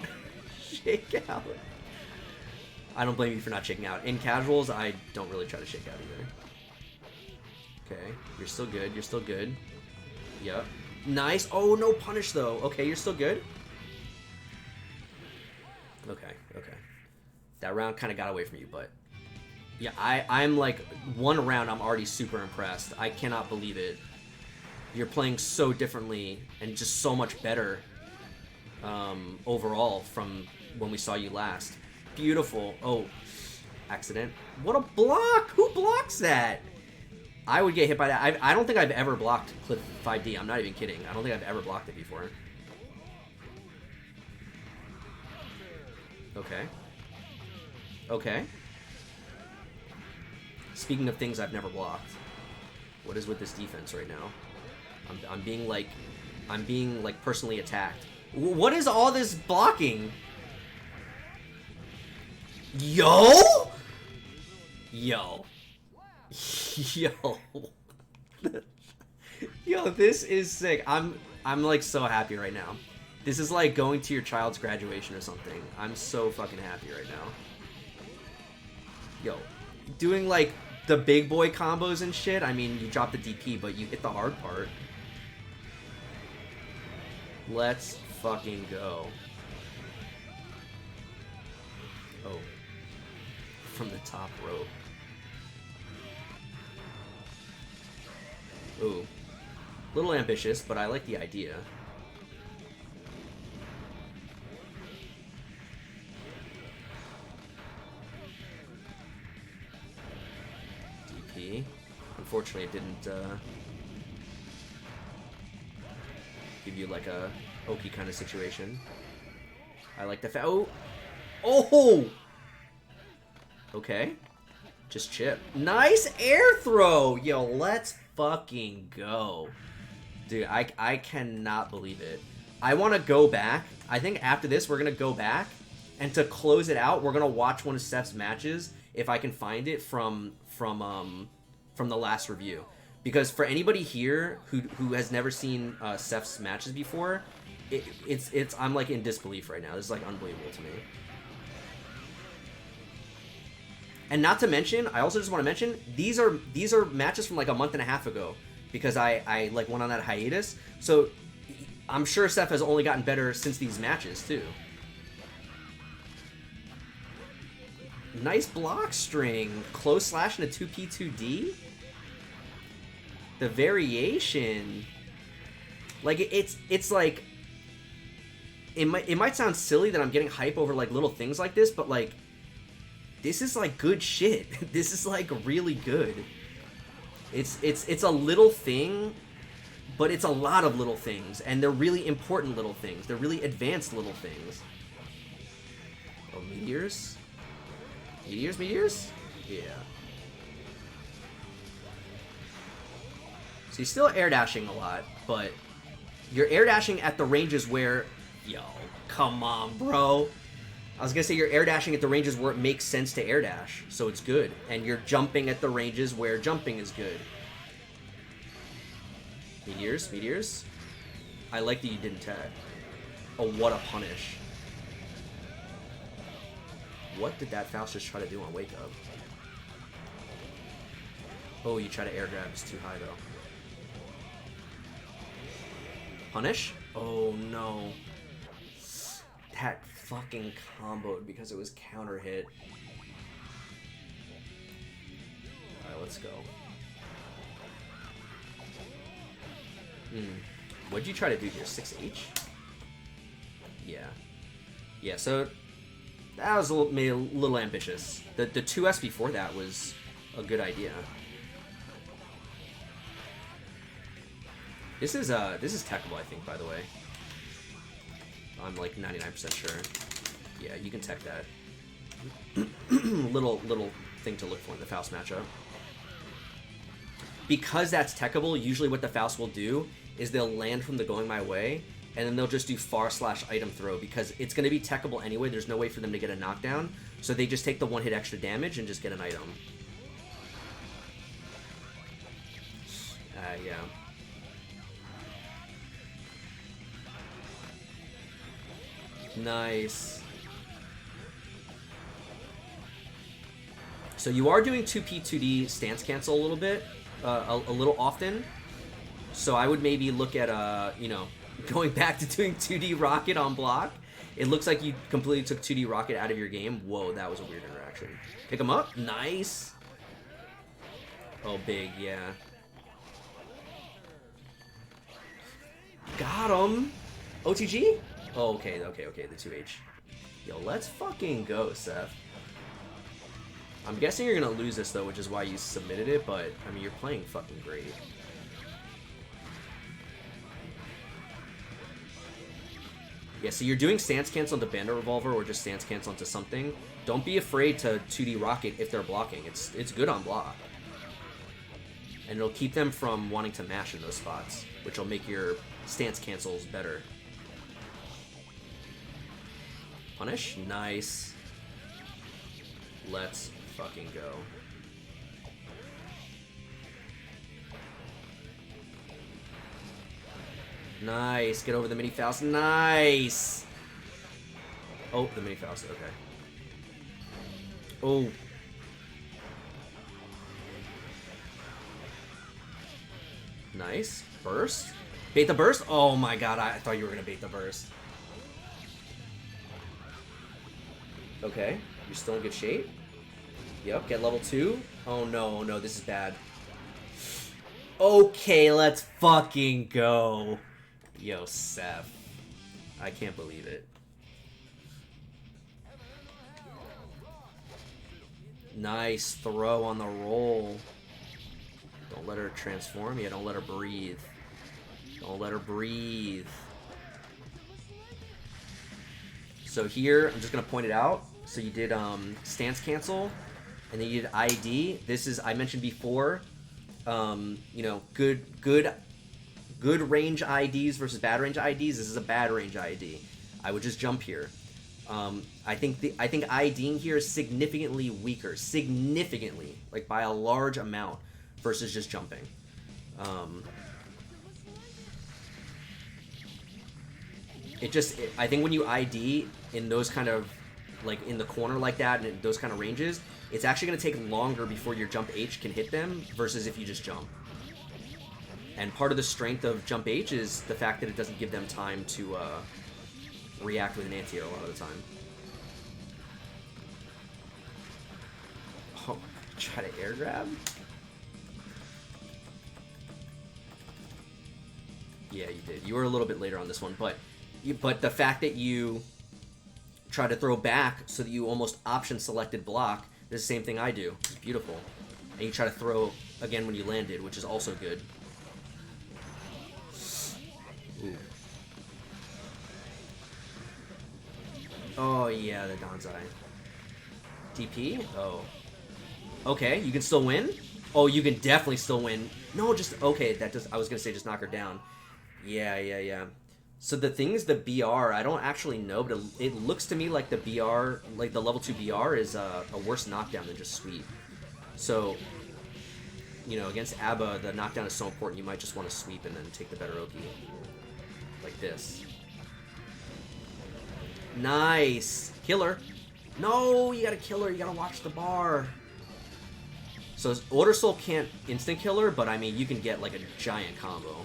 Shake out. I don't blame you for not shaking out. In casuals, I don't really try to shake out either. Okay, you're still good. You're still good. Yep. Nice. Oh, no punish, though. Okay, you're still good. Okay, okay. That round kind of got away from you, but... Yeah, I'm like... 1 round, I'm already super impressed. I cannot believe it. You're playing so differently and just so much better overall from when we saw you last. Beautiful. Oh, accident. What a block! Who blocks that? I would get hit by that. I don't think I've ever blocked Cliff 5D. I'm not even kidding. I don't think I've ever blocked it before. Okay. Okay. Speaking of things I've never blocked, what is with this defense right now? I'm being like personally attacked. What is all this blocking? Yo! Yo. Yo. Yo, this is sick. I'm like so happy right now. This is like going to your child's graduation or something. I'm so fucking happy right now. Yo, doing like the big boy combos and shit. I mean, you drop the DP, but you hit the hard part. Let's fucking go. Oh. From the top rope. Ooh. Little ambitious, but I like the idea. DP. Unfortunately, it didn't give you like a Oki kind of situation. I like the oh! Oh! Okay. Just chip. Nice air throw! Yo, let's fucking go. Dude, I cannot believe it. I want to go back. I think after this, we're going to go back. And to close it out, we're going to watch one of Steph's matches, if I can find it, from the last review. Because for anybody here who has never seen Steph's matches before, it's I'm like in disbelief right now. This is like unbelievable to me. And not to mention, I also just want to mention, these are matches from like a month and a half ago, because I like went on that hiatus. So I'm sure Steph has only gotten better since these matches too. Nice block string, close slash and a 2P2D. The variation, like it's like it might sound silly that I'm getting hype over like little things like this, but like this is like good shit. This is like really good. It's a little thing, but it's a lot of little things, and they're really important little things. They're really advanced little things. Oh, meteors? Meteors? Yeah. So you're still air dashing a lot, but you're air dashing at the ranges where, yo, come on, bro. I was gonna say you're air dashing at the ranges where it makes sense to air dash, so it's good. And you're jumping at the ranges where jumping is good. Meteors. I like that you didn't tag. Oh, what a punish. What did that Faust just try to do on wake up? Oh, you try to air grab. It's too high though. Punish? Oh no. That fucking comboed because it was counter hit. Alright, let's go. What'd you try to do here? 6H? Yeah, so that was maybe a little ambitious. The 2S before that was a good idea. This is techable, I think, by the way. I'm like 99% sure. Yeah, you can tech that. little thing to look for in the Faust matchup. Because that's techable, usually what the Faust will do is they'll land from the going my way, and then they'll just do far slash item throw, because it's going to be techable anyway. There's no way for them to get a knockdown, so they just take the one hit extra damage and just get an item. Yeah. Nice. So you are doing 2P2D stance cancel a little bit, a little often. So I would maybe look at, you know, going back to doing 2D rocket on block. It looks like you completely took 2D rocket out of your game. Whoa, that was a weird interaction. Pick him up. Nice. Oh, big, yeah. Got him. OTG? Oh, okay, the 2H. Yo, let's fucking go, Seth. I'm guessing you're gonna lose this, though, which is why you submitted it, but, I mean, you're playing fucking great. Yeah, so you're doing stance cancel into Bandit Revolver or just stance cancel into something. Don't be afraid to 2D rocket if they're blocking. It's good on block. And it'll keep them from wanting to mash in those spots, which will make your stance cancels better. Punish? Nice. Let's fucking go. Nice. Get over the mini Faust. Nice. Oh, the mini Faust. Okay. Oh. Nice. Burst. Bait the burst? Oh my god, I thought you were going to bait the burst. Okay. You're still in good shape. Yep, get level 2. Oh no, no, this is bad. Okay, let's fucking go. Yo, Seth. I can't believe it. Nice throw on the roll. Don't let her transform. Yeah, don't let her breathe. Don't let her breathe. So here, I'm just going to point it out. So you did stance cancel, and then you did ID. This is, I mentioned before, you know, good range IDs versus bad range IDs. This is a bad range ID. I would just jump here. I think IDing here is significantly weaker, significantly, like by a large amount, versus just jumping. I think when you ID in those kind of, like in the corner like that and in those kind of ranges, it's actually going to take longer before your jump H can hit them versus if you just jump. And part of the strength of jump H is the fact that it doesn't give them time to react with an anti-air a lot of the time. Oh, try to air grab? Yeah, you did. You were a little bit later on this one, but the fact that you try to throw back so that you almost option selected block, is the same thing I do. It's beautiful. And you try to throw again when you landed, which is also good. Ooh. Oh yeah, the Danzai. DP? Oh. Okay, you can still win? Oh, you can definitely still win. No, just, okay, that does, I was gonna say just knock her down. Yeah. So the thing is, the BR, I don't actually know, but it looks to me like the BR, like the level 2 BR is a worse knockdown than just sweep. So, you know, against ABBA, the knockdown is so important, you might just want to sweep and then take the better Oki. Like this. Nice! Killer. No, you gotta kill her, you gotta watch the bar. So Order Soul can't instant kill her, but I mean, you can get like a giant combo.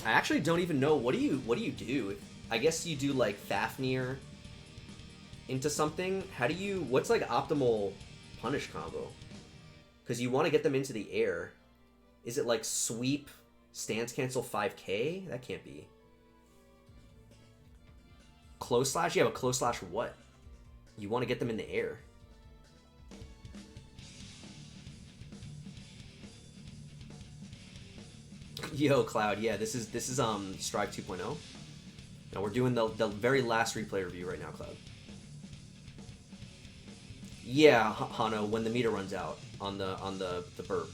I actually don't even know, what do you do? I guess you do like Fafnir into something. What's like optimal punish combo? Because you want to get them into the air. Is it like sweep, stance cancel 5k? That can't be. Close slash? Yeah, but close slash what? You want to get them in the air. Yo, Cloud, yeah, this is Strive 2.0. Now we're doing the very last replay review right now, Cloud. Yeah, Hano, when the meter runs out on the burp.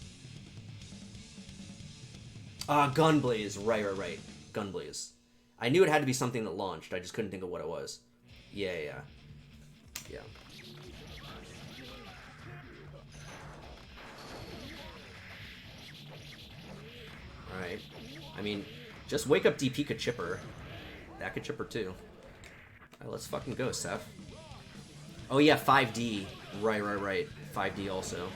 Gunblaze, right. Gunblaze. I knew it had to be something that launched, I just couldn't think of what it was. Yeah. Alright. I mean, just wake up DP could chipper. That could chipper too. Alright, let's fucking go, Seth. Oh yeah, 5D. Right. 5D also.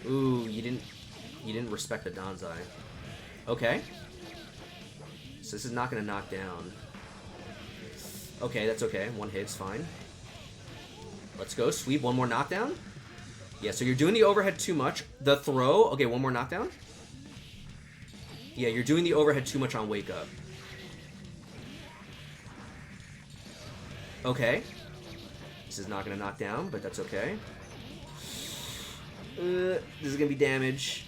Ooh, you didn't respect the Danzai. Okay. So this is not gonna knock down. Okay, that's okay. One hit's fine. Let's go. Sweep, one more knockdown. Yeah, so you're doing the overhead too much. The throw. Okay, one more knockdown. Yeah, you're doing the overhead too much on wake up. Okay. This is not going to knock down, but that's okay. This is going to be damage.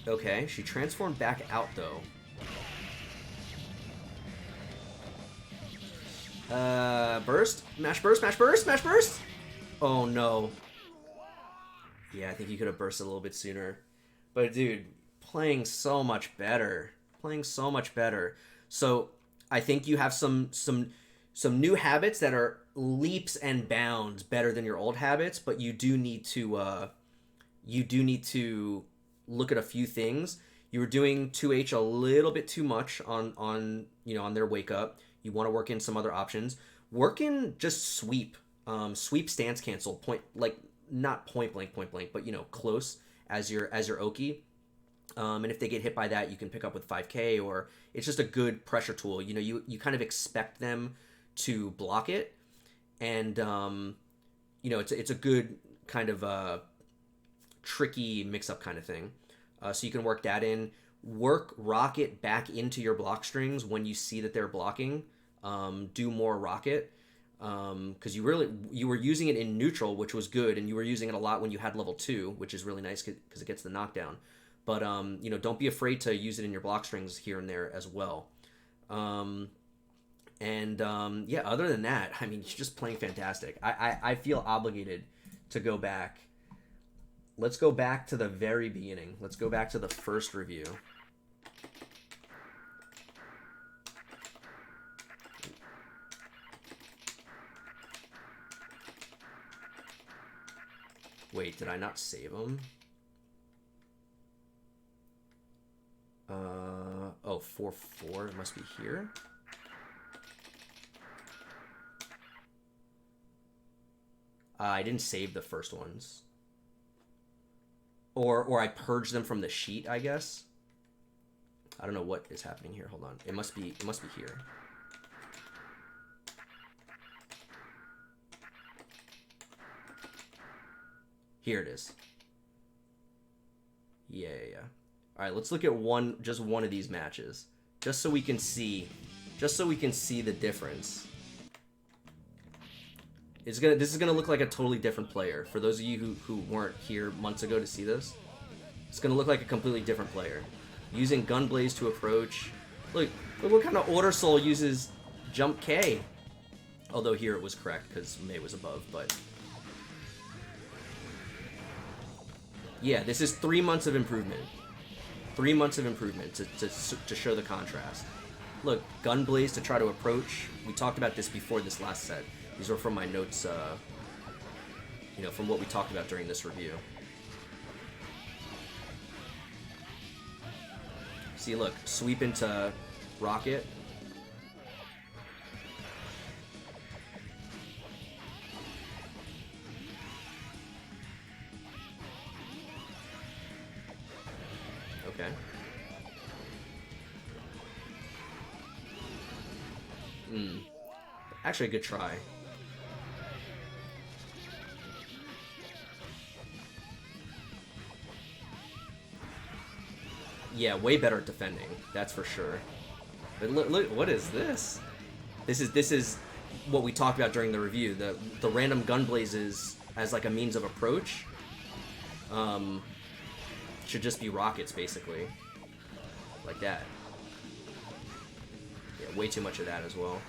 Okay, she transformed back out, though. Burst? Mash burst, mash burst, mash burst! Oh, no. Yeah, I think you could have bursted a little bit sooner. But, dude, playing so much better. So, I think you have some new habits that are leaps and bounds better than your old habits, but you do need to look at a few things. You were doing 2H a little bit too much on on their wake up. You want to work in some other options. Work in just sweep. Sweep stance cancel point, like not point blank, but close as your Oki. And if they get hit by that, you can pick up with 5K, or it's just a good pressure tool. You kind of expect them to block it, and it's a good kind of tricky mix-up kind of thing. So you can work that in. Work rocket back into your block strings when you see that they're blocking. Do more rocket, because you were using it in neutral, which was good, and you were using it a lot when you had level 2, which is really nice because it gets the knockdown. But don't be afraid to use it in your block strings here and there as well. Other than that, I mean, you're just playing fantastic. I feel obligated to go back. Let's go back to the very beginning. Let's go back to the first review. Wait, did I not save them? 4-4. It must be here. I didn't save the first ones. Or I purged them from the sheet, I guess. I don't know what is happening here. Hold on. It must be here. Here it is. Yeah. All right, let's look at just one of these matches, just so we can see the difference. This is gonna look like a totally different player. For those of you who weren't here months ago to see this, it's gonna look like a completely different player. Using Gunblaze to approach. Look what kind of Order Soul uses Jump K. Although here it was correct because May was above, but yeah, this is 3 months of improvement. 3 months of improvement to show the contrast. Look, Gunblaze to try to approach. We talked about this before this last set. These were from my notes, from what we talked about during this review. See, look, sweep into Rocket. Okay. Actually, a good try. Yeah, way better at defending. That's for sure. But look, what is this? This is what we talked about during the review. The random Gunblazes as like a means of approach. Should just be rockets, basically. Like that. Yeah, way too much of that as well.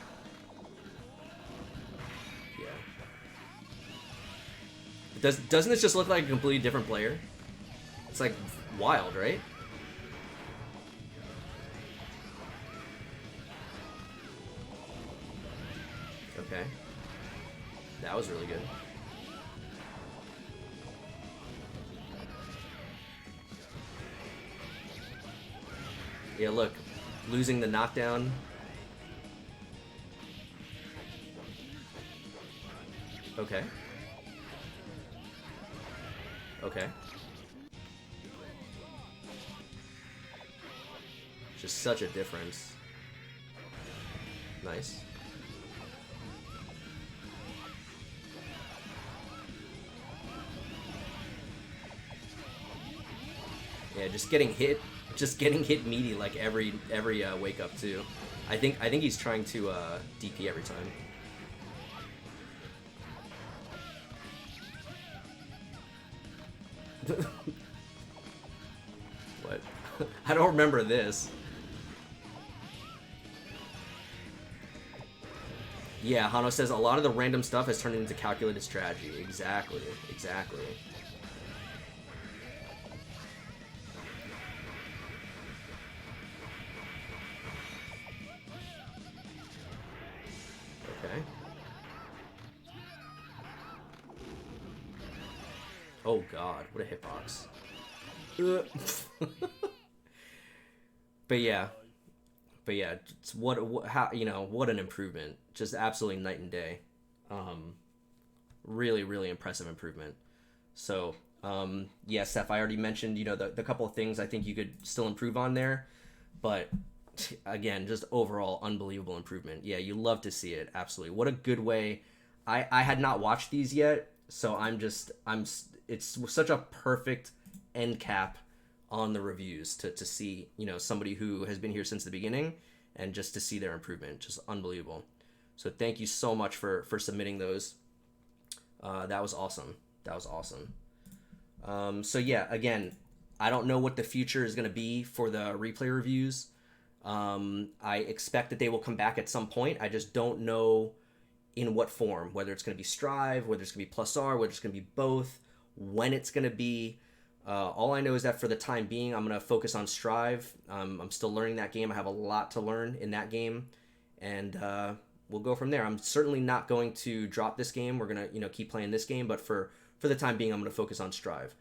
Yeah. Doesn't this just look like a completely different player? It's like wild, right? Okay. That was really good. Yeah, look. Losing the knockdown. Okay. Okay. Just such a difference. Nice. Yeah, just getting hit meaty like every wake up too. I think he's trying to DP every time. What? I don't remember this. Yeah, Hano says a lot of the random stuff has turned into calculated strategy. Exactly. Okay. Oh god, what a hitbox. but yeah, but yeah, it's how what an improvement, just absolutely night and day. Um, really, really impressive improvement. So, yeah, Steph, I already mentioned, the couple of things I think you could still improve on there, but again, just overall unbelievable improvement. Yeah, you love to see it. Absolutely. What a good way. I had not watched these yet, so it's such a perfect end cap on the reviews to see, somebody who has been here since the beginning and just to see their improvement. Just unbelievable. So thank you so much for submitting those. That was awesome. That was awesome. So yeah, again, I don't know what the future is going to be for the replay reviews. I expect that they will come back at some point. I just don't know in what form, whether it's going to be Strive, whether it's going to be Plus R, whether it's going to be both, when it's going to be. All I know is that for the time being, I'm going to focus on Strive. I'm still learning that game. I have a lot to learn in that game, and we'll go from there. I'm certainly not going to drop this game. We're going to keep playing this game, but for the time being, I'm going to focus on Strive.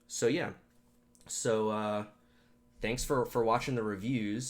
So yeah. So thanks for watching the reviews.